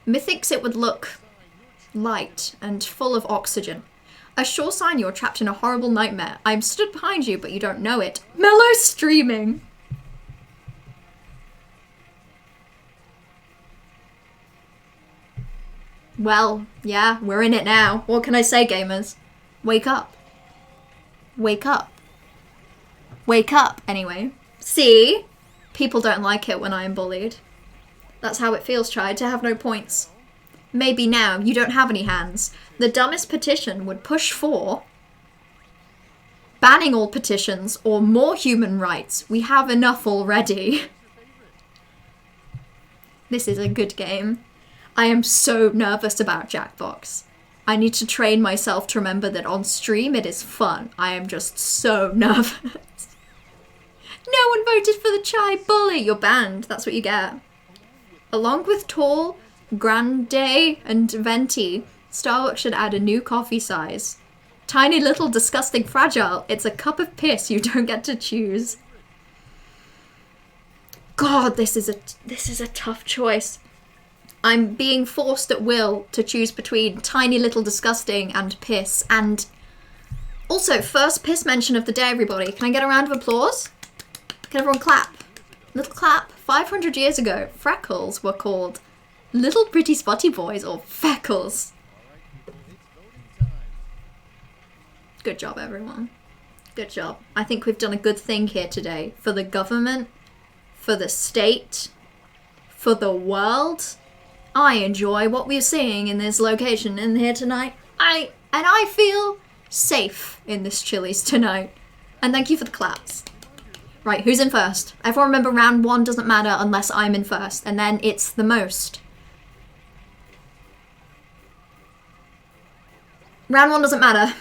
Methinks it would look light and full of oxygen. A sure sign you're trapped in a horrible nightmare. I'm stood behind you, but you don't know it. Mellow streaming. Well, yeah, we're in it now. What can I say, gamers? Wake up. Wake up. Wake up, anyway. See? People don't like it when I am bullied. That's how it feels, Chai, to have no points. Maybe now you don't have any hands. The dumbest petition would push for banning all petitions or more human rights. We have enough already. This is a good game. I am so nervous about Jackbox. I need to train myself to remember that on stream it is fun. I am just so nervous. No one voted for the Chai bully. You're banned. That's what you get. Along with Tall, Grande, and Venti, Starbucks should add a new coffee size. Tiny little disgusting fragile. It's a cup of piss you don't get to choose. God, this is a tough choice. I'm being forced at will to choose between tiny little disgusting and piss. And also, first piss mention of the day, everybody. Can I get a round of applause? Can everyone clap? Little clap. 500 years ago, freckles were called little pretty spotty boys or feckles. Good job, everyone. Good job. I think we've done a good thing here today. For the government, for the state, for the world. I enjoy what we're seeing in this location in here tonight. I feel safe in this Chili's tonight. And thank you for the claps. Right, who's in first? Everyone remember round 1 doesn't matter unless I'm in first. And then it's the most. Round 1 doesn't matter.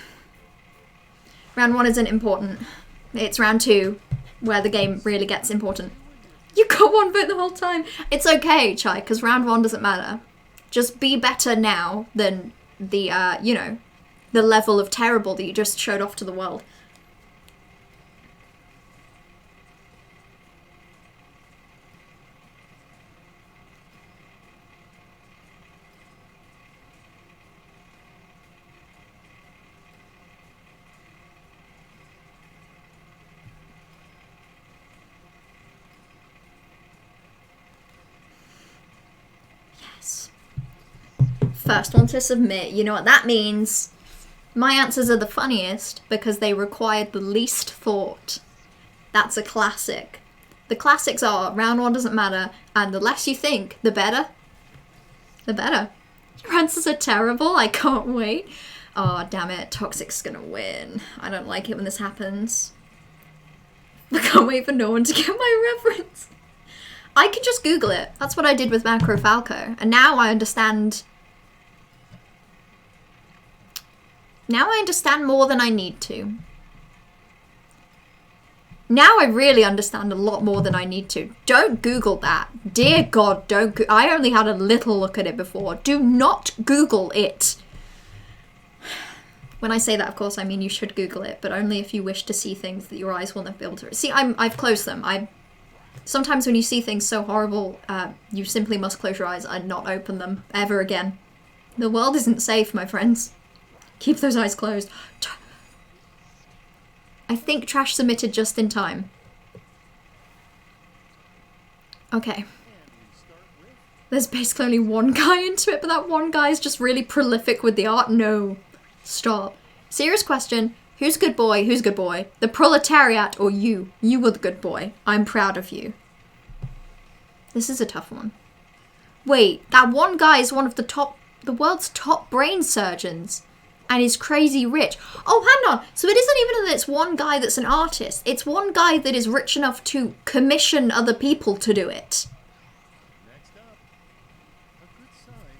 Round 1 isn't important. It's round 2 where the game really gets important. You got 1 vote the whole time. It's okay, Chai, because round 1 doesn't matter. Just be better now than the, you know, the level of terrible that you just showed off to the world. First one to submit. You know what that means? My answers are the funniest because they required the least thought. That's a classic. The classics are round 1 doesn't matter, and the less you think, the better. The better. Your answers are terrible. I can't wait. Oh, damn it. Toxic's gonna win. I don't like it when this happens. I can't wait for no one to get my reference. I could just Google it. That's what I did with Macro Falco. And now I understand... Now I understand more than I need to. Now I really understand a lot more than I need to. Don't Google that. Dear God, don't I only had a little look at it before. Do not Google it. When I say that, of course, I mean you should Google it, but only if you wish to see things that your eyes will never be able to... See, I've closed them. Sometimes when you see things so horrible, you simply must close your eyes and not open them ever again. The world isn't safe, my friends. Keep those eyes closed. I think Trash submitted just in time. Okay. There's basically only one guy into it, but that one guy is just really prolific with the art. No. Stop. Serious question. Who's good boy? Who's good boy? The proletariat or you? You were the good boy. I'm proud of you. This is a tough one. Wait, that one guy is one of the world's top brain surgeons. And is crazy rich. Oh, hang on. So it isn't even that it's one guy that's an artist. It's one guy that is rich enough to commission other people to do it.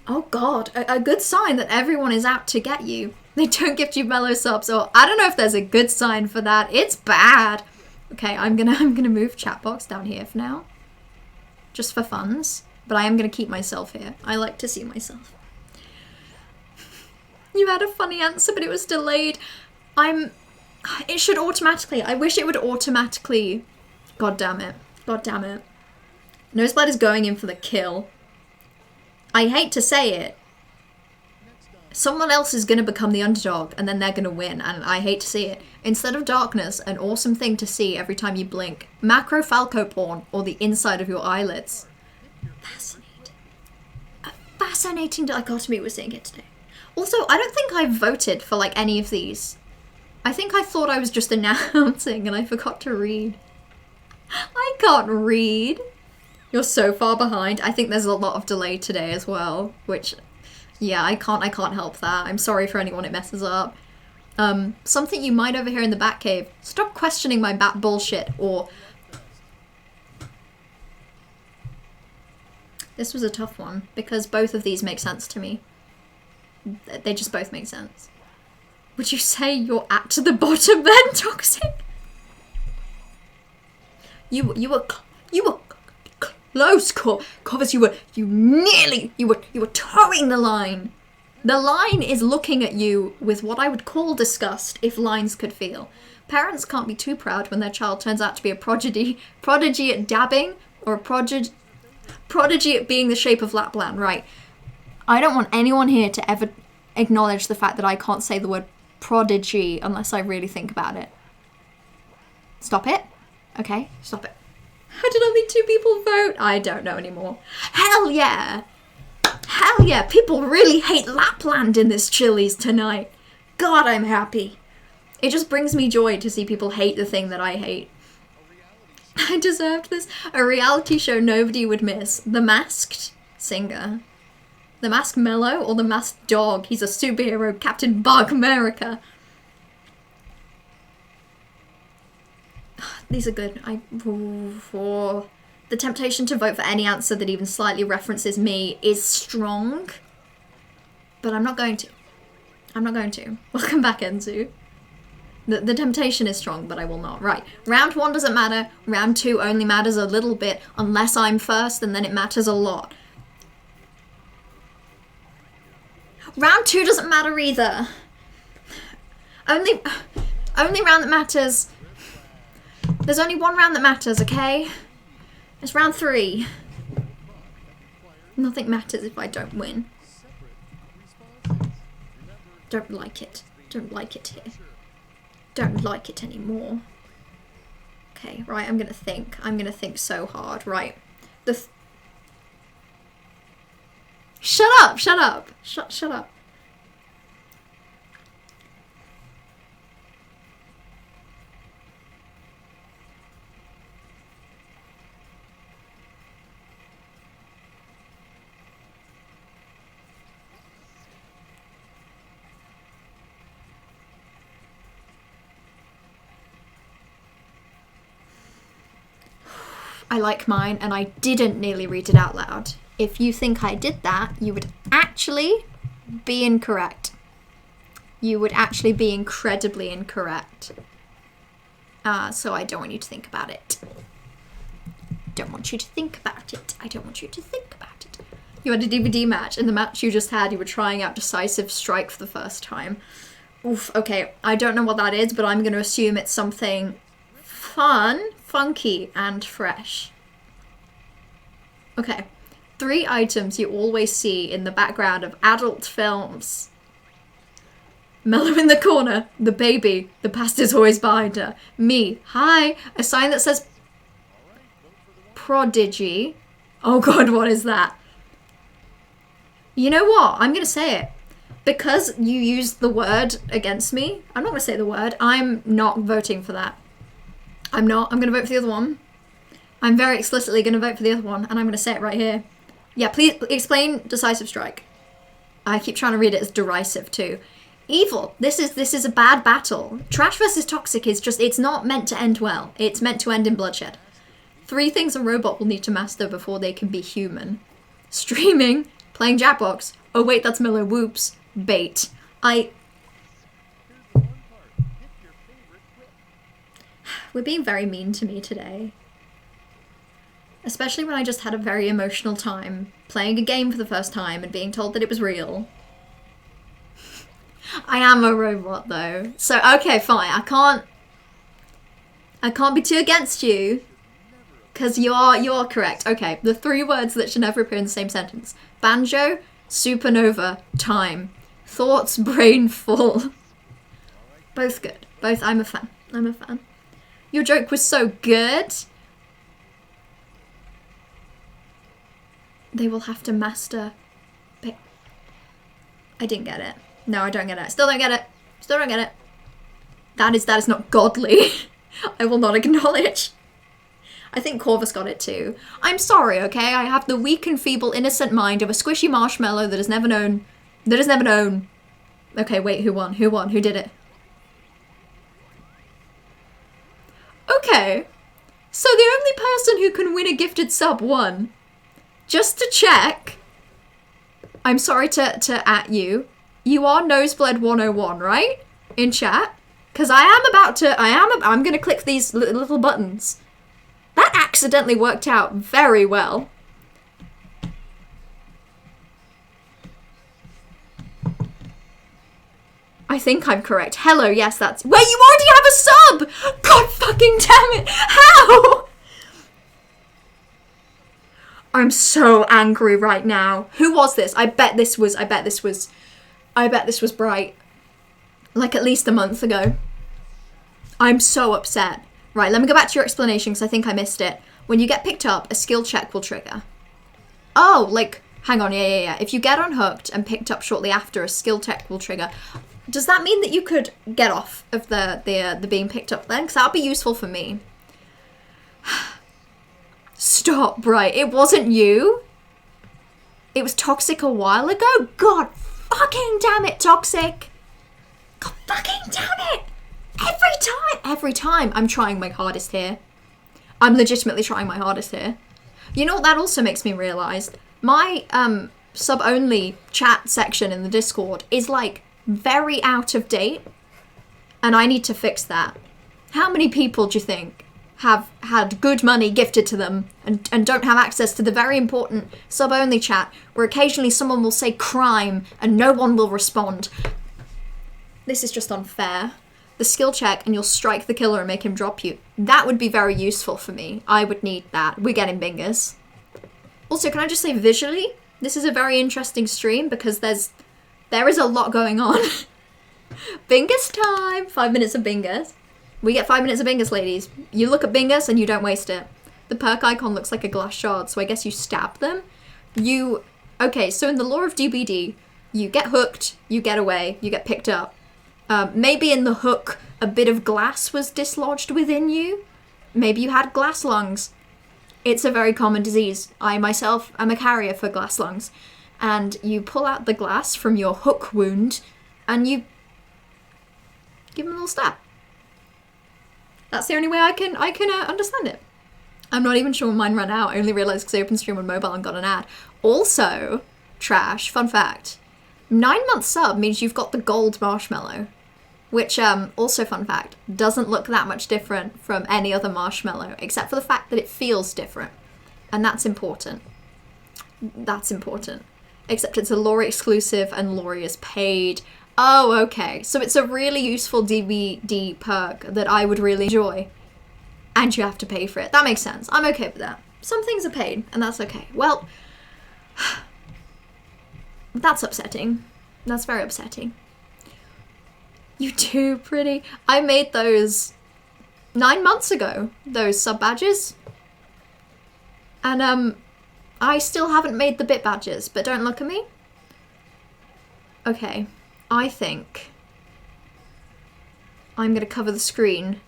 Oh God, a good sign that everyone is out to get you. They don't gift you mellow subs, or I don't know if there's a good sign for that. It's bad. Okay, I'm gonna move chat box down here for now. Just for funs. But I am gonna keep myself here. I like to see myself. You had a funny answer, but it was delayed. It should automatically. I wish it would automatically. God damn it. God damn it. Noseblood is going in for the kill. I hate to say it. Someone else is going to become the underdog, and then they're going to win, and I hate to see it. Instead of darkness, an awesome thing to see every time you blink. Macro Falco porn, or the inside of your eyelids. Fascinating. A fascinating dichotomy we're seeing here today. Also, I don't think I voted for, like, any of these. I think I thought I was just announcing and I forgot to read. I can't read. You're so far behind. I think there's a lot of delay today as well, which, yeah, I can't help that. I'm sorry for anyone it messes up. Something you might overhear in the Batcave. Stop questioning my bat bullshit, or... This was a tough one, because both of these make sense to me. They just both make sense. Would you say you're at the bottom then, Toxic? You were close, Corvus. You were towing the line. The line is looking at you with what I would call disgust if lines could feel. Parents can't be too proud when their child turns out to be a prodigy at dabbing, or a prodigy at being the shape of Lapland, right? I don't want anyone here to ever acknowledge the fact that I can't say the word prodigy unless I really think about it. Stop it. Okay, stop it. How did only 2 people vote? I don't know anymore. Hell yeah! Hell yeah! People really hate Lapland in this Chili's tonight. God, I'm happy. It just brings me joy to see people hate the thing that I hate. I deserved this. A reality show nobody would miss. The Masked Singer. The Masked Mellow or the Masked Dog? He's a superhero, Captain Bug America. These are good. The temptation to vote for any answer that even slightly references me is strong. But I'm not going to. I'm not going to. Welcome back, Enzu. The temptation is strong, but I will not. Right. Round 1 doesn't matter. Round 2 only matters a little bit. Unless I'm first, and then it matters a lot. Round 2 doesn't matter either. Only round that matters. There's only one round that matters, okay? It's round 3. Nothing matters if I don't win. Don't like it. Don't like it here. Don't like it anymore. Okay, right, I'm gonna think. I'm gonna think so hard. Right. Shut up! Shut up! Shut up. I like mine, and I didn't nearly read it out loud. If you think I did that, you would actually be incorrect. You would actually be incredibly incorrect. So I don't want you to think about it. Don't want you to think about it. I don't want you to think about it. You had a DVD match. In the match you just had, you were trying out Decisive Strike for the first time. Oof, okay. I don't know what that is, but I'm going to assume it's something fun, funky, and fresh. Okay. 3 items you always see in the background of adult films. Mellow in the corner, the baby, the past is always behind her. Me, hi, a sign that says Prodigy. Oh god, what is that? You know what? I'm gonna say it. Because you used the word against me, I'm not gonna say the word. I'm not voting for that. I'm not. I'm gonna vote for the other one. I'm very explicitly gonna vote for the other one, and I'm gonna say it right here. Yeah, please explain Decisive Strike. I keep trying to read it as derisive too. Evil. This is a bad battle. Trash versus Toxic is just, it's not meant to end well. It's meant to end in bloodshed. 3 things a robot will need to master before they can be human. Streaming, playing Jackbox. Oh wait, that's Mellow. Whoops. Bait. We're being very mean to me today. Especially when I just had a very emotional time playing a game for the first time and being told that it was real. I am a robot though. So okay, fine. I can't be too against you. Cause you're correct. Okay, the 3 words that should never appear in the same sentence. Banjo, supernova, time. Thoughts, brain full. Both good. Both, I'm a fan. I'm a fan. Your joke was so good. They will have to master. I didn't get it. No, I don't get it. Still don't get it. Still don't get it. That is not godly. I will not acknowledge. I think Corvus got it too. I'm sorry, okay? I have the weak and feeble innocent mind of a squishy marshmallow that has never known. Okay, wait, who won? Who won? Who did it? Okay. So the only person who can win a gifted sub won. Just to check. I'm sorry to at you. You are Nosebleed 101, right? In chat? Because I'm going to click these little buttons. That accidentally worked out very well. I think I'm correct. Hello, yes, that's... Wait, you already have a sub! God fucking damn it! How? I'm so angry right now. Who was this? I bet this was Bright. Like at least a month ago. I'm so upset. Right, let me go back to your explanation because I think I missed it. When you get picked up, a skill check will trigger. Oh, like, hang on, yeah. If you get unhooked and picked up shortly after, a skill check will trigger. Does that mean that you could get off of the being picked up then? Because that would be useful for me. Stop, Bright. It wasn't you. It was Toxic a while ago. God fucking damn it, Toxic. God fucking damn it. Every time. I'm trying my hardest here. I'm legitimately trying my hardest here. You know what that also makes me realise? My sub-only chat section in the Discord is like very out of date, and I need to fix that. How many people do you think have had good money gifted to them and don't have access to the very important sub-only chat where occasionally someone will say crime and no one will respond? This is just unfair. The skill check and you'll strike the killer and make him drop you. That would be very useful for me. I would need that. We're getting bingers. Also, can I just say visually, this is a very interesting stream because there is a lot going on. Bingers time! 5 minutes of bingers. We get 5 minutes of bingers, ladies. You look at bingers and you don't waste it. The perk icon looks like a glass shard, so I guess you stab them. Okay, so in the lore of DBD, you get hooked, you get away, you get picked up. Maybe in the hook, a bit of glass was dislodged within you. Maybe you had glass lungs. It's a very common disease. I myself am a carrier for glass lungs. And you pull out the glass from your hook wound and you give them a little stab. That's the only way I can understand it. I'm not even sure when mine ran out. I only realised because I opened stream on mobile and got an ad. Also, trash, fun fact, 9-month sub means you've got the gold marshmallow. Which, also fun fact, doesn't look that much different from any other marshmallow, except for the fact that it feels different. And that's important. That's important. Except it's a Lori exclusive and Lori is paid. Oh, okay. So it's a really useful DVD perk that I would really enjoy. And you have to pay for it. That makes sense. I'm okay with that. Some things are paid, and that's okay. Well, that's upsetting. That's very upsetting. You too pretty. I made those 9 months ago, those sub badges. And I still haven't made the bit badges, but don't look at me. Okay, I think I'm gonna cover the screen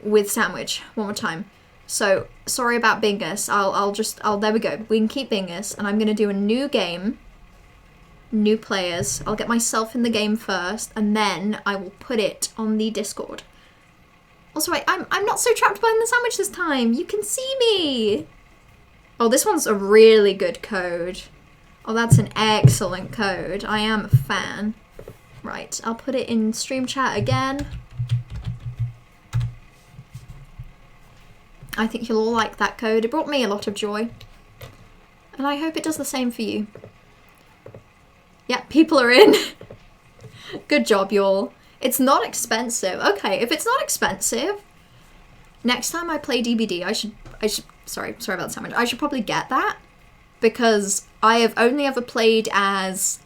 with sandwich one more time. So, sorry about Bingus. There we go. We can keep Bingus, and I'm gonna do a new game. New players. I'll get myself in the game first, and then I will put it on the Discord. Also, I'm not so trapped behind the sandwich this time. You can see me. Oh, this one's a really good code. Oh, that's an excellent code. I am a fan. Right, I'll put it in stream chat again. I think you'll all like that code. It brought me a lot of joy. And I hope it does the same for you. Yeah, people are in. Good job, y'all. It's not expensive. Okay, if it's not expensive, next time I play DBD, I should, sorry about the sandwich. I should probably get that because I have only ever played as,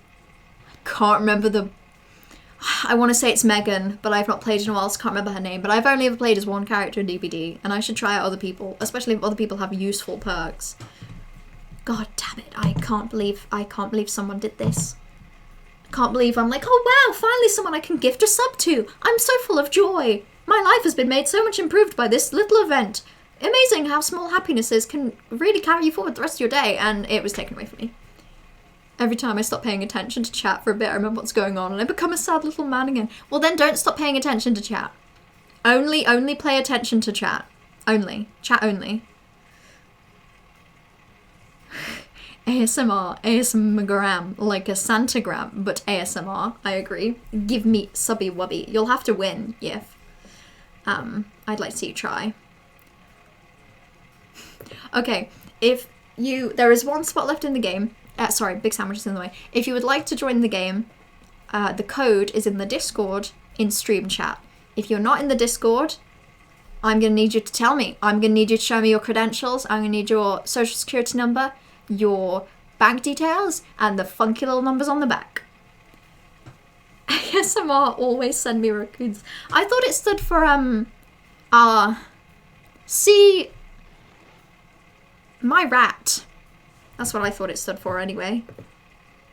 I can't remember I want to say it's Megan, but I've not played in a while, so I can't remember her name. But I've only ever played as one character in DBD, and I should try out other people, especially if other people have useful perks. God damn it, I can't believe someone did this. Can't believe I'm like, oh wow, finally someone I can gift a sub to. I'm so full of joy. My life has been made so much improved by this little event. Amazing how small happinesses can really carry you forward the rest of your day, and it was taken away from me. Every time I stop paying attention to chat for a bit, I remember what's going on, and I become a sad little man again. Well then don't stop paying attention to chat. Only pay attention to chat. Only. Chat only. ASMR, like a Santagram, but ASMR, I agree. Give me subby wubby. You'll have to win, Yif. I'd like to see you try. Okay, there is one spot left in the game. Sorry, big sandwich is in the way. If you would like to join the game, the code is in the Discord in stream chat. If you're not in the Discord, I'm gonna need you to tell me. I'm gonna need you to show me your credentials. I'm gonna need your social security number, your bank details, and the funky little numbers on the back. ASMR always send me raccoons. I thought it stood for see my rat. That's what I thought it stood for anyway.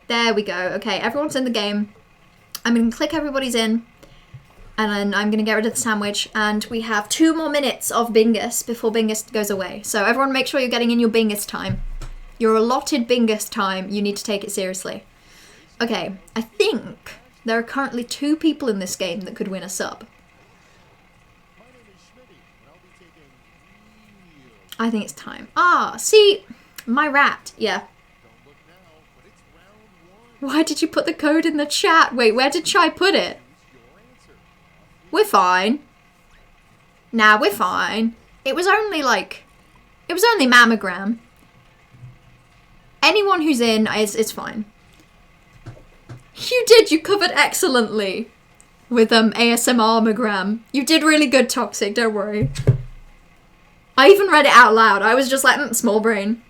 There we go. Okay, everyone's in the game. I'm going to click everybody's in, and then I'm going to get rid of the sandwich, and we have 2 more minutes of Bingus before Bingus goes away. So everyone make sure you're getting in your Bingus time. Your allotted Bingus time, you need to take it seriously. Okay, I think there are currently 2 people in this game that could win a sub. I think it's time. Ah, see, my rat, yeah. Why did you put the code in the chat? Wait, where did Chai put it? We're fine. Nah, we're fine. It was only mammogram. Anyone who's in, it's fine. You did, you covered excellently. With ASMR mammogram. You did really good, Toxic, don't worry. I even read it out loud. I was just like, small brain.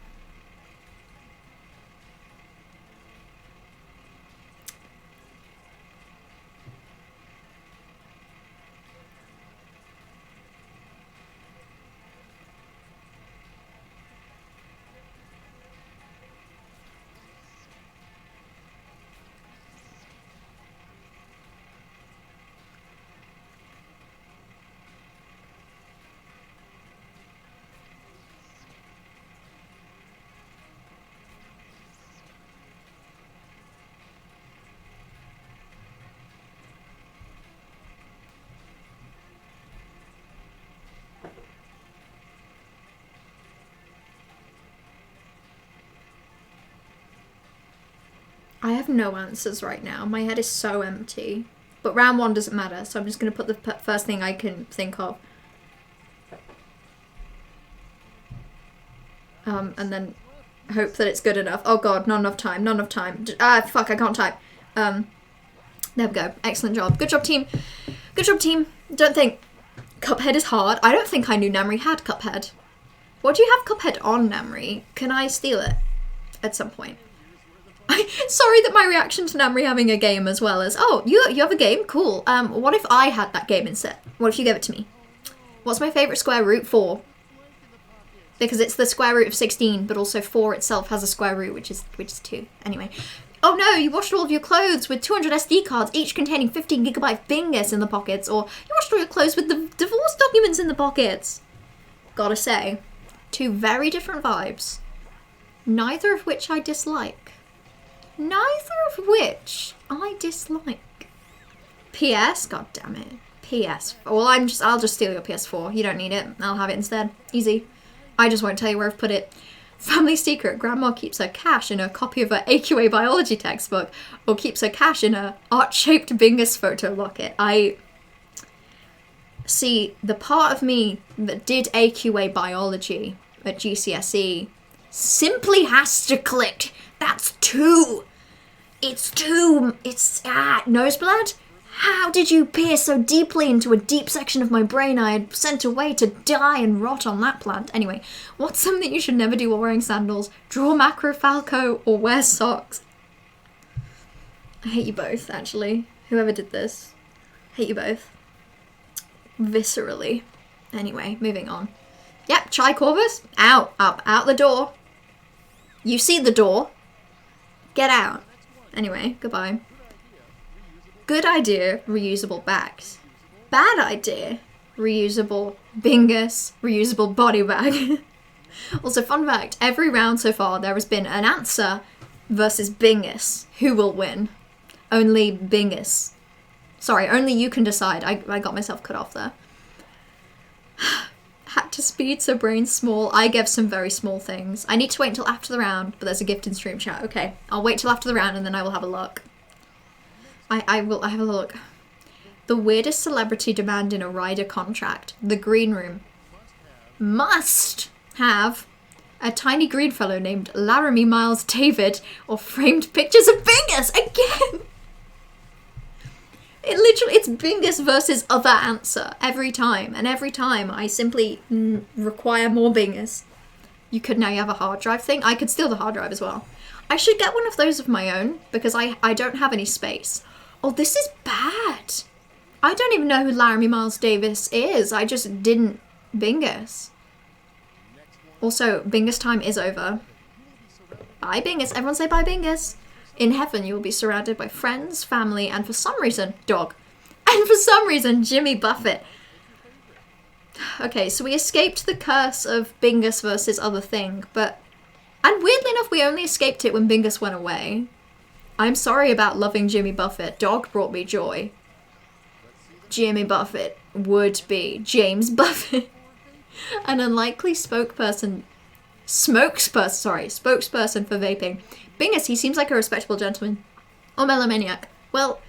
I have no answers right now. My head is so empty. But round 1 doesn't matter, so I'm just going to put the first thing I can think of. And then hope that it's good enough. Oh god, not enough time, not enough time. Fuck, I can't type. There we go. Excellent job. Good job, team. Good job, team. Don't think Cuphead is hard. I don't think I knew Namri had Cuphead. What do you have Cuphead on, Namri? Can I steal it at some point? Sorry that my reaction to Namri having a game as well as, oh, you have a game? Cool. What if I had that game instead? What if you gave it to me? What's my favourite square root? 4. Because it's the square root of 16, but also 4 itself has a square root, which is 2. Anyway. Oh no, you washed all of your clothes with 200 SD cards, each containing 15 gigabyte Bingus in the pockets, or you washed all your clothes with the divorce documents in the pockets. Gotta say, 2 very different vibes. Neither of which I dislike. Neither of which I dislike. PS, god damn it. PS. Well, I'll just steal your PS4. You don't need it. I'll have it instead. Easy. I just won't tell you where I've put it. Family secret. Grandma keeps her cash in a copy of her AQA biology textbook, or keeps her cash in a art-shaped Bingus photo locket. See, the part of me that did AQA biology at GCSE simply has to click. That's 2. It's 2. It's Noseblood? How did you pierce so deeply into a deep section of my brain I had sent away to die and rot on that plant? Anyway, what's something you should never do while wearing sandals? Draw Macro Falco or wear socks? I hate you both, actually. Whoever did this. Hate you both. Viscerally. Anyway, moving on. Yep, Chai Corvus. Out. Up. Out the door. You see the door. Get out. Anyway, goodbye. Good idea, reusable bags. Bad idea, reusable Bingus, reusable body bag. Also, fun fact, every round so far there has been an answer versus Bingus. Who will win? Only Bingus. Sorry, only you can decide. I got myself cut off there. Had to speed so brain's small. I gave some very small things. I need to wait until after the round, but there's a gift in stream chat. Okay, I'll wait till after the round and then I will have a look. I will have a look. The weirdest celebrity demand in a rider contract. The green room. Must have a tiny green fellow named Laramie Miles David or framed pictures of Bingus again. It's Bingus versus other answer every time. And every time I simply require more Bingus. You have a hard drive thing. I could steal the hard drive as well. I should get one of those of my own because I don't have any space. Oh, this is bad. I don't even know who Laramie Miles Davis is. I just didn't Bingus. Also, Bingus time is over. Bye, Bingus. Everyone say bye, Bingus. In heaven, you will be surrounded by friends, family, and for some reason, dog. And for some reason, Jimmy Buffett. Okay, so we escaped the curse of Bingus versus Other Thing, but... And weirdly enough, we only escaped it when Bingus went away. I'm sorry about loving Jimmy Buffett. Dog brought me joy. Jimmy Buffett would be James Buffett. An unlikely spokesperson for vaping. Bingus, he seems like a respectable gentleman. Or melomaniac. Well,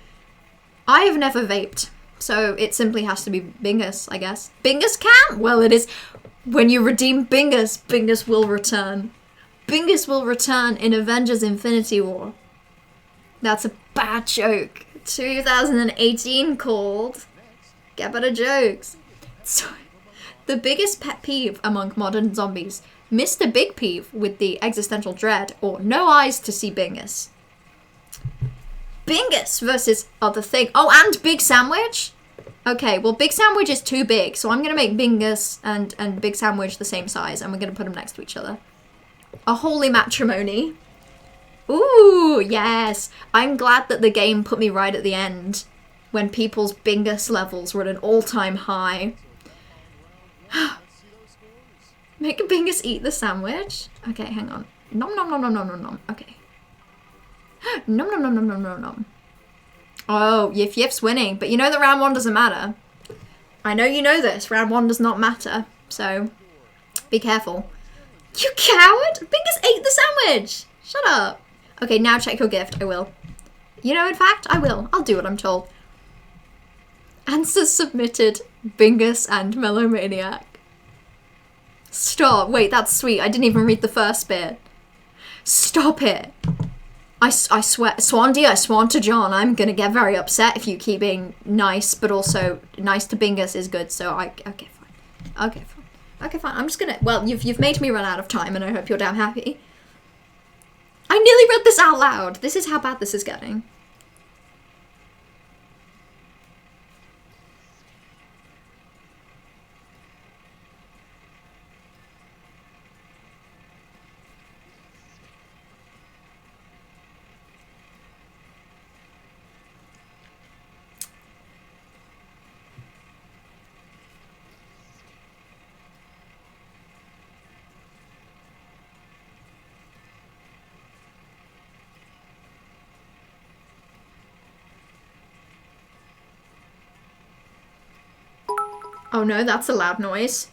I have never vaped, so it simply has to be Bingus, I guess. Bingus can? Well, it is. When you redeem Bingus, Bingus will return. Bingus will return in Avengers Infinity War. That's a bad joke. 2018 called. Get better jokes. So, the biggest pet peeve among modern zombies. Mr. Big Peeve with the existential dread, or no eyes to see Bingus. Bingus versus Other Thing. Oh, and Big Sandwich? Okay, well, Big Sandwich is too big, so I'm going to make Bingus and Big Sandwich the same size, and we're going to put them next to each other. A holy matrimony. Ooh, yes. I'm glad that the game put me right at the end, when people's Bingus levels were at an all-time high. Make a Bingus eat the sandwich. Okay, hang on. Nom nom nom nom nom nom nom. Okay. Nom nom nom nom nom nom nom. Oh, Yif Yif's winning, but you know that round one doesn't matter. I know you know this. Round one does not matter, so be careful. You coward! Bingus ate the sandwich! Shut up. Okay, now check your gift. I will. You know, in fact, I will. I'll do what I'm told. Answers submitted. Bingus and Melomaniac. Stop. Wait, that's sweet. I didn't even read the first bit. Stop it. I swear. Swandy, I swan to John. I'm gonna get very upset if you keep being nice, but also nice to Bingus is good, so okay, fine. Okay, fine. Okay, fine. I'm just gonna... Well, you've made me run out of time, and I hope you're damn happy. I nearly read this out loud. This is how bad this is getting. Oh no, that's a loud noise.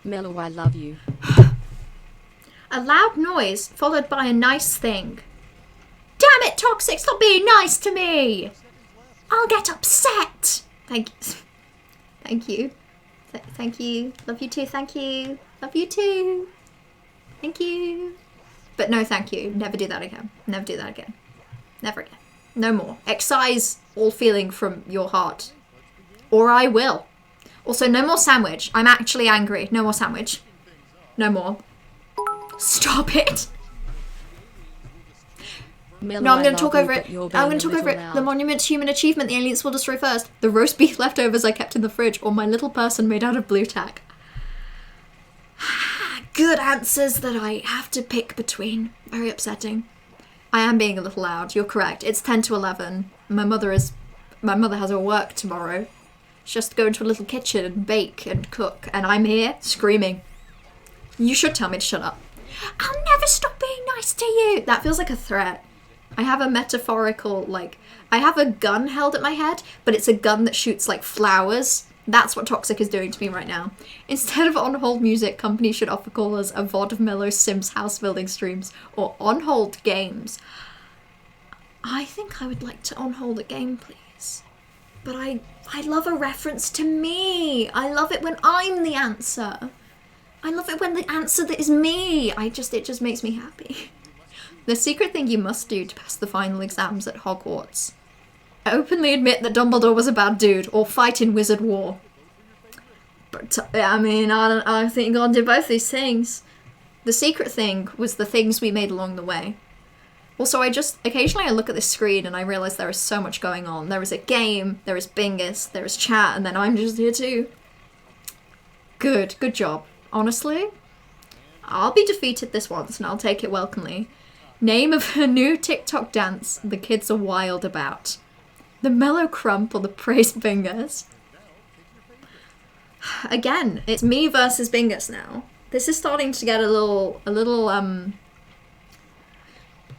Mellow, I love you. A loud noise followed by a nice thing. Damn it, Toxic, stop being nice to me! I'll get upset! Thank you. Thank you. Thank you. Love you too, thank you. Love you too. Thank you. But no thank you. Never do that again. Never do that again. Never again. No more. Excise all feeling from your heart. Or I will. Also, no more sandwich. I'm actually angry. No more sandwich. No more. Stop it. Mellow, No, I'm going I to talk love over you, it. but you're I'm going being to a talk over it. little loud. The monument to human achievement the aliens will destroy first. The roast beef leftovers I kept in the fridge, or my little person made out of blue tack. Good answers that I have to pick between. Very upsetting. I am being a little loud. You're correct. It's 10 to 11. My mother has her work tomorrow. She has to go into a little kitchen and bake and cook, and I'm here screaming. You should tell me to shut up. I'll never stop being nice to you. That feels like a threat. I have a metaphorical, I have a gun held at my head, but it's a gun that shoots, flowers. That's what Toxic is doing to me right now. Instead of on-hold music, companies should offer callers a VOD of mellow Sims house building streams, or on-hold games. I think I would like to on-hold a game, please. But I love a reference to me. I love it when I'm the answer. I love it when the answer that is me. It just makes me happy. The secret thing you must do to pass the final exams at Hogwarts. Openly admit that Dumbledore was a bad dude, or fight in Wizard War. But, I don't think God did both these things. The secret thing was the things we made along the way. Also, occasionally I look at this screen and I realise there is so much going on. There is a game, there is Bingus, there is chat, and then I'm just here too. Good job. Honestly, I'll be defeated this once and I'll take it welcomely. Name of her new TikTok dance the kids are wild about. The mellow crump or the praise Bingus? Again, it's me versus Bingus now. This is starting to get a little, I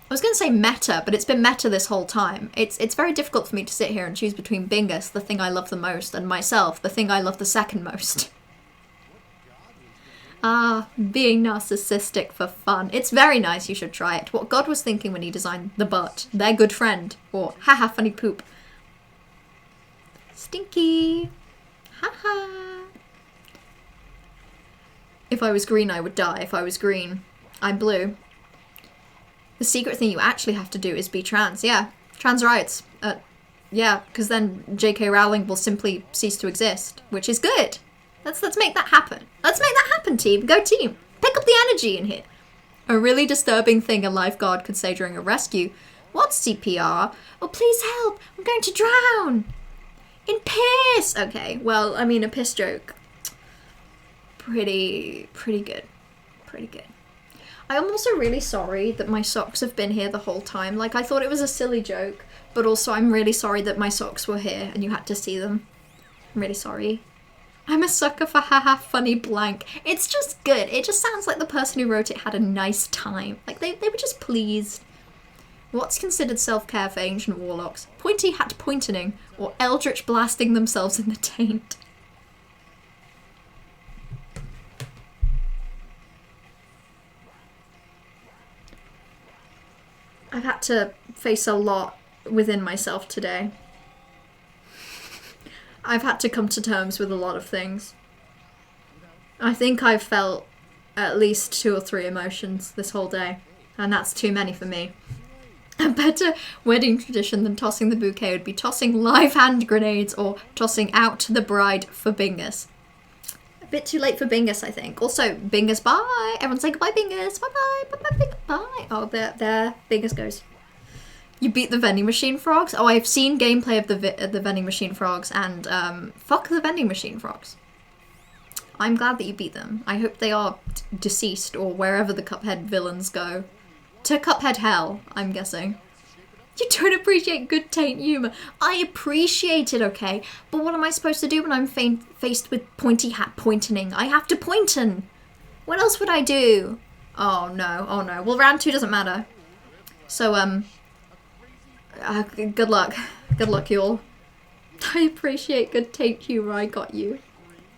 was going to say meta, but it's been meta this whole time. It's very difficult for me to sit here and choose between Bingus, the thing I love the most, and myself, the thing I love the second most. Being narcissistic for fun. It's very nice, you should try it. What God was thinking when he designed the butt, their good friend, or haha funny poop. Stinky. Haha. If I was green, I would die. If I was green, I'm blue. The secret thing you actually have to do is be trans. Yeah, trans rights. Yeah, because then J.K. Rowling will simply cease to exist, which is good. Let's make that happen. Let's make that happen, team. Go team. Pick up the energy in here. A really disturbing thing a lifeguard could say during a rescue. What's CPR? Oh, please help. I'm going to drown. In piss. Okay, well, I mean, a piss joke. Pretty good. Pretty good. I'm also really sorry that my socks have been here the whole time. Like, I thought it was a silly joke, but also I'm really sorry that my socks were here and you had to see them. I'm really sorry. I'm a sucker for haha funny blank. It's just good. It just sounds like the person who wrote it had a nice time. Like, they were just pleased. What's considered self-care for ancient warlocks? Pointy hat pointing, or eldritch blasting themselves in the taint? I've had to face a lot within myself today. I've had to come to terms with a lot of things. I think I've felt at least 2 or 3 emotions this whole day, and that's too many for me. A better wedding tradition than tossing the bouquet would be tossing live hand grenades or tossing out the bride for Bingus. A bit too late for Bingus, I think. Also, Bingus, bye! Everyone say goodbye, Bingus! Bye-bye! Bye-bye, Bingus! Bye! Oh, there Bingus goes. You beat the vending machine frogs? Oh, I've seen gameplay of the vending machine frogs, and fuck the vending machine frogs. I'm glad that you beat them. I hope they are deceased, or wherever the Cuphead villains go. To Cuphead hell, I'm guessing. You don't appreciate good taint humour. I appreciate it, okay? But what am I supposed to do when I'm faced with pointy hat pointing? I have to pointin'. What else would I do? Oh no. Well, round 2 doesn't matter. So, good luck. Good luck, y'all. I appreciate good taint humour, I got you.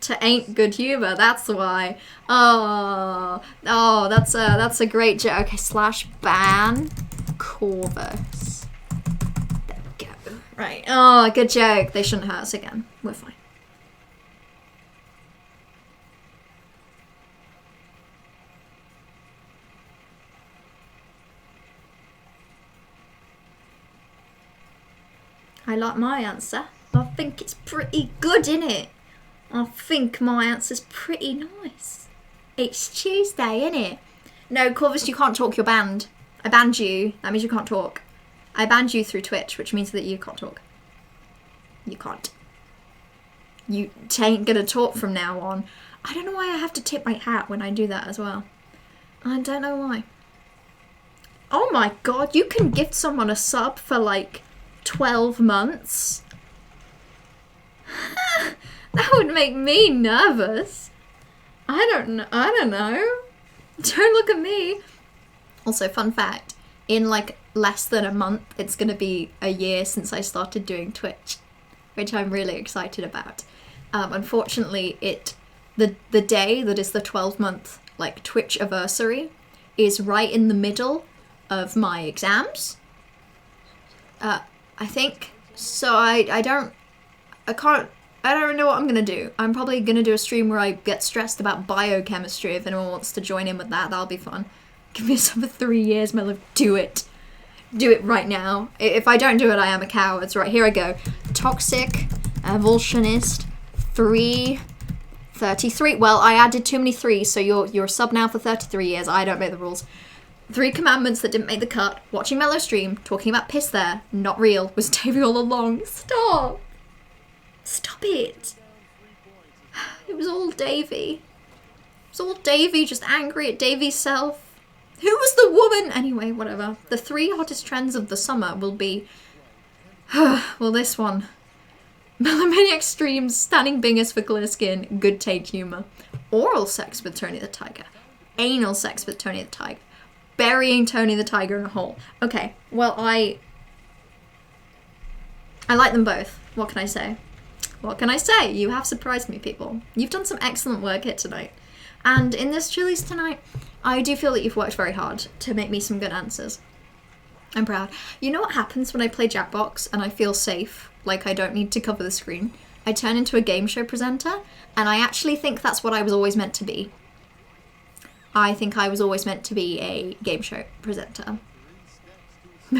To ain't good humour, that's why. Oh, that's a great joke. Okay, /ban Corvus. There we go. Right. Oh, good joke. They shouldn't hurt us again. We're fine. I like my answer. I think it's pretty good, innit? I think my answer's pretty nice. It's Tuesday, innit? No, Corvus, you can't talk, you're banned. I banned you. That means you can't talk. I banned you through Twitch, which means that you can't talk. You can't. You ain't gonna talk from now on. I don't know why I have to tip my hat when I do that as well. I don't know why. Oh my god, you can gift someone a sub for like 12 months? That would make me nervous. I don't know. Don't look at me. Also, fun fact, in like less than a month, it's gonna be a year since I started doing Twitch, which I'm really excited about. Unfortunately, the day that is the 12-month like Twitch anniversary is right in the middle of my exams. I think so. I don't know what I'm gonna do. I'm probably gonna do a stream where I get stressed about biochemistry. If anyone wants to join in with that, that'll be fun. Give me some for 3 years, my love. Do it. Do it right now. If I don't do it, I am a coward. Right, here I go. Toxic Evolutionist 333. Well, I added too many 3s, so you're a sub now for 33 years. I don't make the rules. 3 commandments that didn't make the cut. Watching Mellow stream. Talking about piss there. Not real. Was Davey all along. Stop. Stop it. It was all Davey. It was all Davey, just angry at Davey's self. Who was the woman? Anyway, whatever. The 3 hottest trends of the summer will be... well, this one. Melaminiac streams, standing bingers for clear skin, good take humour. Oral sex with Tony the Tiger. Anal sex with Tony the Tiger. Burying Tony the Tiger in a hole. Okay, well, I like them both. What can I say? What can I say? You have surprised me, people. You've done some excellent work here tonight. And in this Chili's tonight, I do feel that you've worked very hard to make me some good answers. I'm proud. You know what happens when I play Jackbox and I feel safe, like I don't need to cover the screen? I turn into a game show presenter, and I actually think that's what I was always meant to be. I think I was always meant to be a game show presenter.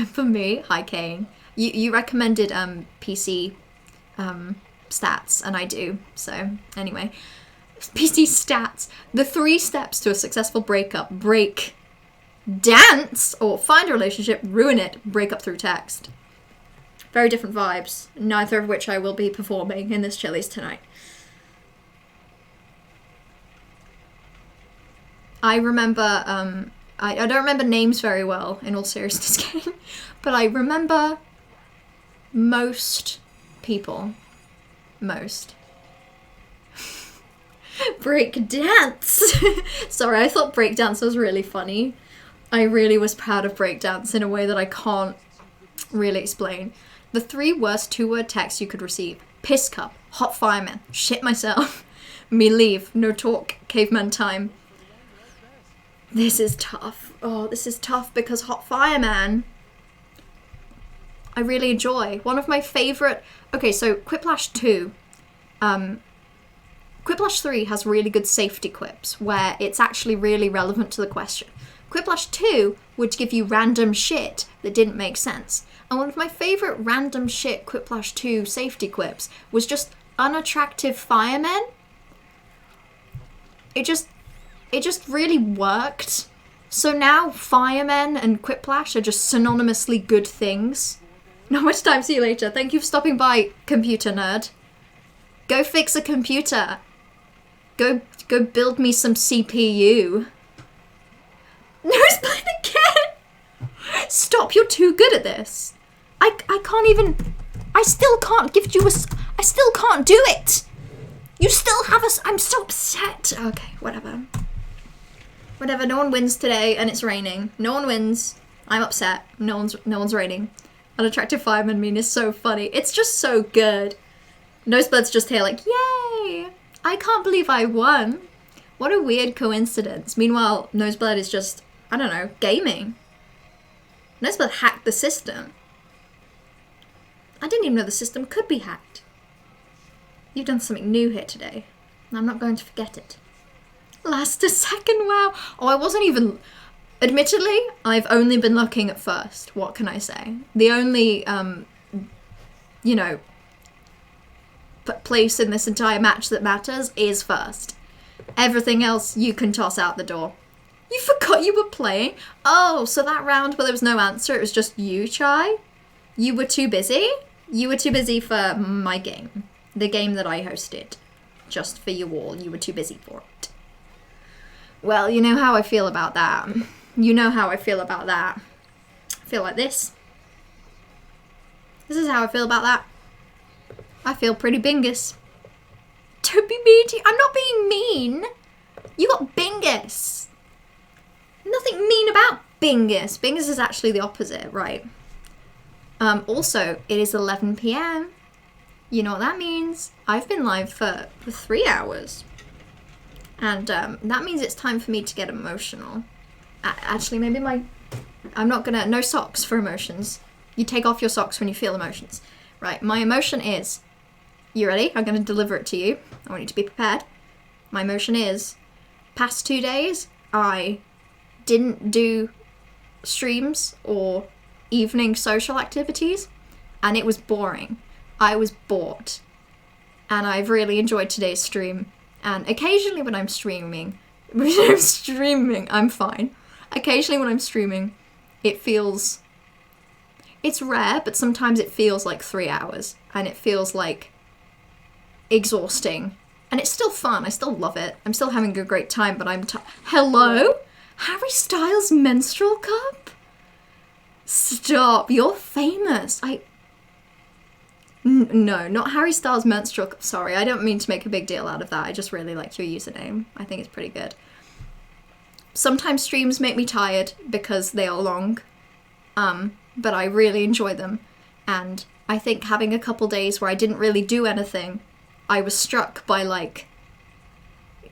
For me, hi Kane. You recommended PC stats, and I do. So anyway, PC stats. The 3 steps to a successful breakup: break, dance, or find a relationship, ruin it, break up through text. Very different vibes, neither of which I will be performing in this Chili's tonight. I remember, I don't remember names very well, in all seriousness, game, but I remember most people. Most. Break dance! Sorry, I thought break dance was really funny. I really was proud of break dance in a way that I can't really explain. The 3 worst 2-word texts you could receive: piss cup, hot fireman, shit myself, me leave, no talk, caveman time. This is tough. Oh, this is tough because hot fireman, I really enjoy. One of my favorite. Okay, so Quiplash 2. Quiplash 3 has really good safety quips where it's actually really relevant to the question. Quiplash 2 would give you random shit that didn't make sense. And one of my favorite random shit Quiplash 2 safety quips was just unattractive firemen. It just really worked. So now firemen and Quiplash are just synonymously good things. Not much time, see you later. Thank you for stopping by, computer nerd. Go fix a computer. Go build me some CPU. No, it's playing again! Stop, you're too good at this. I can't even... I still can't give you a... I still can't do it! You still have a... I'm so upset. Okay, whatever. Whatever, no one wins today, and it's raining. No one wins. I'm upset. No one's raining. Unattractive fireman meme is so funny. It's just so good. Nosebud's just here like, yay! I can't believe I won. What a weird coincidence. Meanwhile, Nosebud is just, I don't know, gaming. Nosebud hacked the system. I didn't even know the system could be hacked. You've done something new here today, and I'm not going to forget it. Last a second, wow. Oh, I wasn't even... Admittedly, I've only been looking at first. What can I say? The only, you know, place in this entire match that matters is first. Everything else you can toss out the door. You forgot you were playing? Oh, so that round where there was no answer, it was just you, Chai? You were too busy? You were too busy for my game. The game that I hosted. Just for you all. You were too busy for it. Well, you know how I feel about that. You know how I feel about that. I feel like this. This is how I feel about that. I feel pretty bingus. Don't be mean to you. I'm not being mean. You got bingus. Nothing mean about bingus. Bingus is actually the opposite, right? Also, it is 11 p.m. You know what that means. I've been live for 3 hours. And that means it's time for me to get emotional. Actually, maybe I'm not gonna... No socks for emotions. You take off your socks when you feel emotions. Right, my emotion is... You ready? I'm gonna deliver it to you. I want you to be prepared. My emotion is... Past 2 days, I didn't do streams or evening social activities. And it was boring. I was bored. And I've really enjoyed today's stream. And occasionally when I'm streaming... I'm fine. Occasionally when I'm streaming, it feels... It's rare, but sometimes it feels like 3 hours. And it feels like exhausting. And it's still fun. I still love it. I'm still having a great time, but I'm... Hello? Harry Styles menstrual cup? Stop, you're famous. No, not Harry Styles menstrual cup. Sorry, I don't mean to make a big deal out of that. I just really like your username. I think it's pretty good. Sometimes streams make me tired because they are long, but I really enjoy them. And I think having a couple days where I didn't really do anything, I was struck by, like,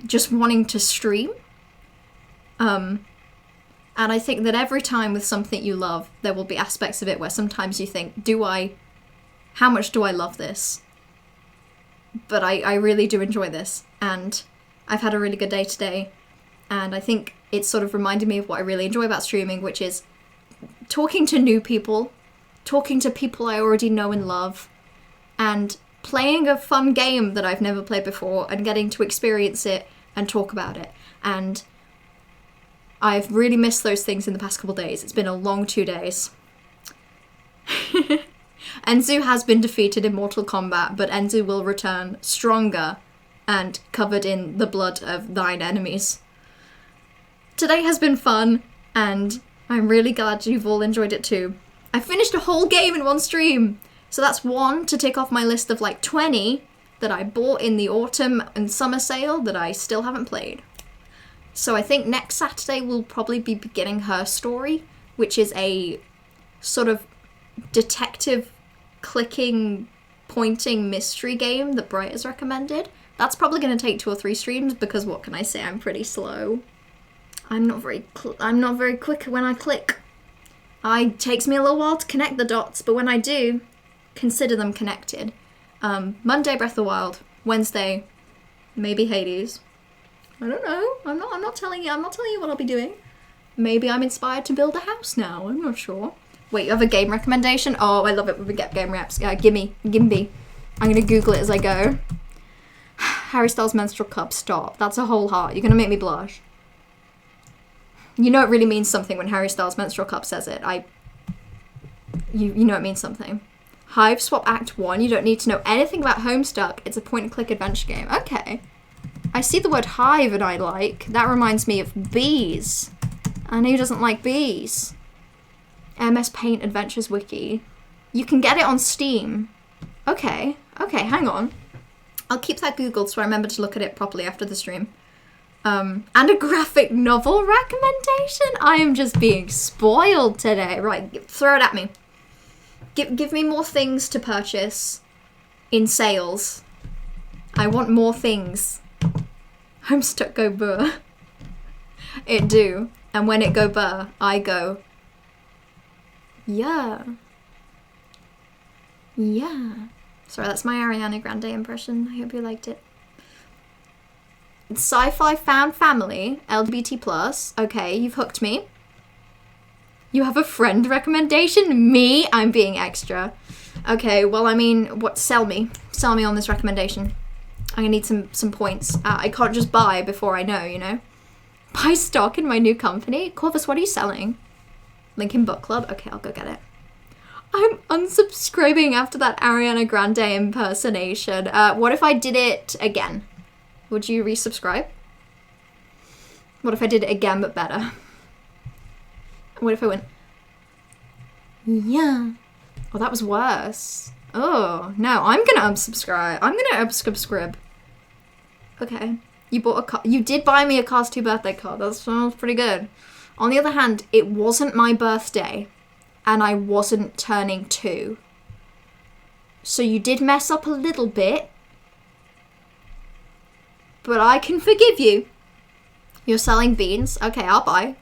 just wanting to stream. And I think that every time with something you love, there will be aspects of it where sometimes you think, how much do I love this? But I really do enjoy this, and I've had a really good day today, and I think it's sort of reminded me of what I really enjoy about streaming, which is talking to new people, talking to people I already know and love, and playing a fun game that I've never played before and getting to experience it and talk about it. And I've really missed those things in the past couple days. It's been a long 2 days. Enzu has been defeated in Mortal Kombat, but Enzu will return stronger and covered in the blood of thine enemies. Today has been fun, and I'm really glad you've all enjoyed it too. I finished a whole game in one stream, so that's one to tick off my list of like 20 that I bought in the autumn and summer sale that I still haven't played. So I think next Saturday we'll probably be beginning Her Story, which is a sort of detective clicking, pointing mystery game that Bright has recommended. That's probably going to take 2 or 3 streams because what can I say, I'm pretty slow. I'm not very quick when I click. It takes me a little while to connect the dots, but when I do, consider them connected. Monday, Breath of the Wild. Wednesday, maybe Hades. I don't know. I'm not telling you what I'll be doing. Maybe I'm inspired to build a house now. I'm not sure. Wait, you have a game recommendation? Oh, I love it when we get game reps. Gimme. I'm gonna Google it as I go. Harry Styles menstrual cup. Stop. That's a whole heart. You're gonna make me blush. You know it really means something when Harry Styles menstrual cup says it. You know it means something. Hive Swap Act 1. You don't need to know anything about Homestuck. It's a point-and-click adventure game. Okay. I see the word hive and I like. That reminds me of bees. And who doesn't like bees? MS Paint Adventures Wiki. You can get it on Steam. Okay, hang on. I'll keep that Googled so I remember to look at it properly after the stream. And a graphic novel recommendation? I am just being spoiled today. Right, throw it at me. Give me more things to purchase in sales. I want more things. Homestuck go burr. It do. And when it go burr, I go, yeah. Sorry, that's my Ariana Grande impression. I hope you liked it. Sci-fi found family, LGBT+. Okay, you've hooked me. You have a friend recommendation? Me? I'm being extra. Okay, well, I mean, what? Sell me on this recommendation. I'm gonna need some points. I can't just buy before I know, you know? Buy stock in my new company? Corvus, what are you selling? Lincoln Book Club? Okay, I'll go get it. I'm unsubscribing after that Ariana Grande impersonation. What if I did it again? Would you resubscribe? What if I did it again but better? What if I went, yeah. Oh, that was worse. Oh, no, I'm gonna unsubscribe. I'm gonna unsubscribe. Okay. You did buy me a Cars 2 birthday card. That sounds pretty good. On the other hand, it wasn't my birthday, and I wasn't turning 2. So you did mess up a little bit, but I can forgive you. You're selling beans? Okay, I'll buy.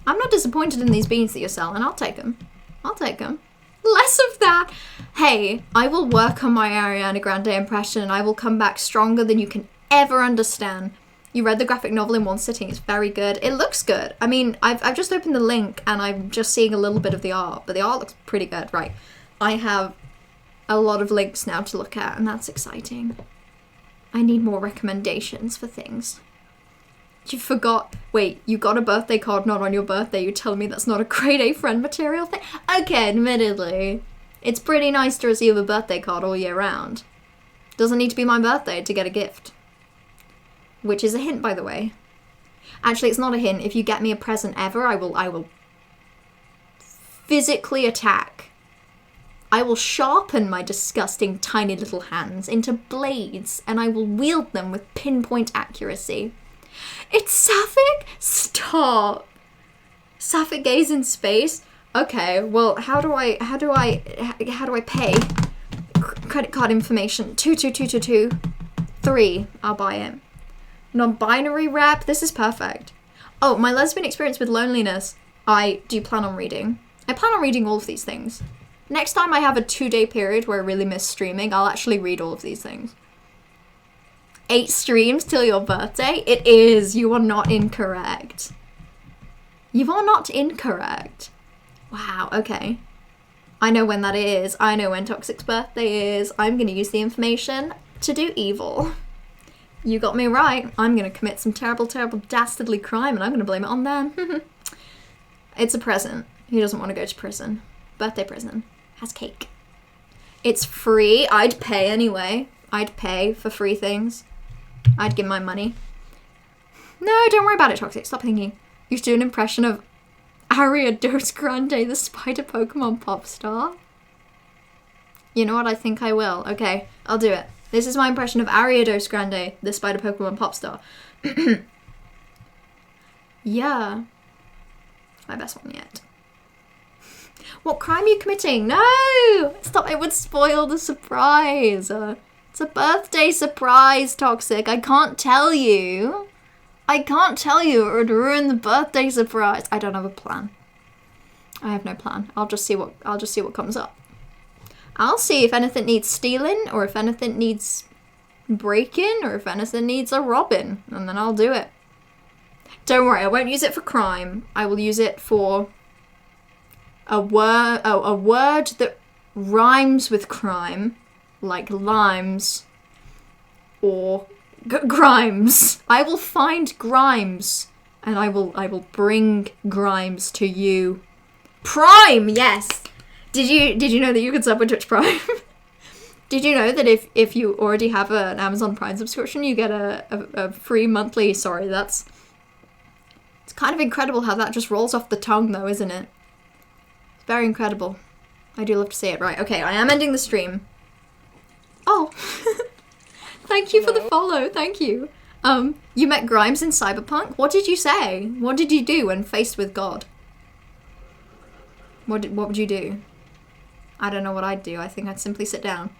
I'm not disappointed in these beans that you're selling. I'll take them. Less of that. Hey, I will work on my Ariana Grande impression and I will come back stronger than you can ever understand. You read the graphic novel in one sitting. It's very good. It looks good. I mean, I've just opened the link and I'm just seeing a little bit of the art, but the art looks pretty good. Right. I have a lot of links now to look at and that's exciting. I need more recommendations for things. You forgot. Wait, you got a birthday card not on your birthday. You telling me that's not a grade A friend material thing? Okay, admittedly. It's pretty nice to receive a birthday card all year round. Doesn't need to be my birthday to get a gift. Which is a hint, by the way. Actually, it's not a hint. If you get me a present ever, I will physically attack. I will sharpen my disgusting tiny little hands into blades, and I will wield them with pinpoint accuracy. It's Sapphic? Stop. Sapphic gaze in space? Okay, well, how do I pay? Credit card information. 22222. 3. I'll buy it. Non-binary rap. This is perfect. Oh, my lesbian experience with loneliness. I do plan on reading. I plan on reading all of these things. Next time I have a 2-day period where I really miss streaming, I'll actually read all of these things. 8 streams till your birthday? It is. You are not incorrect. You are not incorrect. Wow, okay. I know when that is. I know when Toxic's birthday is. I'm going to use the information to do evil. You got me right. I'm going to commit some terrible, terrible, dastardly crime, and I'm going to blame it on them. It's a present. He doesn't want to go to prison. Birthday prison. Has cake. It's free. I'd pay anyway. I'd pay for free things. I'd give my money. No, don't worry about it, Toxic. Stop thinking. You should do an impression of Ariados Grande, the spider Pokemon pop star. You know what? I think I will. Okay, I'll do it. This is my impression of Ariados Grande, the spider Pokemon pop star. Yeah. My best one yet. What crime are you committing? No! Stop, it would spoil the surprise. It's a birthday surprise, Toxic. I can't tell you. I can't tell you. It would ruin the birthday surprise. I don't have a plan. I have no plan. I'll just see what comes up. I'll see if anything needs stealing, or if anything needs breaking, or if anything needs a robbing, and then I'll do it. Don't worry, I won't use it for crime. I will use it for a word that rhymes with crime, like limes or Grimes. I will find Grimes, and I will bring Grimes to you. Prime, yes. Did you know that you could sub with Twitch Prime? Did you know that if you already have an Amazon Prime subscription, you get a free monthly? Sorry, it's kind of incredible how that just rolls off the tongue, though, isn't it? It's very incredible. I do love to see it. Right, okay, I am ending the stream. Oh, thank you for the follow. Thank you. You met Grimes in Cyberpunk. What did you say? What did you do when faced with God? What would you do? I don't know what I'd do. I think I'd simply sit down.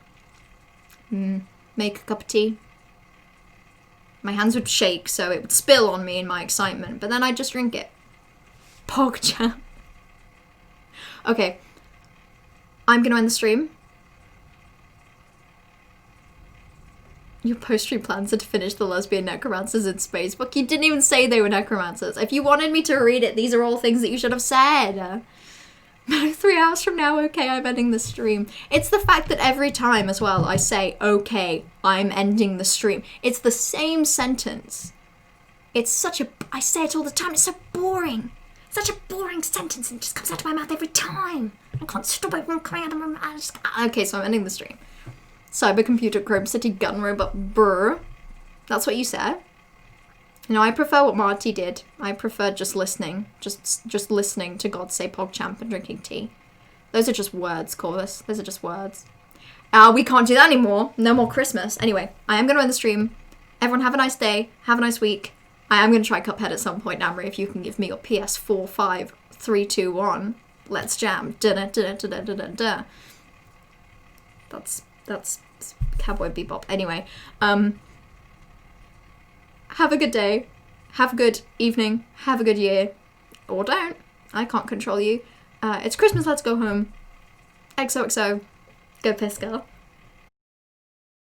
Make a cup of tea. My hands would shake, so it would spill on me in my excitement, but then I'd just drink it. PogChamp. Okay. I'm gonna end the stream. Your post-stream plans are to finish the lesbian necromancers in space. But you didn't even say they were necromancers. If you wanted me to read it, these are all things that you should have said. 3 hours from now, okay, I'm ending the stream. It's the fact that every time as well I say, okay, I'm ending the stream. It's the same sentence. I say it all the time, it's so boring. Such a boring sentence, and it just comes out of my mouth every time. I can't stop it from coming out of my mouth. Okay, so I'm ending the stream. Cybercomputer Chrome City Gun Robot Brr. That's what you said. No, I prefer what Marty did. I prefer just listening. Just listening to God say PogChamp and drinking tea. Those are just words, Corvus. Those are just words. We can't do that anymore. No more Christmas. Anyway, I am going to end the stream. Everyone have a nice day. Have a nice week. I am going to try Cuphead at some point, Namri, if you can give me your PS4, 5, 3, 2, 1. Let's jam. Da-da-da-da-da-da-da. That's Cowboy Bebop. Anyway, have a good day. Have a good evening. Have a good year. Or don't. I can't control you. It's Christmas, let's go home. XOXO. Go piss, girl.